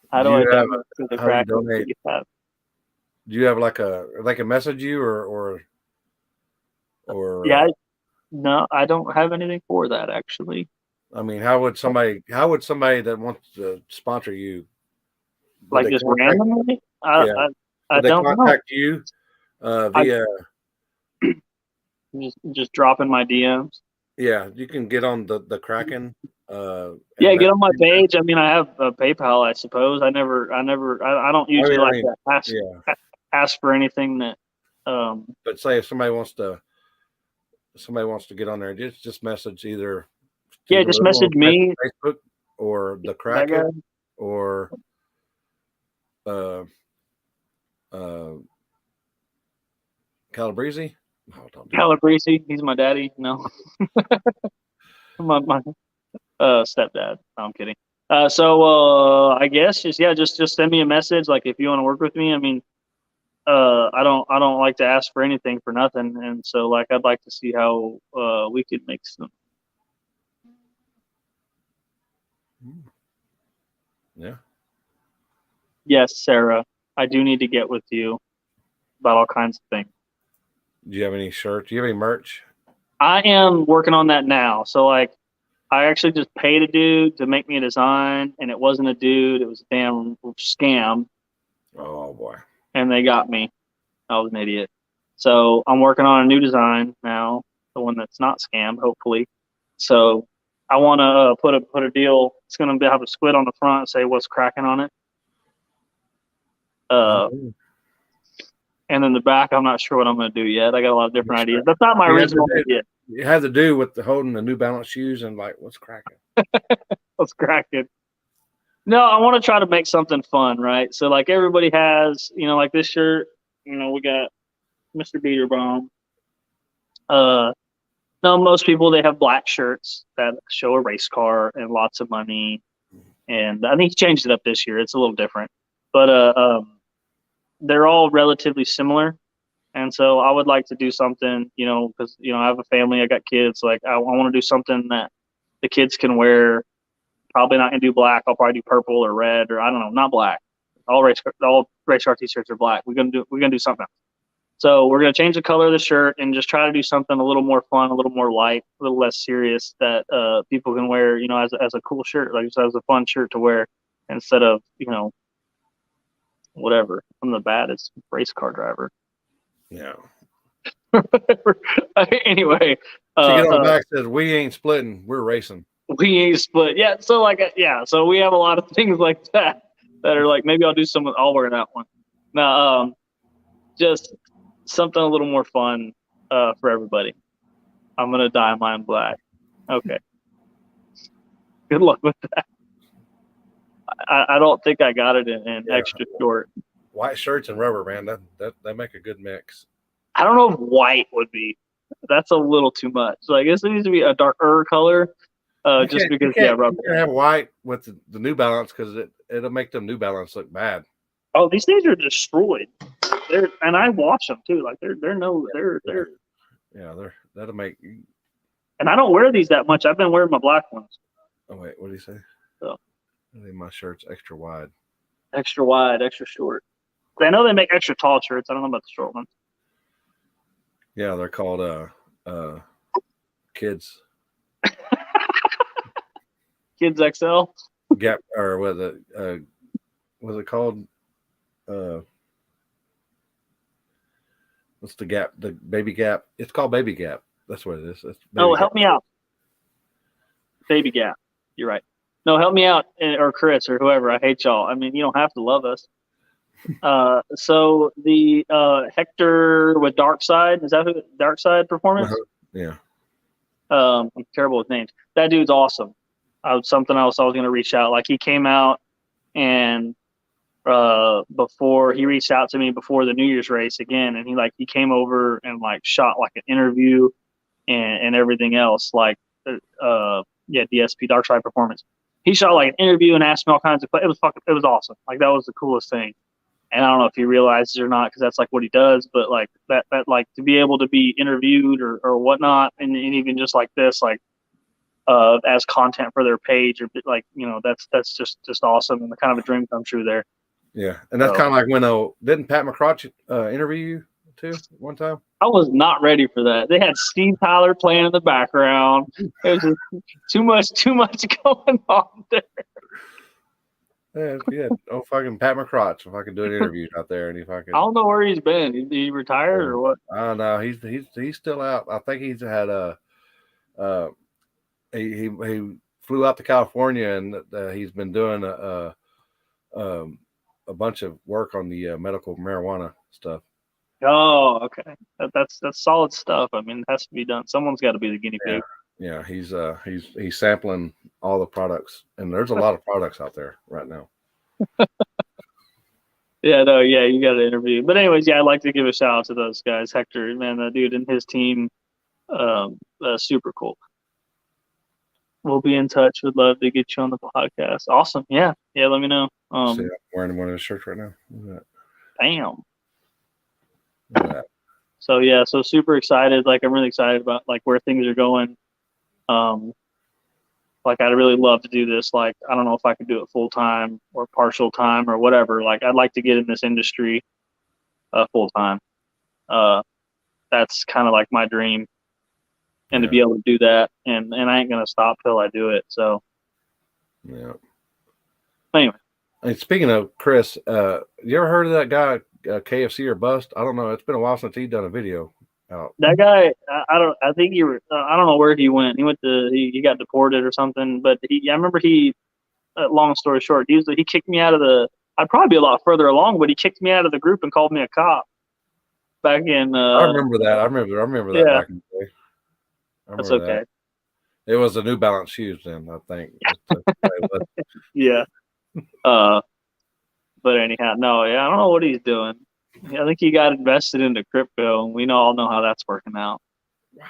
How do I donate to the Kraken? Do you have like a message you or yeah? No, I don't have anything for that actually. I mean, how would somebody that wants to sponsor you, like just randomly? I don't contact you via just dropping my DMs. Yeah, you can get on the Kraken. Get on my page. I mean, I have a PayPal, I suppose. I don't usually ask for anything that. But say if somebody wants to get on there, just message either. Just message me Facebook or the Kraken or Calabrese. Calabrese, he's my daddy. No, my stepdad. No, I'm kidding. So I guess just send me a message. Like if you want to work with me, I mean, I don't like to ask for anything for nothing, and so like I'd like to see how we could make some. Yeah. Yes, Sarah. I do need to get with you about all kinds of things. Do you have any shirts? Do you have any merch? I am working on that now. So like I actually just paid a dude to make me a design, and it wasn't a dude, it was a damn scam. Oh boy. And they got me. I was an idiot. So I'm working on a new design now, the one that's not scam, hopefully. So I want to put a deal. It's going to have a squid on the front and say what's cracking on it. And then the back, I'm not sure what I'm going to do yet. I got a lot of different ideas. That's not my original idea. It had to do with holding the New Balance shoes and like, what's cracking? What's cracking? No, I want to try to make something fun, right? So like everybody has, like this shirt, we got Mr. Beater Bomb. No, most people, they have black shirts that show a race car and lots of money. And I think he changed it up this year. It's a little different. But they're all relatively similar. And so I would like to do something, because, I have a family, I got kids. Like I want to do something that the kids can wear. Probably not going to do black. I'll probably do purple or red or I don't know, not black. All race car t-shirts are black. We're gonna do something else. So we're gonna change the color of the shirt and just try to do something a little more fun, a little more light, a little less serious that people can wear, as a cool shirt, like just as a fun shirt to wear instead of whatever. I'm the baddest race car driver. Yeah. Anyway, She get on back says we ain't splitting, we're racing. We ain't split. Yeah. So so we have a lot of things like that are like maybe I'll wear that one. Now, just something a little more fun for everybody. I'm gonna dye mine black. Okay. Good luck with that. I don't think I got it in extra short. White shirts and rubber, man. That make a good mix. I don't know if white would be. That's a little too much. So I guess it needs to be a darker color. Just because rubber. You can't have white with the New Balance because it'll make them New Balance look bad. Oh, these things are destroyed. And I wash them too. Like they're that'll make. And I don't wear these that much. I've been wearing my black ones. Oh wait, what did he say? So I think my shirt's extra wide. Extra wide, extra short. I know they make extra tall shirts. I don't know about the short ones. Yeah, they're called kids. Kids XL. Gap or was it called? What's the Gap? The Baby Gap. It's called Baby Gap. That's what it is. Help me out. Baby Gap. You're right. No, help me out, or Chris, or whoever. I hate y'all. I mean, you don't have to love us. So the Hector with Dark Side, is that who? Dark Side Performance? Yeah. I'm terrible with names. That dude's awesome. Something else I was going to reach out. Like he came out and before he reached out to me before the New Year's race again, and he came over and like shot like an interview and everything else. Like DSP Dark Side Performance. He shot like an interview and asked me all kinds of questions. It was awesome. Like that was the coolest thing. And I don't know if he realizes it or not because that's like what he does. But like that like to be able to be interviewed or whatnot, and even just like this, like as content for their page or like that's just awesome and kind of a dream come true there. Yeah, and that's kind of like when didn't Pat McCrotch interview you too one time? I was not ready for that. They had Steve Tyler playing in the background. It was just too much going on there. Yeah. Oh, fucking Pat McCrotch. If I could do an interview out there, and if I could, I don't know where he's been. He retired or what? I don't know. He's still out. I think he's had he flew out to California and he's been doing a bunch of work on the medical marijuana stuff. Oh, okay. That's solid stuff. I mean, it has to be done. Someone's got to be the guinea pig. Yeah, he's sampling all the products, and there's a lot of products out there right now. You got to interview. But anyways, I'd like to give a shout out to those guys. Hector, man, that dude and his team, super cool. We'll be in touch. Would love to get you on the podcast. Awesome. Yeah. Let me know. I'm wearing one of his shirts right now. Damn. Yeah. So super excited. Like I'm really excited about like where things are going. Like I'd really love to do this. Like I don't know if I could do it full time or partial time or whatever. Like I'd like to get in this industry full time. That's kind of like my dream, and to be able to do that, and I ain't gonna stop till I do it. So yeah. Anyway, and speaking of Chris, you ever heard of that guy? KFC or bust? I don't know. It's been a while since he's done a video out. That guy, I don't know where he went. He got deported or something. But I remember long story short, he kicked me out of I'd probably be a lot further along, but he kicked me out of the group and called me a cop. Back in. I remember that. I remember that back in the day. That's okay. It was the New Balance shoes then, I think. Yeah. But anyhow, no, I don't know what he's doing. I think he got invested into crypto, and we all know how that's working out. Wow.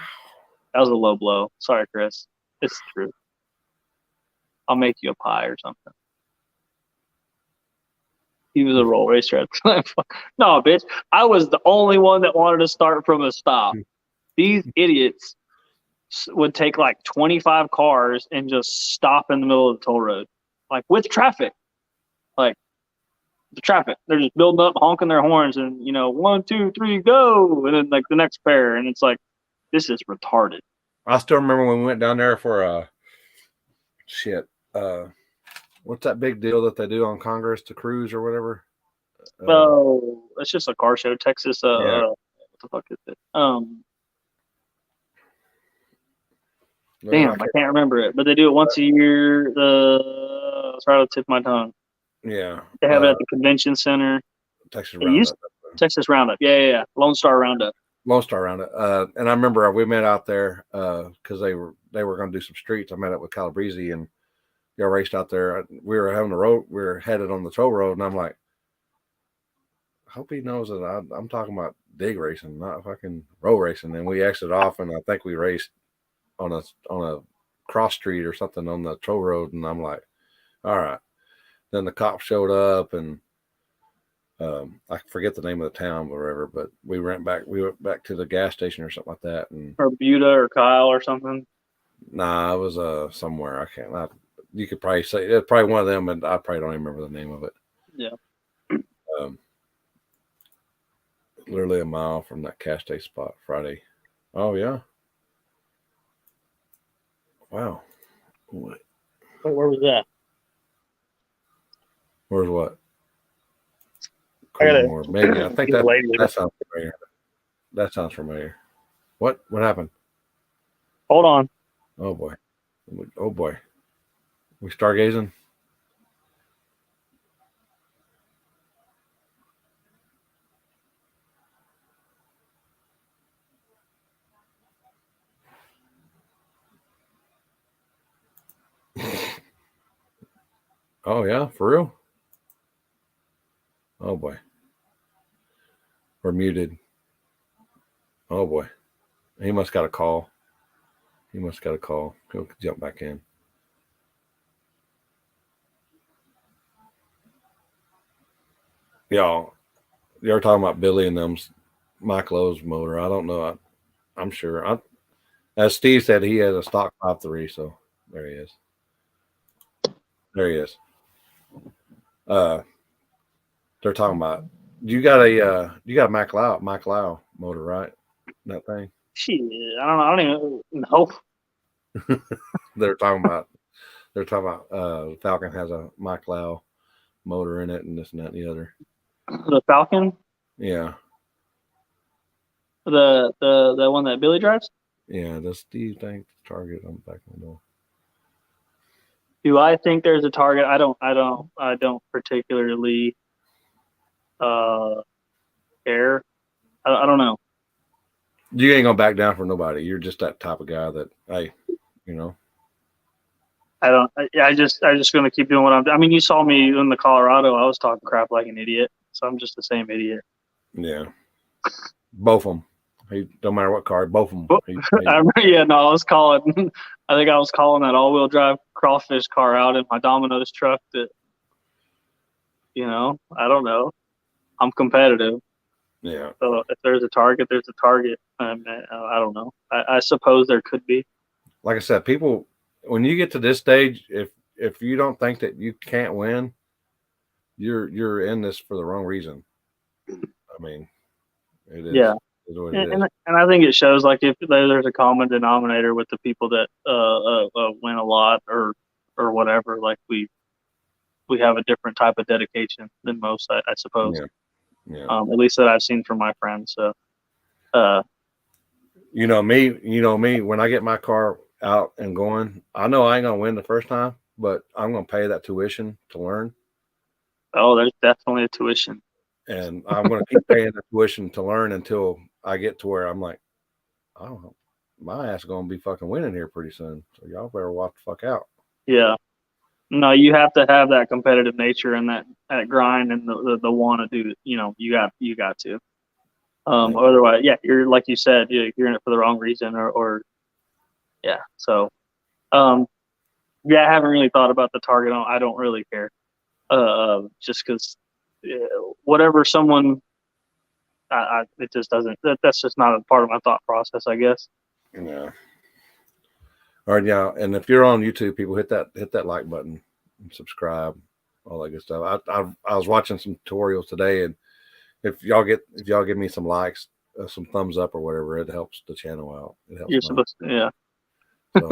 That was a low blow. Sorry, Chris. It's true. I'll make you a pie or something. He was a roll racer at the time. No, bitch. I was the only one that wanted to start from a stop. These idiots would take like 25 cars and just stop in the middle of the toll road, like with traffic. Like, the traffic. They're just building up, honking their horns, and 1, 2, 3, go, and then like the next pair, and it's like, this is retarded. I still remember when we went down there for what's that big deal that they do on Congress to cruise or whatever? It's just a car show, Texas. Yeah. What the fuck is it? Damn, I can't remember it, but they do it once a year. It's right on the tip of my tongue. Yeah. They have it at the convention center. Texas Roundup. Texas Roundup. Yeah. Lone Star Roundup. Lone Star Roundup. And I remember we met out there because they were going to do some streets. I met up with Calabrese and y'all raced out there. We were having the road. We were headed on the toll road, and I'm like, I hope he knows that I'm talking about dig racing, not fucking road racing. And we exited off, and I think we raced on a cross street or something on the toll road, and I'm like, all right. Then the cops showed up, and I forget the name of the town or whatever, but we went back to the gas station or something like that, and or Buda or Kyle or something. Nah, it was somewhere. I can't. You could probably say it's probably one of them, and I probably don't even remember the name of it. Yeah. Literally a mile from that cash day spot Friday. Oh yeah. Wow. Wait, where was that? Where's what? More. Maybe. I think that sounds familiar. That sounds familiar. What happened? Hold on. Oh boy. Oh boy. We stargazing? Oh yeah, for real? Oh boy. We're muted. Oh boy. He must got a call. He'll jump back in. Y'all, you're talking about Billy and them's Mike Lowe's motor. I don't know. I'm sure. As Steve said, he has a stock 5.3, so there he is. There he is. They're talking about you got a Mike Lau motor, right? That thing. Shit, I don't know. I don't even know. They're talking about Falcon has a Mike Lau motor in it, and this and that and the other. The Falcon? Yeah. The one that Billy drives? Yeah. Does Steve think the target on the back window? Do I think there's a target? I don't particularly care. I don't know. You ain't gonna back down for nobody. You're just that type of guy that, hey, I just gonna keep doing what I'm doing. I mean, you saw me in the Colorado. I was talking crap like an idiot, so I'm just the same idiot. Yeah, both of them. He don't matter what car, both of them. I was calling. I think I was calling that all-wheel drive crawfish car out in my Domino's truck. That, I don't know. I'm competitive. Yeah. So if there's a target, there's a target. I don't know. I suppose there could be. Like I said, people, when you get to this stage, if you don't think that you can't win, you're in this for the wrong reason. I mean, it is. Yeah. It is what it is. And I think it shows, like, if there's a common denominator with the people that win a lot or whatever, like we have a different type of dedication than most, I suppose. Yeah. At least that I've seen from my friends. So, me, when I get my car out and going, I know I ain't gonna win the first time, but I'm gonna pay that tuition to learn. Oh, there's definitely a tuition. And I'm gonna keep paying the tuition to learn until I get to where I'm like, oh, my ass is gonna be fucking winning here pretty soon. So y'all better walk the fuck out. Yeah. No, you have to have that competitive nature and that grind and the want to do. You got to. Otherwise, you're, like you said, you're in it for the wrong reason, or yeah. So, I haven't really thought about the target. I don't really care. Just because whatever someone, it just doesn't. That's just not a part of my thought process, I guess. Yeah. All right, yeah, and if you're on YouTube, people hit that like button and subscribe. all that good stuff. I was watching some tutorials today, and if y'all give me some likes, some thumbs up or whatever, it helps the channel out. It helps. You're supposed to, yeah. So,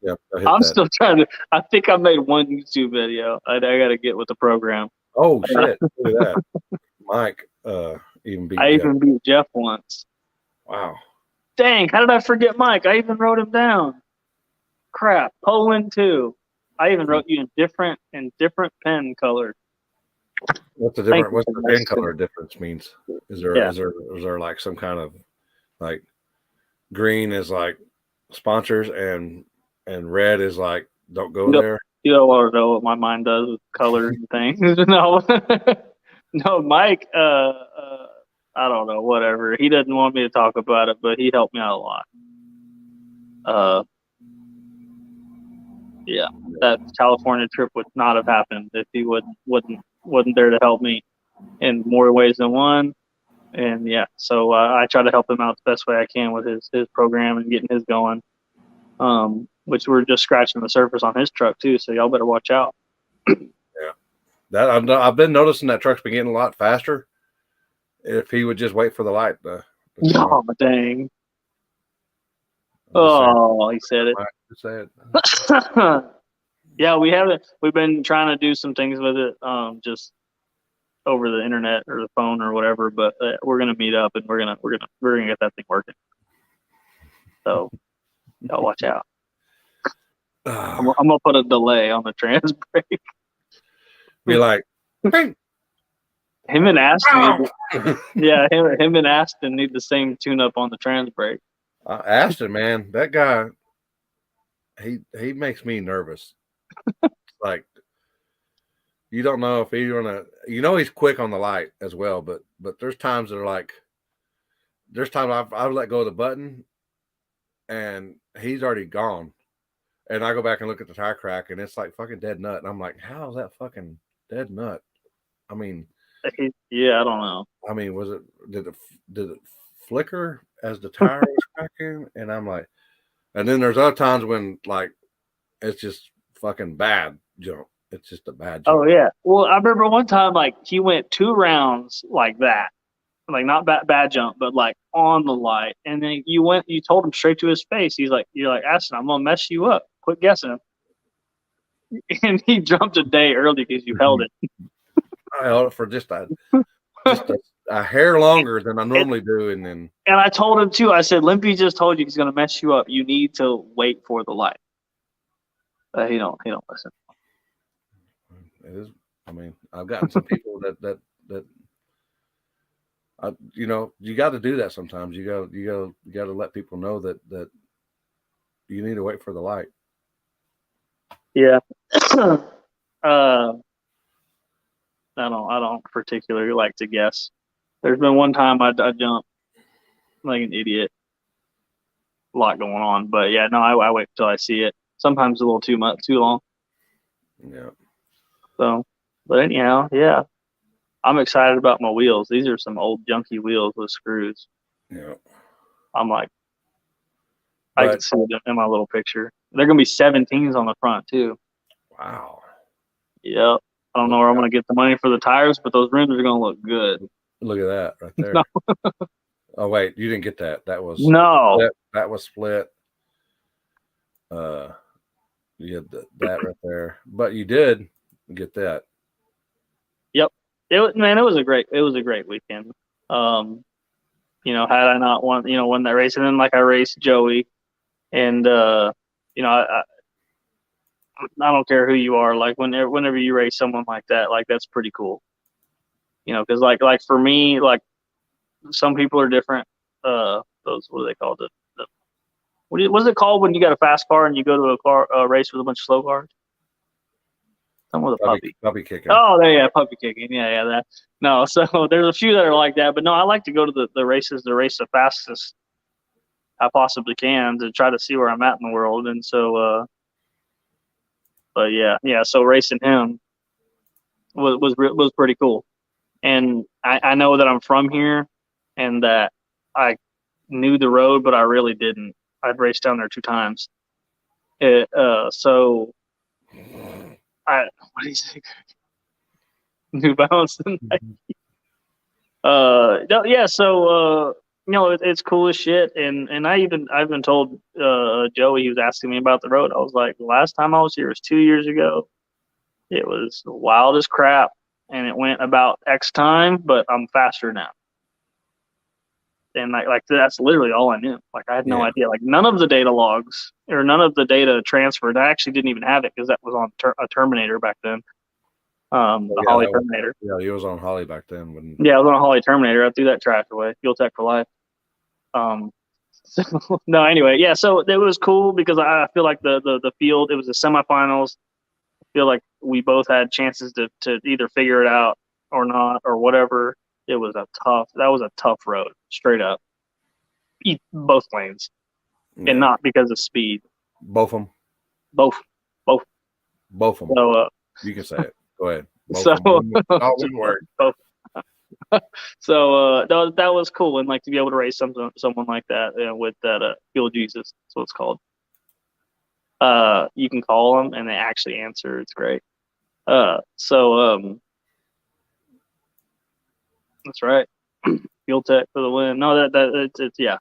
yeah, I'm still trying to. I think I made one YouTube video. I got to get with the program. Oh shit! Look at that. Mike even beat. I Jeff. even beat Jeff once. Wow. Dang! How did I forget Mike? I even wrote him down. Crap. Poland too. I even wrote you in different pen colors. What's the difference? What's the pen color difference means? Is there like some kind of like green is like sponsors and red is like don't go there? You don't want to know what my mind does with colors and things. No, no, Mike. I don't know. Whatever. He doesn't want me to talk about it, but he helped me out a lot. Yeah, that California trip would not have happened if he wasn't there to help me in more ways than one. And yeah, so I try to help him out the best way I can with his program and getting his going. Which we're just scratching the surface on his truck too. So y'all better watch out. Yeah, that I've been noticing that truck's been getting a lot faster. If he would just wait for the light. Oh dang! Oh, he said it. Say it. Yeah, we haven't. We've been trying to do some things with it, just over the internet or the phone or whatever. But we're gonna meet up and we're gonna get that thing working. So y'all watch out. I'm gonna put a delay on the trans brake. Be like, hey. Him and Aston. Him and Aston need the same tune-up on the trans brake. Aston, man, that guy, he makes me nervous. Like, you don't know if he's gonna. You know, he's quick on the light as well, but there's times that are like, there's times I've let go of the button, and he's already gone. And I go back and look at the tire crack, and it's like fucking dead nut. And I'm like, how is that fucking dead nut? I mean, yeah, I don't know. I mean, did it flicker as the tire was cracking? And I'm like, and then there's other times when like it's just fucking bad jump. It's just a bad jump. Oh yeah. Well, I remember one time like he went 2 rounds like that, like not bad jump, but like on the light, and then you told him straight to his face. You're like, Aston, I'm gonna mess you up. Quit guessing. And he jumped a day early because you held it. I held it for just a hair longer than I normally do, and then. And I told him too. I said, Limpy just told you he's gonna mess you up. You need to wait for the light. He don't listen. It is. I mean, I've gotten some people that you know, you got to do that sometimes. You got to let people know that you need to wait for the light. Yeah. I don't particularly like to guess. There's been one time I jumped like an idiot. A lot going on, but yeah, no, I wait till I see it. Sometimes a little too long. Yeah. So, but anyhow, yeah, I'm excited about my wheels. These are some old junky wheels with screws. Yeah. I'm like, I can see them in my little picture. They're gonna be 17s on the front too. Wow. Yep. I don't know where I'm gonna get the money for the tires, but those rims are gonna look good. Look at that right there. No. Oh wait, you didn't get that. That was no. That was split. You had that right there, but you did get that. Yep. It was a great weekend. You know, had I not won that race, and then like I raced Joey, and you know, I don't care who you are. Like whenever you race someone like that, like that's pretty cool. You know, because like for me, like some people are different. Those what are they called? What is it called when you got a fast car and you go to a race with a bunch of slow cars? Someone with a puppy. Puppy kicking. Oh, puppy kicking. Yeah, that. No, so there's a few that are like that, but no, I like to go to the races to race the fastest I possibly can to try to see where I'm at in the world, and so. But yeah. So racing him was pretty cool, and I know that I'm from here, and that I knew the road, but I really didn't. I'd raced down there 2 times. So what do you say? New Balance and Nike. Yeah. So it's cool as shit. And I've been told Joey, he was asking me about the road. I was like, the last time I was here was 2 years ago. It was wild as crap, and it went about X time, but I'm faster now. And like that's literally all I knew. Like I had no idea. Like none of the data logs or none of the data transferred. I actually didn't even have it because that was on a Terminator back then. The Holly Terminator. He was on Holly back then. Yeah, I was on a Holly Terminator. I threw that trash away. Fuel Tech for life. So, no, anyway, yeah. So it was cool because I feel like the field. It was the semifinals. I feel like we both had chances to either figure it out or not or whatever. That was a tough road, straight up. Both lanes, and not because of speed. Both of them. Both of them. So you can say it. Go ahead. Both one word. Both. So that was cool, and like to be able to race someone like that with that Fuel Jesus. That's what it's called. You can call them, and they actually answer. It's great. That's right. Fuel Tech for the win. No, it's yeah.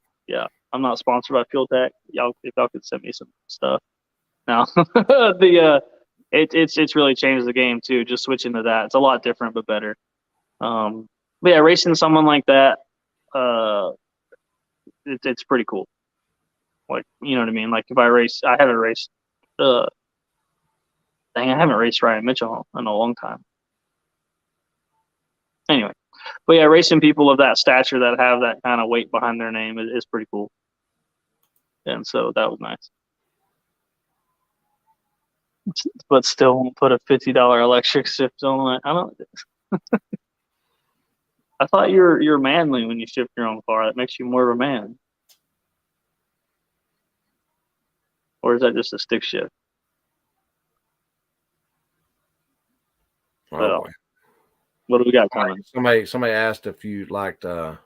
I'm not sponsored by Fuel Tech. If y'all could send me some stuff. Now it's really changed the game too. Just switching to that, it's a lot different but better. But yeah, racing someone like that, it's pretty cool. Like, you know what I mean? Like if I haven't raced. I haven't raced Ryan Mitchell in a long time. Anyway, but yeah, racing people of that stature that have that kind of weight behind their name is pretty cool. And so that was nice. But still put a $50 electric shift on it. I don't. I thought you're manly when you shift your own car. That makes you more of a man. Or is that just a stick shift? Oh boy. What do we got coming? Somebody asked if you liked well,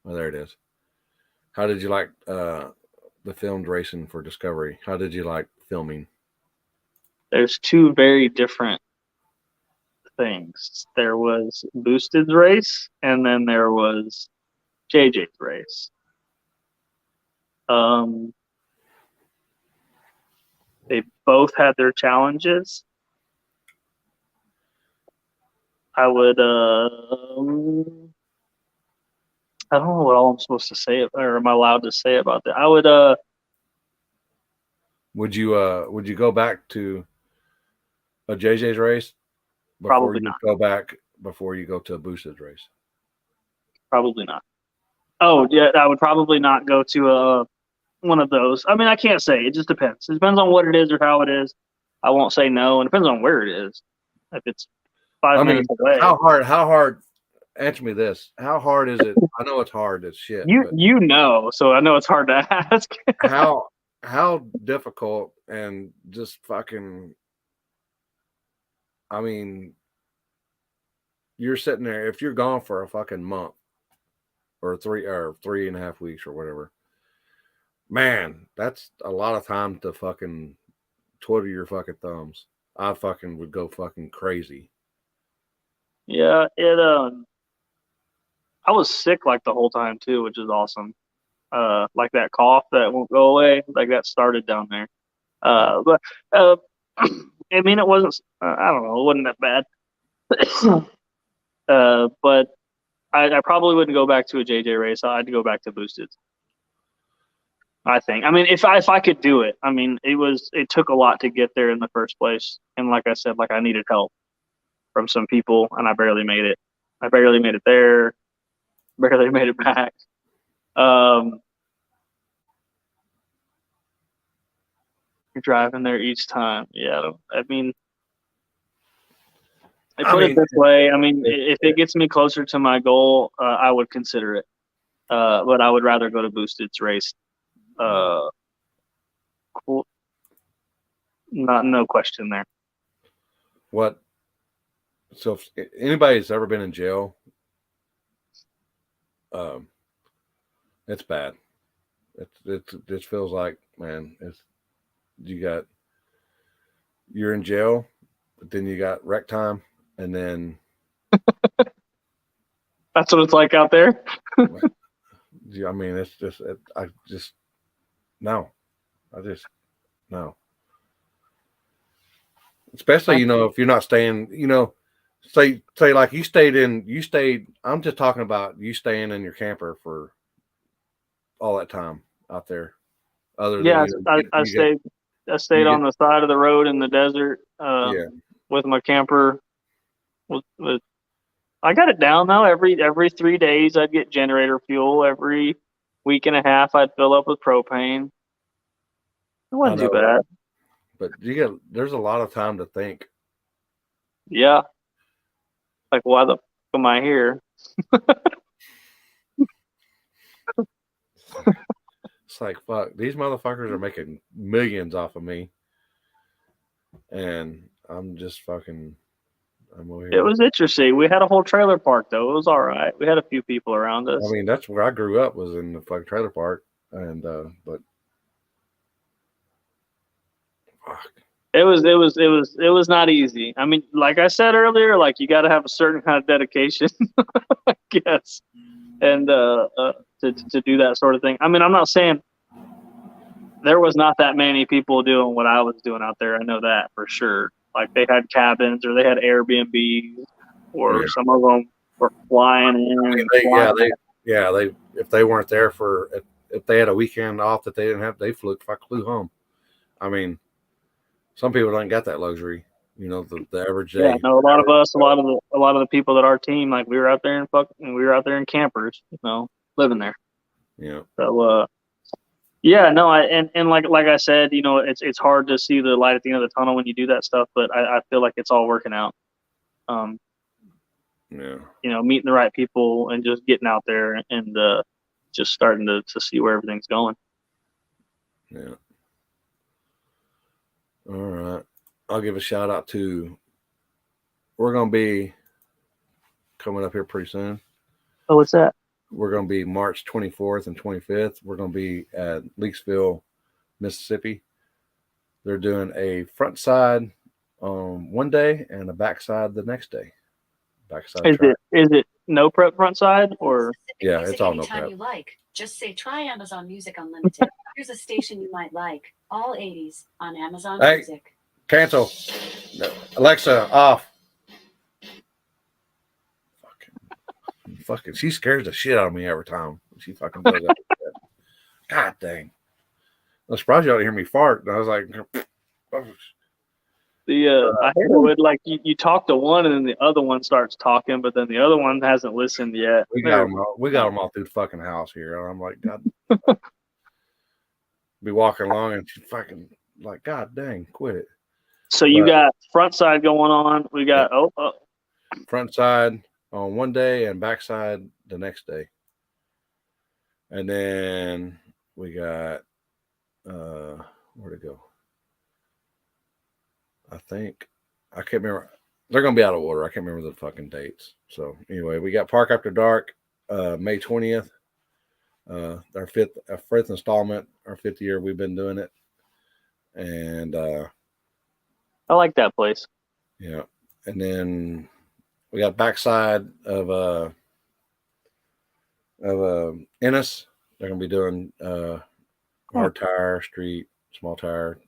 there it is. How did you like the filmed racing for Discovery? How did you like filming? There's two very different things. There was Boosted's race, and then there was JJ's race. They both had their challenges. I would I don't know what all I'm supposed to say, or am I allowed to say about that? I would Would you go back to a JJ's race before you go to a Boosted's race? Probably not. Oh yeah, I would probably not go to one of those. I mean, I can't say. It just depends. It depends on what it is or how it is. I won't say no, and it depends on where it is. If it's 5 minutes away. How hard? Answer me this. How hard is it? I know it's hard as shit. You know, so I know it's hard to ask. how difficult and just fucking. I mean, you're sitting there. If you're gone for a fucking month, or 3.5 weeks, or whatever. Man, that's a lot of time to fucking twiddle your fucking thumbs. I fucking would go fucking crazy. Yeah, I was sick like the whole time too, which is awesome. Like that cough that won't go away, like that started down there. But I mean, it wasn't. I don't know, it wasn't that bad. But I probably wouldn't go back to a JJ race. I'd go back to Boosted. I think. I mean, if I could do it, I mean, it took a lot to get there in the first place, and like I said, like I needed help from some people, and I barely made it. I barely made it there. Barely made it back. You're driving there each time. Yeah, I mean, I put it this way. I mean, if it gets me closer to my goal, I would consider it. But I would rather go to Boosted's race. Cool. No question there. What? So if anybody's ever been in jail, it's bad. It just feels like, man, you're in jail, but then you got rec time, and then That's what it's like out there. I mean, it's just no. I just no. Especially, if you're not staying, say like you stayed. I'm just talking about you staying in your camper for all that time out there. Other than I stayed on the side of the road in the desert. With my camper. I got it down though. Every 3 days, I'd get generator fuel. Every week and a half, I'd fill up with propane. It wasn't too bad. But there's a lot of time to think. Yeah. Like, why the fuck am I here? It's like, fuck, these motherfuckers are making millions off of me. And I'm just fucking, I'm over here. It was interesting. We had a whole trailer park, though. It was all right. We had a few people around us. I mean, that's where I grew up, was in the fucking trailer park. And, but, fuck. It was not easy. I mean, like I said earlier, like you got to have a certain kind of dedication, I guess, and to do that sort of thing. I mean, I'm not saying there was not that many people doing what I was doing out there. I know that for sure. Like they had cabins or they had Airbnbs, or some of them were flying in. If they weren't there if they had a weekend off that they didn't have, they flew home. I mean. Some people don't got that luxury, the average day. Yeah, no, a lot of the people that our team, like we were out there in campers, living there. Yeah. So, and like I said, it's hard to see the light at the end of the tunnel when you do that stuff, but I feel like it's all working out. Meeting the right people and just getting out there and just starting to see where everything's going. Yeah. All right. I'll give a shout out to, we're going to be coming up here pretty soon. Oh, what's that? We're going to be March 24th and 25th. We're going to be at Leakesville, Mississippi. They're doing a front side one day and a back side the next day. Backside is it no prep front side or? Yeah, it's all no prep. You like. Just say try Amazon Music Unlimited. Here's a station you might like. All 80s on Amazon Music. Cancel. Alexa, off. Fucking, she scares the shit out of me every time. She fucking does that. God dang. I'm surprised y'all didn't hear me fart. And I was like, I hate it when like you talk to one and then the other one starts talking, but then the other one hasn't listened yet. We got them all through the fucking house here. And I'm like, God. Be walking along and she fucking like, God dang, quit it. So you got front side going on. We got front side on one day and back side the next day. And then we got where'd it go? I can't remember. They're gonna be out of order. I can't remember the fucking dates. So anyway, we got Park After Dark, May 20th. Our fifth installment, our 5th year we've been doing it. And I like that place. Yeah. And then we got backside of Ennis. They're gonna be doing hard tire, street, small tire,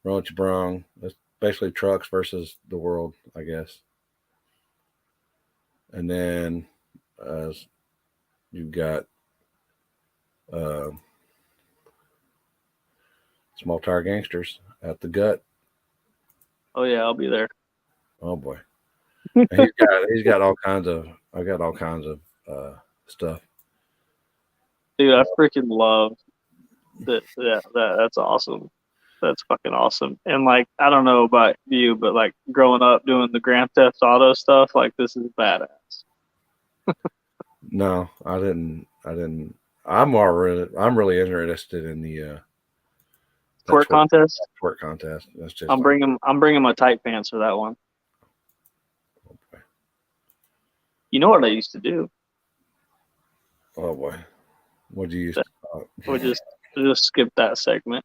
Roach Brung. That's basically trucks versus the world, I guess. And then you've got Small Tire Gangsters at the Gut. Oh yeah, I'll be there. Oh boy. And he's got all kinds of stuff. Dude, I freaking love that. That's awesome. That's fucking awesome. And like, I don't know about you, but like growing up doing the Grand Theft Auto stuff, like this is badass. No, I didn't. I'm really interested in the twerk contest. Twerk contest. That's just. I'm bringing my tight pants for that one. Okay. You know what I used to do? Oh boy, what do you used to? We'll just skip that segment.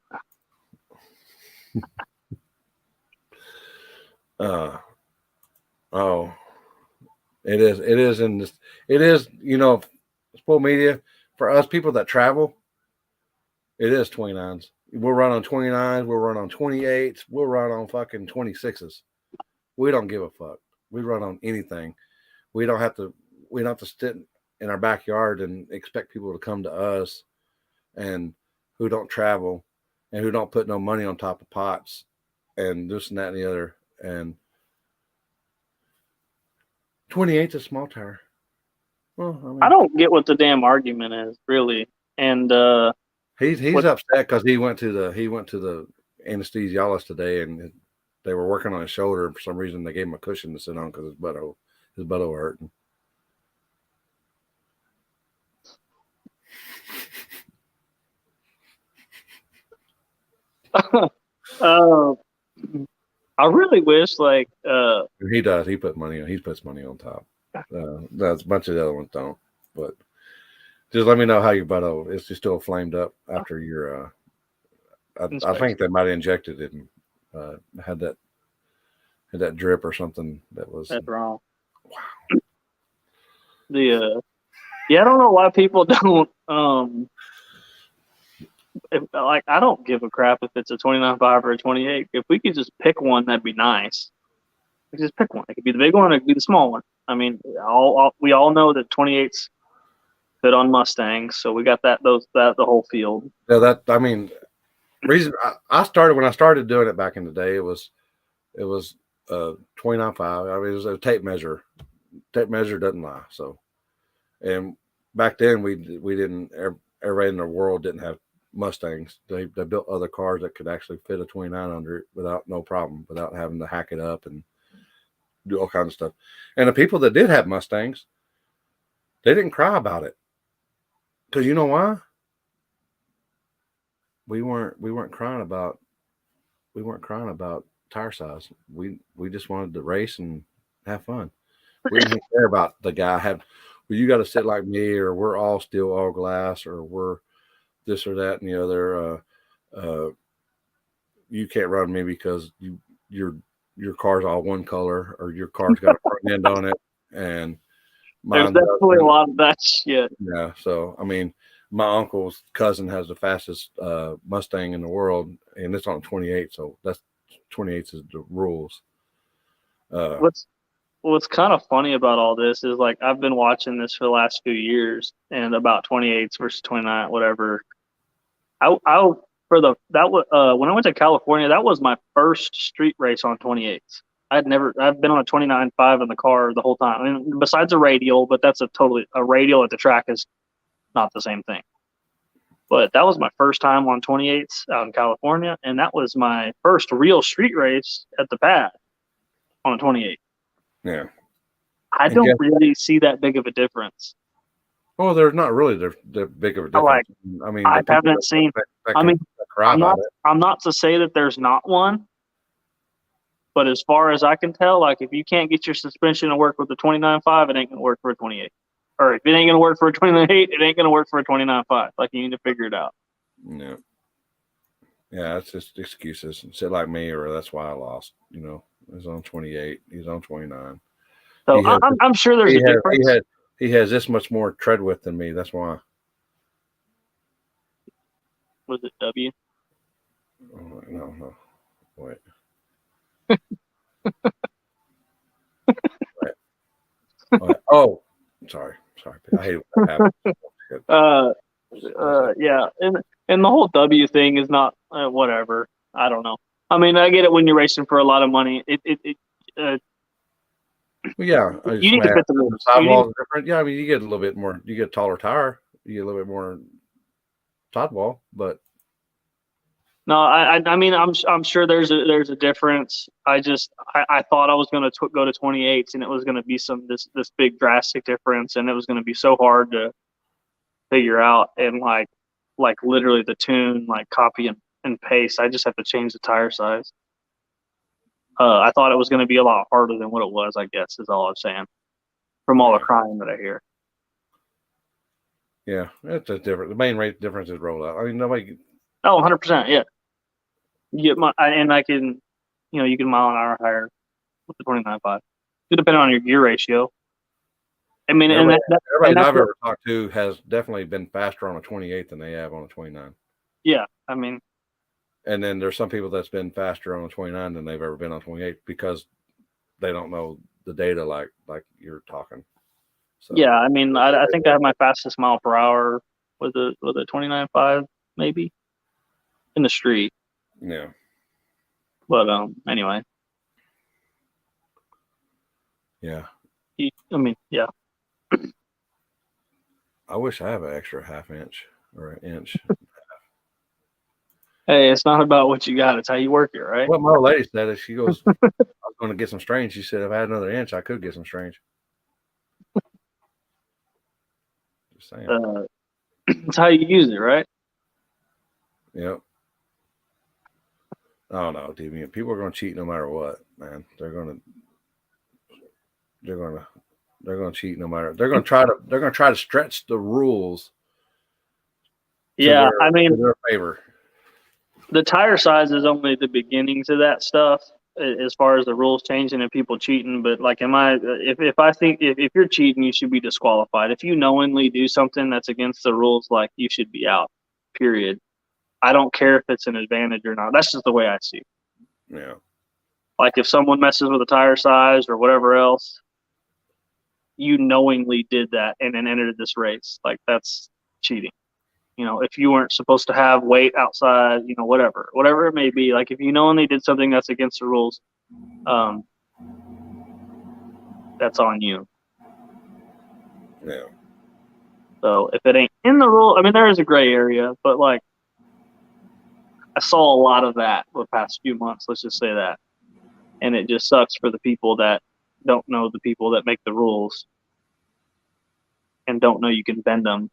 It is. It is in this. It is. Spoil media for us people that travel. It is 29s. We'll run on 29s. We'll run on 28s. We'll run on fucking 26s. We don't give a fuck. We run on anything. We don't have to. We don't have to sit in our backyard and expect people to come to us, and who don't travel, and who don't put no money on top of pots, and this and that and the other. And 28's a small tire. Well, I don't get what the damn argument is, really. And he's upset because he went to the anesthesiologist today, and they were working on his shoulder, and for some reason they gave him a cushion to sit on because his butt was hurting. I really wish he does. He puts money on top. That's a bunch of the other ones don't. But just let me know how your butt is. Just still flamed up after your. I think they might have injected it and had that drip or something that was. That's wrong. Wow. I don't know why people don't. I don't give a crap if it's a 29.5 or a 28. If we could just pick one, that'd be nice. We could just pick one. It could be the big one, or it could be the small one. I mean, we all know that 28s fit on Mustangs, so we got the whole field. Yeah, reason I started doing it back in the day, it was 29.5. I mean, it was a tape measure. Tape measure doesn't lie. So, and back then we didn't. Everybody in the world didn't have Mustangs. They built other cars that could actually fit a 29 under it without no problem, without having to hack it up and do all kinds of stuff. And the people that did have Mustangs, they didn't cry about it. Because you know why? We weren't crying about tire size. We just wanted to race and have fun. We didn't care about the guy you got to sit like me, or we're all steel, all glass, or we're this or that and the other. You can't run me because your car's all one color, or your car's got a front end on it, and there's definitely a lot of that shit. Yeah, so I mean, my uncle's cousin has the fastest Mustang in the world, and it's on 28, so that's 28 is the rules. What's kind of funny about all this is I've been watching this for the last few years, and about 28s versus 29, whatever. When I went to California, that was my first street race on 28s. I've been on a 29.5 in the car the whole time. I mean, besides a radial, but that's a radial at the track is not the same thing. But that was my first time on 28s out in California, and that was my first real street race at the pad on a 28. Yeah. I don't really see that big of a difference. Well, there's not really that big of a difference. I mean, I haven't seen. I'm not to say that there's not one, but as far as I can tell, if you can't get your suspension to work with the 29.5, it ain't gonna work for a 28. Or if it ain't gonna work for a 29.8, it ain't gonna work for a 29.5. You need to figure it out. Yeah. Yeah, it's just excuses. Sit like me, or that's why I lost. He's on 28. He's on 29. So I'm sure there's a difference. He has this much more tread width than me. That's why. Was it W? Oh, no. Wait. Wait. Oh, sorry. I hate when that happens. Yeah, and the whole W thing is not whatever. I don't know. I mean, I get it when you're racing for a lot of money. Yeah, you need to fit the rules. Sidewalls are different. Yeah, I mean, you get a little bit more. You get a taller tire. You get a little bit more sidewall, but no, I mean, I'm sure there's a difference. I thought I was going to go to 28s, and it was going to be this big drastic difference, and it was going to be so hard to figure out, and literally the tune, copy and paste. I just have to change the tire size. I thought it was going to be a lot harder than what it was, I guess, is all I'm saying, from all the crying that I hear. Yeah, it's a different. The main rate difference is rollout. I mean, nobody. Oh, 100%, yeah. You get I can, you can mile an hour higher with the 29.5. It depends on your gear ratio. I mean, everybody and I've ever talked to has definitely been faster on a 28 than they have on a 29. Yeah, I mean, and then there's some people that's been faster on a 29 than they've ever been on 28 because they don't know the data like you're talking. So, yeah, I mean, I think I have my fastest mile per hour with a 29.5 maybe in the street. Yeah. But anyway. Yeah. I mean, yeah. I wish I have an extra half inch or an inch. Hey, it's not about what you got; it's how you work it, right? What my old lady said is, she goes, I was going to get some strange. She said, if I had another inch, I could get some strange. Just saying. It's how you use it, right? Yep. Oh no, Deviant. People are going to cheat no matter what, man. They're going to cheat no matter. They're going to try to stretch the rules. Yeah, I mean, to their favor. The tire size is only the beginnings of that stuff as far as the rules changing and people cheating. But like, if I think if you're cheating, you should be disqualified. If you knowingly do something that's against the rules, like, you should be out, period. I don't care if it's an advantage or not. That's just the way I see it. Yeah. Like, if someone messes with a tire size or whatever else, you knowingly did that and then entered this race. Like, that's cheating. You know, if you weren't supposed to have weight outside, you know, whatever it may be, like, if you knowingly did something that's against the rules, that's on you. Yeah. So if it ain't in the rule, I mean, there is a gray area, but like, I saw a lot of that the past few months. Let's just say that, and it just sucks for the people that don't know the people that make the rules and don't know you can bend them.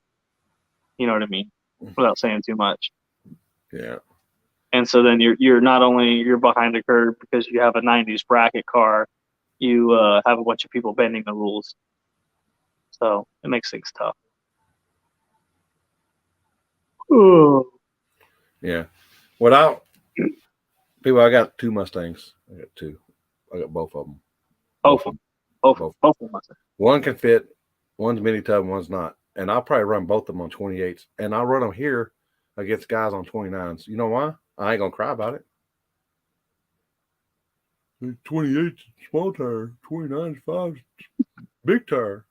You know what I mean? Without saying too much. Yeah. And so then you're not only you're behind the curve because you have a 90s bracket car, you have a bunch of people bending the rules. So it makes things tough. Ooh. Yeah. I got two Mustangs. I got both of them. Both of them. One can fit. One's mini tub and one's not. And I'll probably run both of them on 28s. And I'll run them here against guys on 29s. You know why? I ain't going to cry about it. 28's small tire. 29's 5's big tire.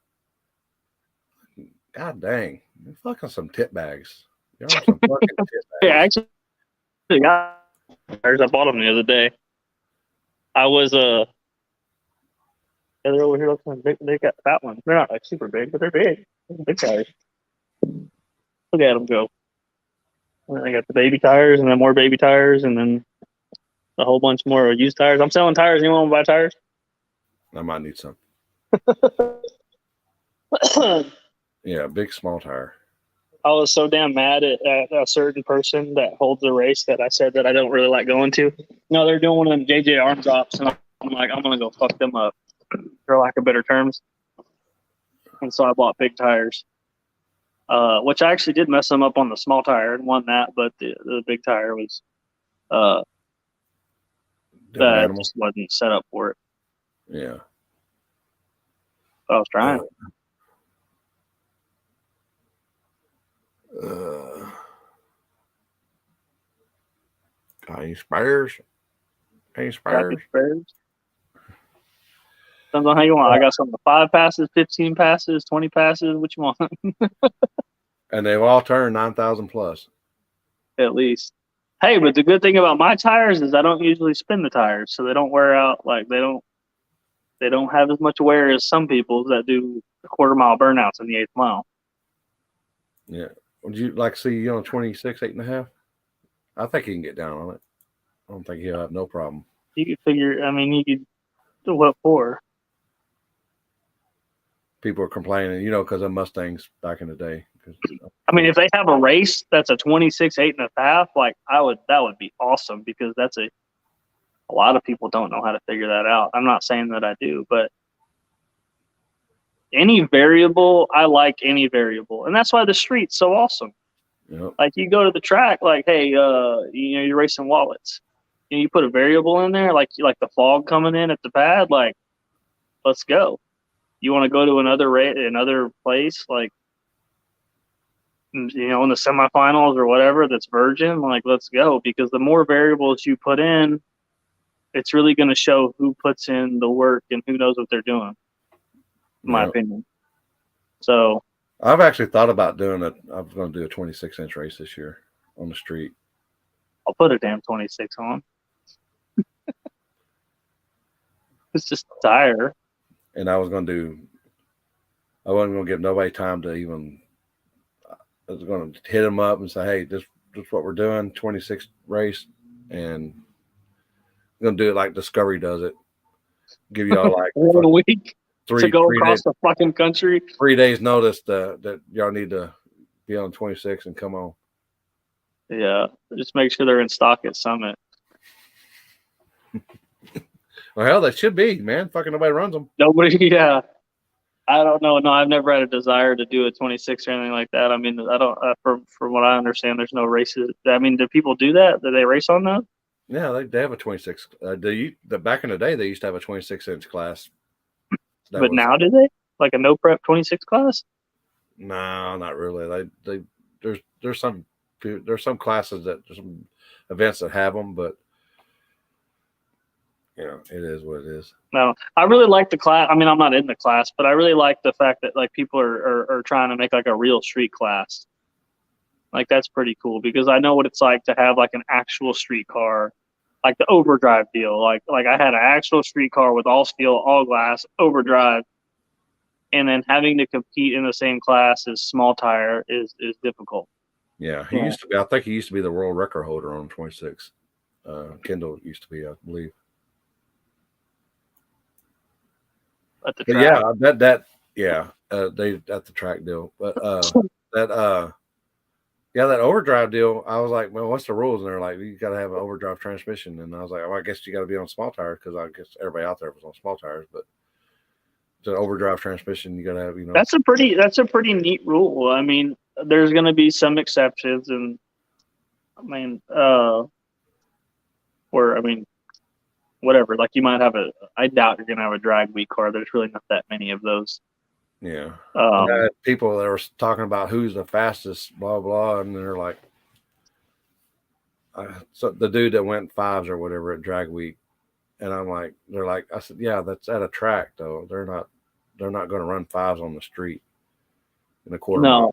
God dang. You're fucking some tip bags. You're some fucking tip bags. Yeah, actually, I bought them the other day. I was they're over here looking big. They got fat ones. They're not like super big, but they're big. They're big tires. Look at them go. And then I got the baby tires, and then more baby tires, and then a whole bunch more used tires. I'm selling tires. Anyone want to buy tires? I might need some. Yeah, big small tire. I was so damn mad at a certain person that holds a race that I said that I don't really like going to. No, they're doing one of them JJ arm drops, and I'm like, I'm gonna go fuck them up, for lack of better terms. And so I bought big tires, which I actually did mess them up on the small tire and won that, but the big tire was that just wasn't set up for it. Yeah, but I was trying. Got any spares? Depends on how you want. I got some 5 passes, 15 passes, 20 passes. What you want? And they've all turned 9,000 plus. At least. Hey, but the good thing about my tires is I don't usually spin the tires, so they don't wear out. Like, they don't have as much wear as some people that do a quarter-mile burnouts in the 8th mile. Yeah. Would you like to see you on 26, 8.5? I think he can get down on it. I don't think he'll have no problem. You could figure. I mean, you could do what for? People are complaining, because of Mustangs back in the day. I mean, if they have a race that's a 26, 8.5, like, that would be awesome, because that's a lot of people don't know how to figure that out. I'm not saying that I do, but any variable, I like any variable, and that's why the street's so awesome. Yep. Like, you go to the track, like, hey, you're racing wallets. You put a variable in there, like the fog coming in at the pad, like, let's go. You want to go to another place, like, in the semifinals or whatever that's virgin, like, let's go. Because the more variables you put in, it's really going to show who puts in the work and who knows what they're doing, in my opinion. So I've actually thought about I was going to do a 26-inch race this year on the street. I'll put a damn 26 on. It's just a tire. And I wasn't going to give nobody time to even. I was going to hit them up and say, "Hey, this is what we're doing, 26 race, and I'm going to do it like Discovery does it. Give you all like a week to go across days, the fucking country. 3 days notice that y'all need to be on 26 and come on." Yeah, just make sure they're in stock at Summit. Well, hell, they should be, man. Fucking nobody runs them. Nobody, yeah. I don't know. No, I've never had a desire to do a 26 or anything like that. I mean, I don't. From what I understand, there's no races. I mean, do people do that? Do they race on that? Yeah, they have a 26. Back in the day, they used to have a 26-inch class. But now do they? Like a no prep 26 class? No, not really. There's some classes there's some events that have them, but it is what it is. No, I really like the class. I mean, I'm not in the class, but I really like the fact that like people are trying to make like a real street class. Like that's pretty cool because I know what it's like to have like an actual street car, like the Overdrive deal. Like I had an actual street car with all steel, all glass, Overdrive, and then having to compete in the same class as small tire is difficult. Yeah, he used to be. I think he used to be the world record holder on 26. Kendall used to be, I believe. At the track. They at the track deal, but that Overdrive deal. I was like, well, what's the rules? And they're like, you got to have an Overdrive transmission, and I was like, well, I guess you got to be on small tires because I guess everybody out there was on small tires, but it's an Overdrive transmission. You got to have, That's a pretty neat rule. I mean, there's going to be some exceptions, and whatever. Like you might have I doubt you're going to have a drag week car. There's really not that many of those. Yeah. People that were talking about who's the fastest, blah, blah. And they're like, so the dude that went fives or whatever at drag week. And they're like, I said, yeah, that's at a track though. They're not going to run fives on the street in a quarter. No,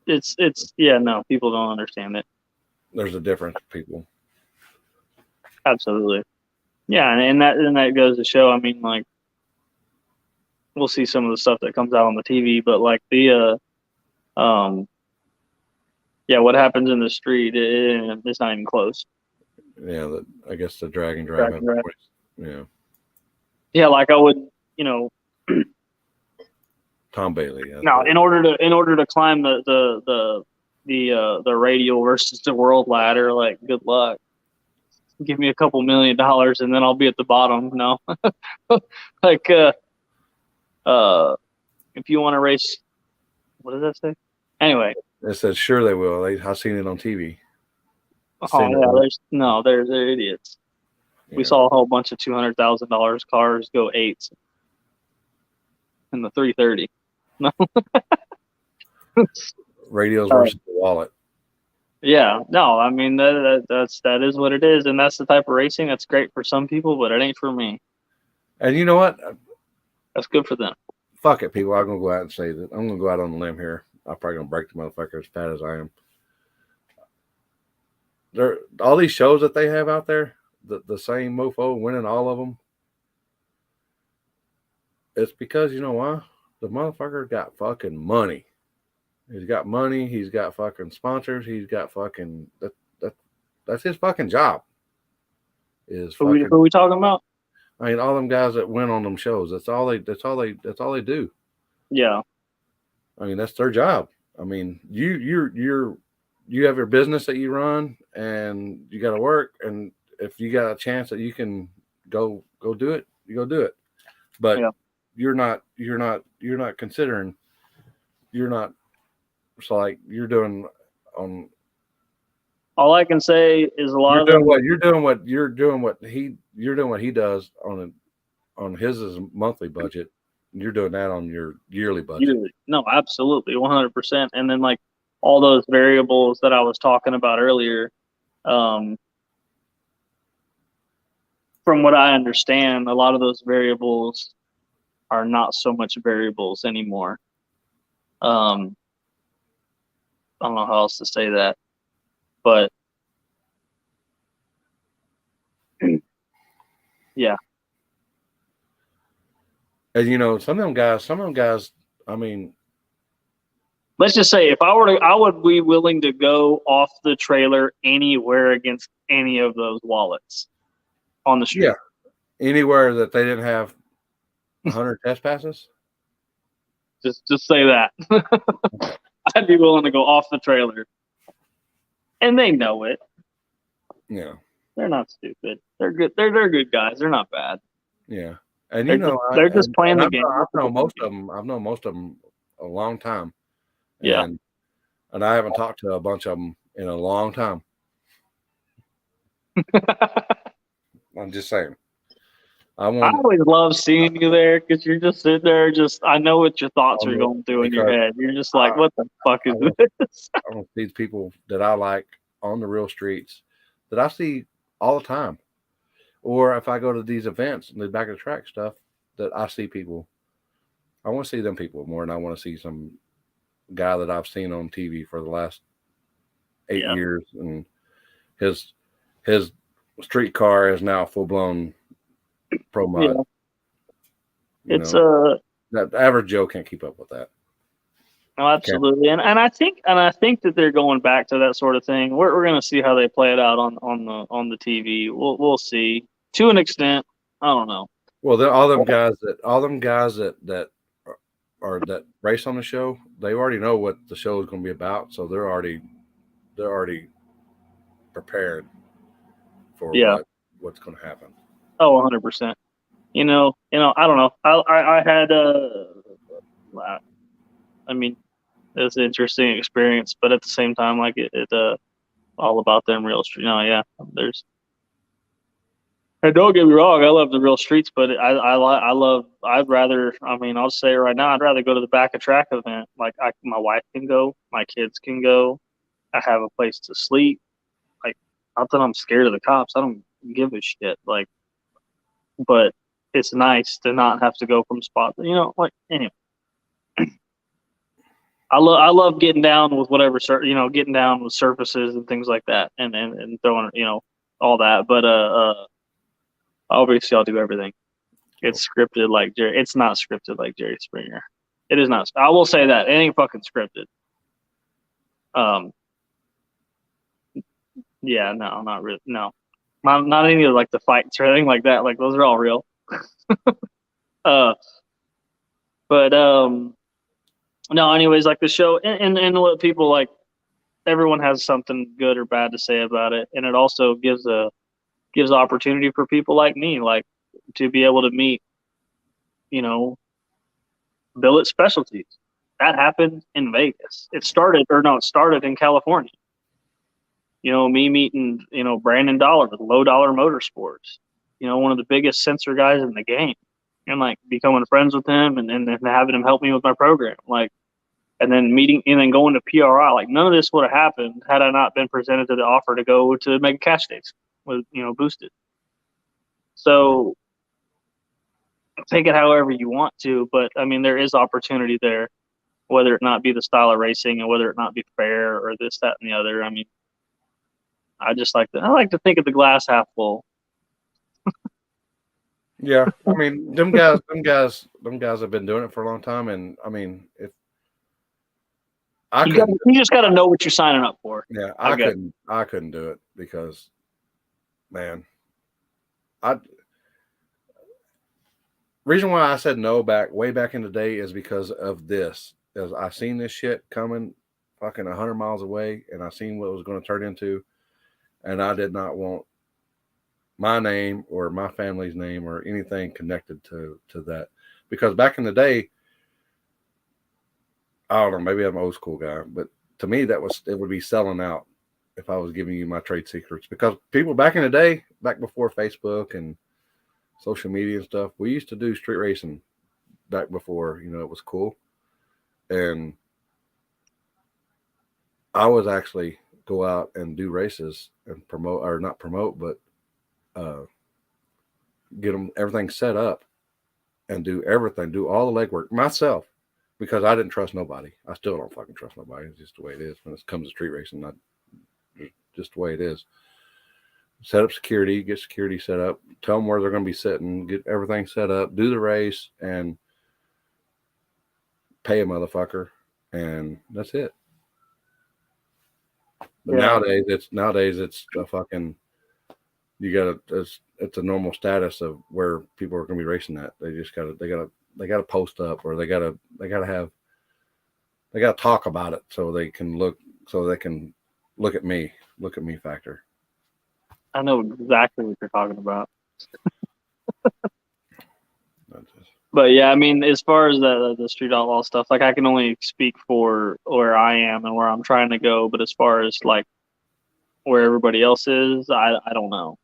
no, people don't understand it. There's a difference, people. Absolutely. Yeah, and that goes to show. I mean, like, we'll see some of the stuff that comes out on the TV, but like what happens in the street, it's not even close. Yeah, I guess the drag and drive. Yeah. Yeah, like I would, Tom Bailey. No, in order to climb the radial versus the world ladder, like, good luck. Give me a couple $1 million and then I'll be at the bottom. No, like, if you want to race, what does that say? Anyway, it says sure they will. I've seen it on TV. They're idiots. Yeah. We saw a whole bunch of $200,000 cars go 8s in the 330. No, radios versus the wallet. Yeah, no, I mean that is what it is, and that's the type of racing that's great for some people, but it ain't for me. And you know what? That's good for them. Fuck it, people. I'm gonna go out and say that. I'm gonna go out on the limb here. I'm probably gonna break the motherfucker as fat as I am. All these shows that they have out there, the same mofo winning all of them. It's because you know why? The motherfucker got fucking money. He's got money. He's got fucking sponsors. He's got fucking that's his fucking job. Who are we talking about? I mean, all them guys that win on them shows. That's all they do. Yeah. I mean, that's their job. I mean, you have your business that you run, and you got to work. And if you got a chance that you can go do it, you go do it. But you're not considering. You're not. So like you're doing on. All I can say is a lot of them. You're doing what he does on his monthly budget, you're doing that on your yearly budget. No, absolutely, 100%. And then like all those variables that I was talking about earlier, from what I understand, a lot of those variables are not so much variables anymore. I don't know how else to say that, but yeah. And you know, some of them guys, I mean, Let's just say if I were to, I would be willing to go off the trailer anywhere against any of those wallets on the street. yeah, anywhere that they didn't have 100 test passes. Just say that. I'd be willing to go off the trailer. And they know it. Yeah. They're not stupid. They're good. They're good guys. They're not bad. Yeah. And they're just playing the game. I've known most of them a long time. Yeah. And I haven't talked to a bunch of them in a long time. I'm just saying. I always love seeing you there because you're just sitting there. I know what your thoughts are going through in your head. You're just like, what the fuck is this? I want these people that I like on the real streets that I see all the time. Or if I go to these events and the back of the track stuff that I see people, I want to see them people more than I want to see some guy that I've seen on TV for the last 8 years. And his street car is now full blown pro mod. Yeah. That average Joe can't keep up with that. No, absolutely. And I think that they're going back to that sort of thing. We're going to see how they play it out on the TV. We'll see to an extent. I don't know. Well, all them guys that race on the show, they already know what the show is going to be about, so they're already prepared for what's going to happen. Oh, 100%. You know, I don't know. I had I mean, it's an interesting experience, but at the same time, like it all about them real street. No, yeah, and don't get me wrong, I love the real streets, but I'd rather I'll say it right now, I'd rather go to the back of track event. Like my wife can go, my kids can go, I have a place to sleep. Like, not that I'm scared of the cops, I don't give a shit. Like, but it's nice to not have to go from spot. Anyway. I love getting down with whatever, getting down with surfaces and things like that, and throwing, all that. But obviously I'll do everything. It's scripted like Jerry. It's not scripted like Jerry Springer. It is not. I will say that it ain't fucking scripted. Yeah, no, not really. No, not any of like the fights or anything like that. Like those are all real. No, anyways, like the show and what people like, everyone has something good or bad to say about it, and it also gives opportunity for people like me, like, to be able to meet, billet specialties. That happened in Vegas. It started in California. Me meeting, Brandon Dollar with Low Dollar Motorsports, one of the biggest sensor guys in the game, and like becoming friends with him and having him help me with my program. Like, and then meeting and then going to PRI. Like, none of this would have happened had I not been presented to the offer to go to Mega Cash Days with, boosted. So take it however you want to, but there is opportunity there, whether it not be the style of racing and whether it not be fair or this, that, and the other. I just like to think of the glass half full. Yeah, them guys have been doing it for a long time, and if you just got to know what you're signing up for. Yeah, I couldn't do it because, man, reason why I said no way back in the day is because of this. As I seen this shit coming, fucking 100 miles away, and I seen what it was going to turn into, and I did not want my name or my family's name or anything connected to that, because back in the day, I don't know, maybe I'm an old school guy, but to me it would be selling out if I was giving you my trade secrets, because people back in the day, back before Facebook and social media and stuff, we used to do street racing back before, you know, it was cool. And I was actually go out and do races and promote, or not promote, but get them everything set up and do everything, do all the legwork myself, because I didn't trust nobody. I still don't fucking trust nobody. It's just the way it is when it comes to street racing. Not just the way it is. Set up security, get security set up, tell them where they're going to be sitting, get everything set up, do the race, and pay a motherfucker, and that's it. But nowadays it's a fucking, you gotta, it's a normal status of where people are going to be racing at. They just gotta post up, or they gotta talk about it so they can look at me factor. I know exactly what you're talking about. But yeah, I mean, as far as the street outlaw stuff, like I can only speak for where I am and where I'm trying to go. But as far as like where everybody else is, I don't know.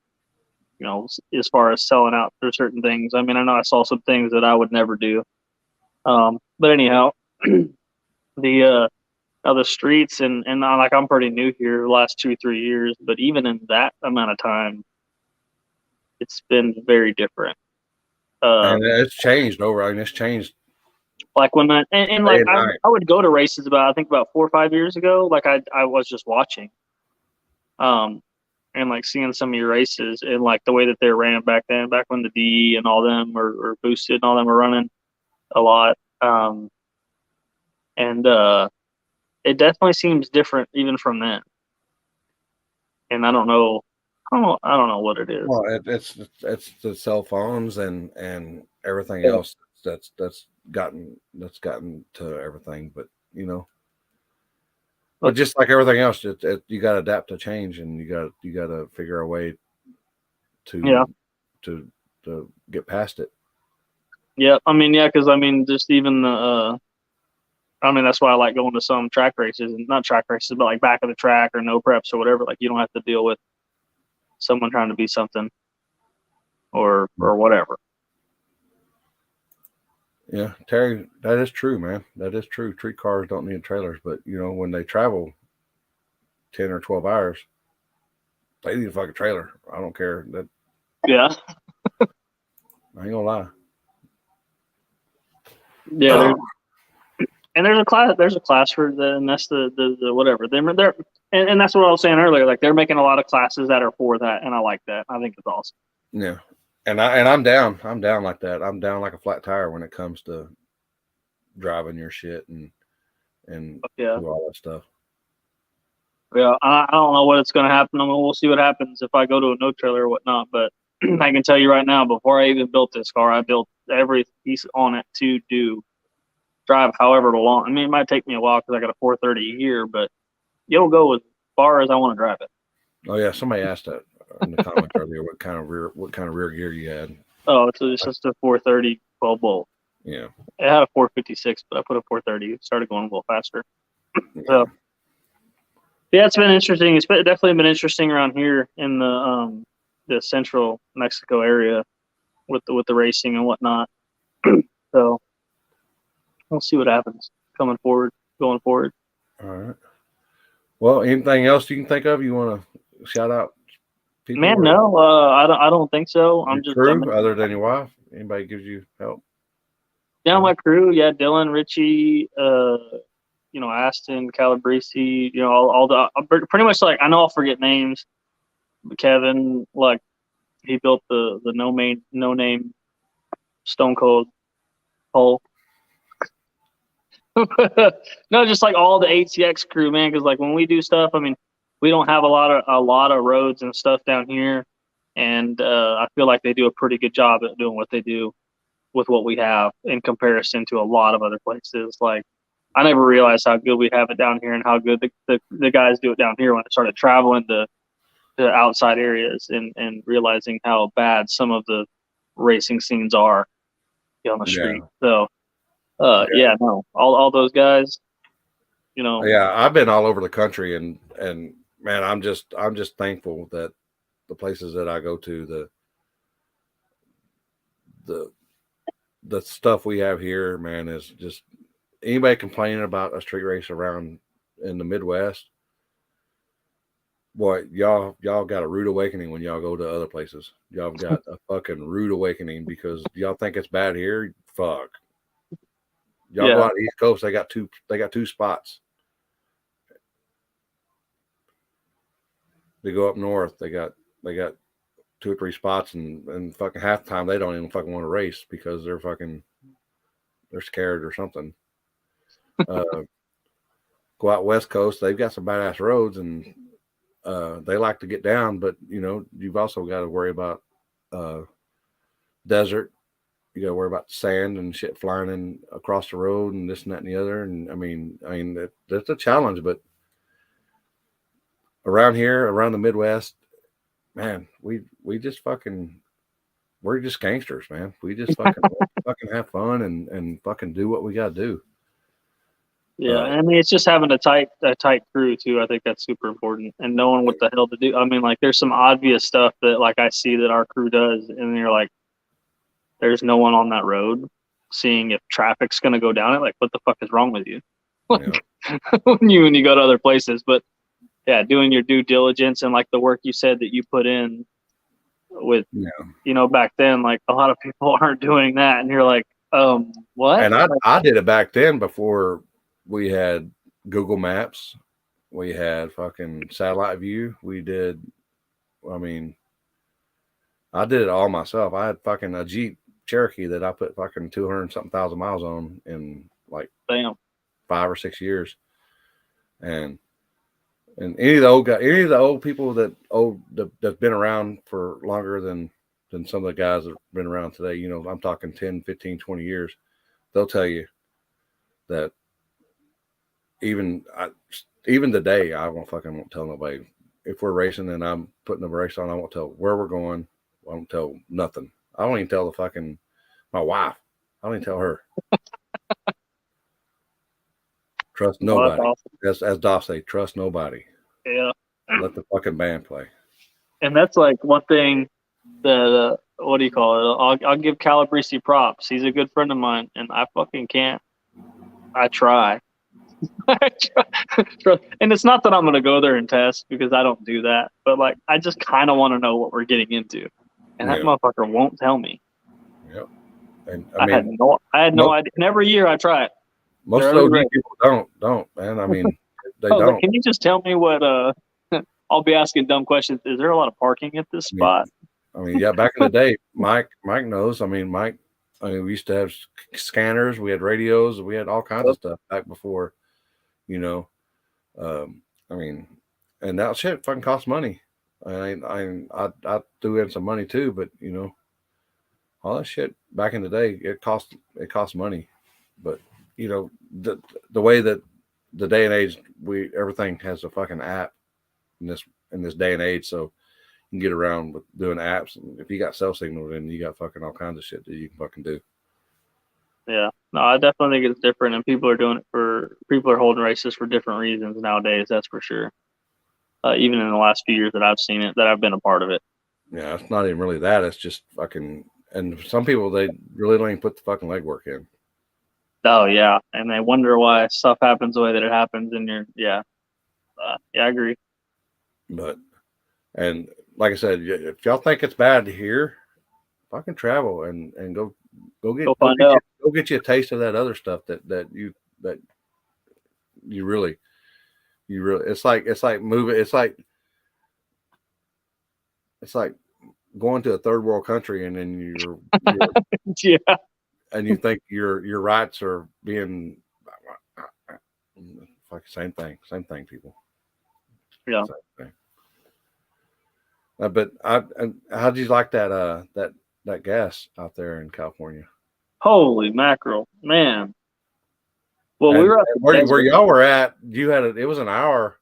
You know, as far as selling out for certain things, I mean, I know I saw some things that I would never do. But anyhow, the streets and like I'm pretty new here the last 2-3 years, but even in that amount of time, it's been very different. And it's changed over. I mean, it's changed. Like when I would go to races about 4 or 5 years ago. Like I was just watching, and like seeing some of your races and like the way that they ran back then, back when the D and all them or boosted and all them were running a lot. And it definitely seems different even from then. And I don't know what it is. Well, it's the cell phones and everything else that's gotten to everything. But you know, but just like everything else, you got to adapt to change, and you got to figure a way to get past it. Yeah, I mean, because I mean, just even the I mean, that's why I like going to some track races, and not track races, but like back of the track or no preps or whatever. Like you don't have to deal with someone trying to be something or whatever. Yeah, Terry, that is true, man. That is true. Street cars don't need trailers, but you know, when they travel 10 or 12 hours, they need a fucking trailer. I don't care. That Yeah. I ain't gonna lie. Yeah, and there's a class for the, and that's the whatever. They're and that's what I was saying earlier. Like they're making a lot of classes that are for that, and I like that. I think it's awesome. Yeah, and I'm down. I'm down like that. I'm down like a flat tire when it comes to driving your shit and do all that stuff. Yeah, I don't know what it's going to happen. I mean, we'll see what happens if I go to a no trailer or whatnot. But I can tell you right now, before I even built this car, I built every piece on it to drive however long. I mean, it might take me a while because I got a 430 a year, but it'll go as far as I want to drive it. Oh yeah, somebody asked that in the comments earlier. What kind of rear gear you had? Oh, it's just a 430 12 bolt. Yeah, it had a 456, but I put a 430. It started going a little faster. So yeah, it's been interesting. It's definitely been interesting around here in the central Mexico area with the racing and whatnot. So we'll see what happens going forward. All right. Well, anything else you can think of? You want to shout out people? Man, no, I don't think so. I'm just crew, other than your wife. Anybody gives you help? Yeah, my crew. Yeah, Dylan, Richie, you know, Aston, Calabrese. You know, all the pretty much like I know I'll forget names. But Kevin, like he built the no name Stone Cold hole. No, just like all the ATX crew, man. Because like when we do stuff, I mean, we don't have a lot of roads and stuff down here, and I feel like they do a pretty good job at doing what they do with what we have in comparison to a lot of other places. Like I never realized how good we have it down here and how good the guys do it down here when I started traveling to outside areas and realizing how bad some of the racing scenes are on the street. So. No, all those guys, you know. Yeah, I've been all over the country, and man, I'm just thankful that the places that I go to, the the stuff we have here, man, is just anybody complaining about a street race around in the Midwest. Boy, y'all got a rude awakening when y'all go to other places. Y'all got a fucking rude awakening because y'all think it's bad here. Fuck. Y'all go out the East Coast. They got two spots. They go up north. They got 2 or 3 spots, and fucking half the time they don't even fucking want to race because they're scared or something. Go out West Coast. They've got some badass roads and. They like to get down, but you've also got to worry about desert. You got to worry about sand and shit flying in across the road and this and that and the other. And I mean, that's a challenge. But around here, around the Midwest, man, we're just gangsters, man. We just fucking have fun and fucking do what we got to do. Yeah, I mean, it's just having a tight crew too. I think that's super important, and knowing what the hell to do. I mean, like, there's some obvious stuff that, like, I see that our crew does, and you're like, there's no one on that road. Seeing if traffic's gonna go down it, like, what the fuck is wrong with you? Like, when you go to other places, but yeah, doing your due diligence and like the work you said that you put in with, back then, like a lot of people aren't doing that, and you're like, what? And I did it back then before. We had Google Maps. We had fucking satellite view. We did, I mean, I did it all myself. I had fucking a Jeep Cherokee that I put fucking 200-something thousand miles on in like 5 or 6 years. And any of the old people that's been around for longer than some of the guys that have been around today, I'm talking 10, 15, 20 years, they'll tell you that even today, I won't tell nobody. If we're racing and I'm putting the race on, I won't tell where we're going. I won't tell nothing. I don't even tell my wife. I don't even tell her. Trust nobody. Awesome. As Dolph say, trust nobody. Yeah. Let the fucking band play. And that's like one thing that what do you call it? I'll give Calabrese props. He's a good friend of mine, and I fucking can't. I try. And it's not that I'm going to go there and test, because I don't do that, but like, I just kind of want to know what we're getting into, and that motherfucker won't tell me. Yep. And I had no idea. And every year I try it. Most of those people don't, man. I mean, they don't. Like, can you just tell me what? I'll be asking dumb questions. Is there a lot of parking at this spot? I mean, yeah. Back in the day, Mike knows. I mean, we used to have scanners. We had radios. We had all kinds of stuff back before. I mean, and that shit fucking costs money. I threw in some money too, but all that shit back in the day, it cost money. But the way that the day and age, everything has a fucking app in this day and age, so you can get around with doing apps. And if you got cell signal, then you got fucking all kinds of shit that you can fucking do. Yeah, no, I definitely think it's different, and people are holding races for different reasons nowadays. That's for sure. Even in the last few years that I've seen it, that I've been a part of it. Yeah, it's not even really that. It's just fucking. And some people, they really don't even put the fucking legwork in. Oh yeah, and they wonder why stuff happens the way that it happens. And I agree. But, and like I said, if y'all think it's bad here, fucking travel and go get you a taste of that other stuff that you really it's like moving. It's like going to a third world country, and then you're yeah, and you think your rights are being like same thing, people. Yeah. Same thing. But how did you like that gas out there in California? Holy mackerel, man! Well, we were at where y'all were at. You had it was an hour.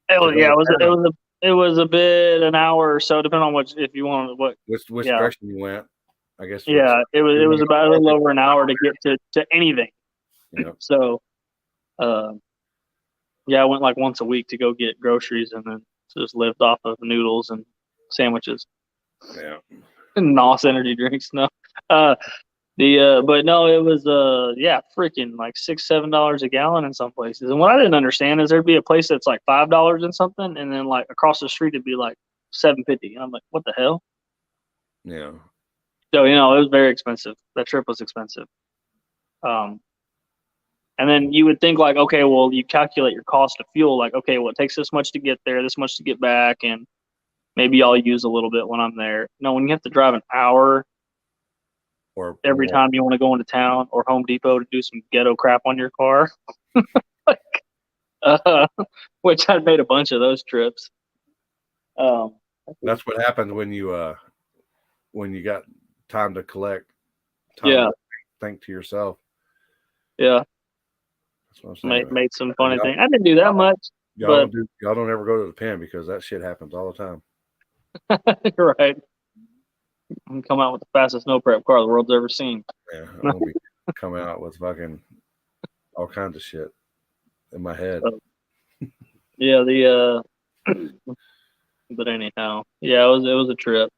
It was a bit an hour or so, depending on which direction you went. I guess. Yeah, it was about a little over an hour to get to anything. Yep. So, I went like once a week to go get groceries, and then just lived off of noodles and sandwiches. Yeah. And NOS energy drinks. No. But no, it was freaking like $6-7 a gallon in some places. And what I didn't understand is there'd be a place that's like $5 and something, and then like across the street it'd be like $7.50. And I'm like, what the hell? Yeah. So it was very expensive. That trip was expensive. And then you would think like, okay, well, you calculate your cost of fuel, like, okay, well, it takes this much to get there, this much to get back, and maybe I'll use a little bit when I'm there. No, when you have to drive an hour Or every time you want to go into town or Home Depot to do some ghetto crap on your car, which I'd made a bunch of those trips. That's what happens when you got time to collect. Time Yeah. to think to yourself. Yeah. That's what I'm saying. Made some funny things. I didn't do that much. Y'all don't ever go to the pen because that shit happens all the time. Right. I'm come out with the fastest snow prep car the world's ever seen. Yeah, I'm gonna be coming out with fucking all kinds of shit in my head. Yeah, but anyhow, yeah, it was a trip,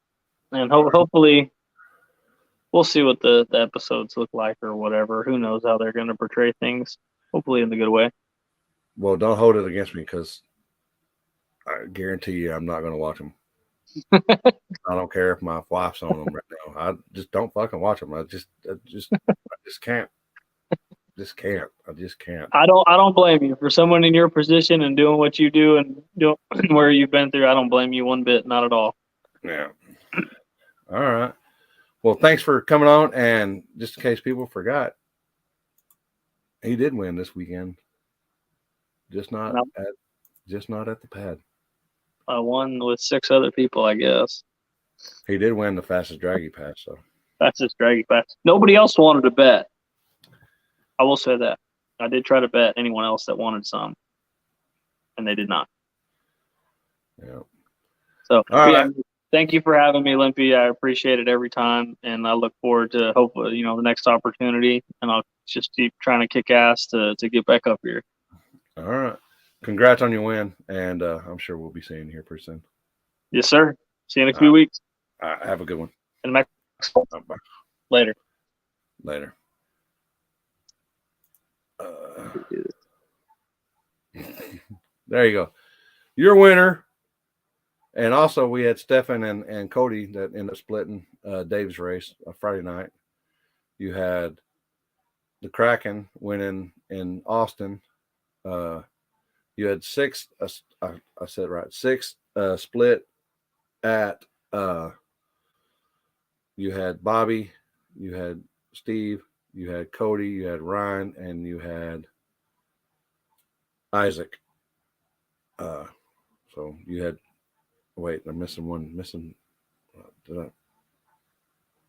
and hopefully we'll see what the episodes look like or whatever. Who knows how they're going to portray things? Hopefully in the good way. Well, don't hold it against me because I guarantee you I'm not going to watch them. I don't care if my wife's on them right now. I just don't fucking watch them. I just can't. I just can't. I don't blame you for someone in your position and doing what you do and doing where you've been through. I don't blame you one bit, not at all. Yeah. All right. Well, thanks for coming on. And just in case people forgot, he did win this weekend. Just not at the pad. I won with 6 other people, I guess. He did win the fastest Draggy pass, so Fastest Draggy pass. Nobody else wanted to bet. I will say that. I did try to bet anyone else that wanted some, and they did not. Yeah. So, all right. Thank you for having me, Limpy. I appreciate it every time, and I look forward to hopefully the next opportunity. And I'll just keep trying to kick ass to get back up here. All right. Congrats on your win, and I'm sure we'll be seeing you here pretty soon. Yes, sir. See you in a few weeks. All right. Have a good one. And Mexico. Bye. Later. There you go. Your winner. And also, we had Stefan and Cody that ended up splitting Dave's race Friday night. You had the Kraken winning in Austin. You had 6. I said right. 6 split at. You had Bobby, you had Steve, you had Cody, you had Ryan, and you had Isaac. So you had. Wait, I'm missing one.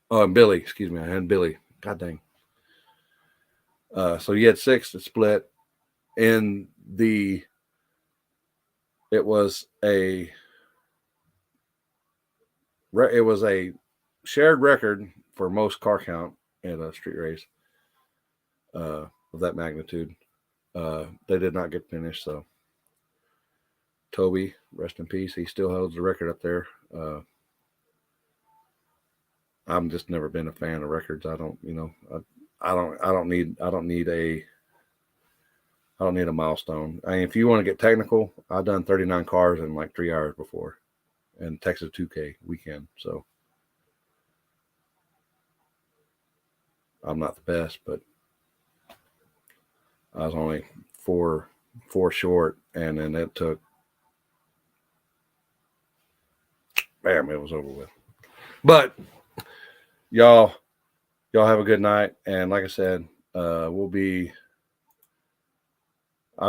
And Billy. Excuse me. I had Billy. God dang. So you had 6 that split. In the. It was a shared record for most car count in a street race of that magnitude. They did not get finished, so. Toby, rest in peace. He still holds the record up there. I'm just never been a fan of records. I don't need a milestone. I mean, if you want to get technical, I've done 39 cars in like 3 hours before, in Texas 2K weekend. So I'm not the best, but I was only four short, and then it took. Bam, it was over with. But y'all have a good night. And like I said, I've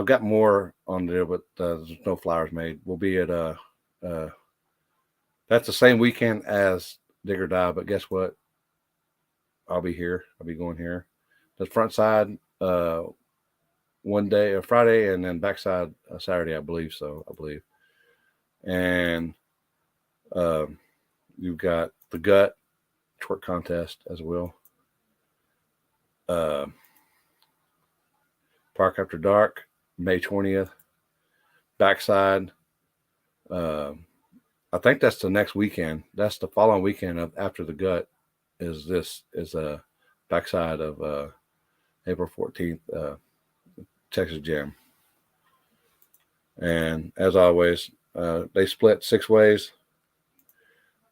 got more on there, but there's no flowers made. We'll be at that's the same weekend as Dig or Die, but guess what? I'll be here. I'll be going here. The front side one day, a Friday, and then backside Saturday, I believe. And you've got the gut twerk contest as well. Park After Dark, May 20th. Backside. I think that's the next weekend. That's the following weekend after the gut. Is backside of April 14th, Texas Jam. And as always, they split 6 ways.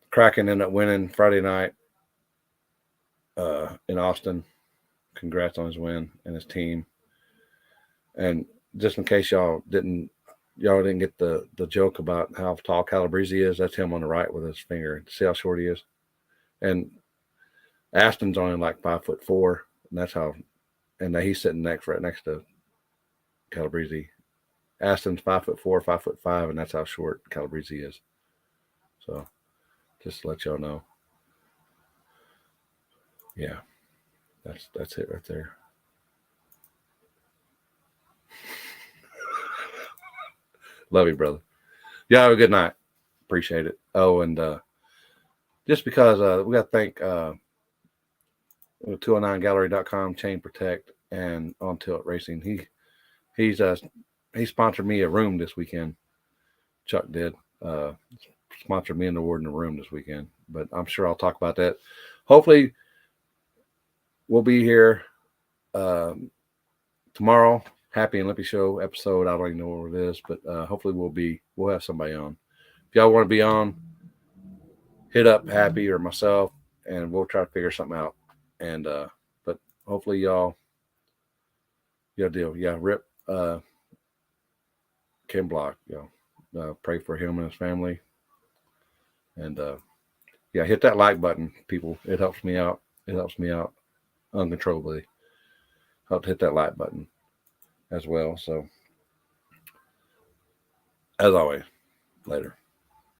Kraken ended up winning Friday night in Austin. Congrats on his win and his team. And just in case y'all didn't get the joke about how tall Calabrese is, that's him on the right with his finger. See how short he is? And Aston's only like 5'4", and that's how. And he's sitting right next to Calabrese. Aston's 5'4", 5'5", and that's how short Calabrese is. So, just to let y'all know. Yeah, that's it right there. Love you, brother. Yeah, have a good night. Appreciate it. Oh, and just because we got to thank 209gallery.com, Chain Protect, and On Tilt Racing. He sponsored me a room this weekend. Chuck did. Sponsored me and the Ward in the room this weekend. But I'm sure I'll talk about that. Hopefully, we'll be here tomorrow. Happy and Lippy Show episode. I don't even know what it is, but hopefully we'll have somebody on. If y'all want to be on, hit up Happy or myself, and we'll try to figure something out. And but hopefully y'all deal. Yeah, Rip Kim Block. Pray for him and his family. And hit that like button, people. It helps me out. It helps me out uncontrollably. Help hit that like button as well. So, as always, later.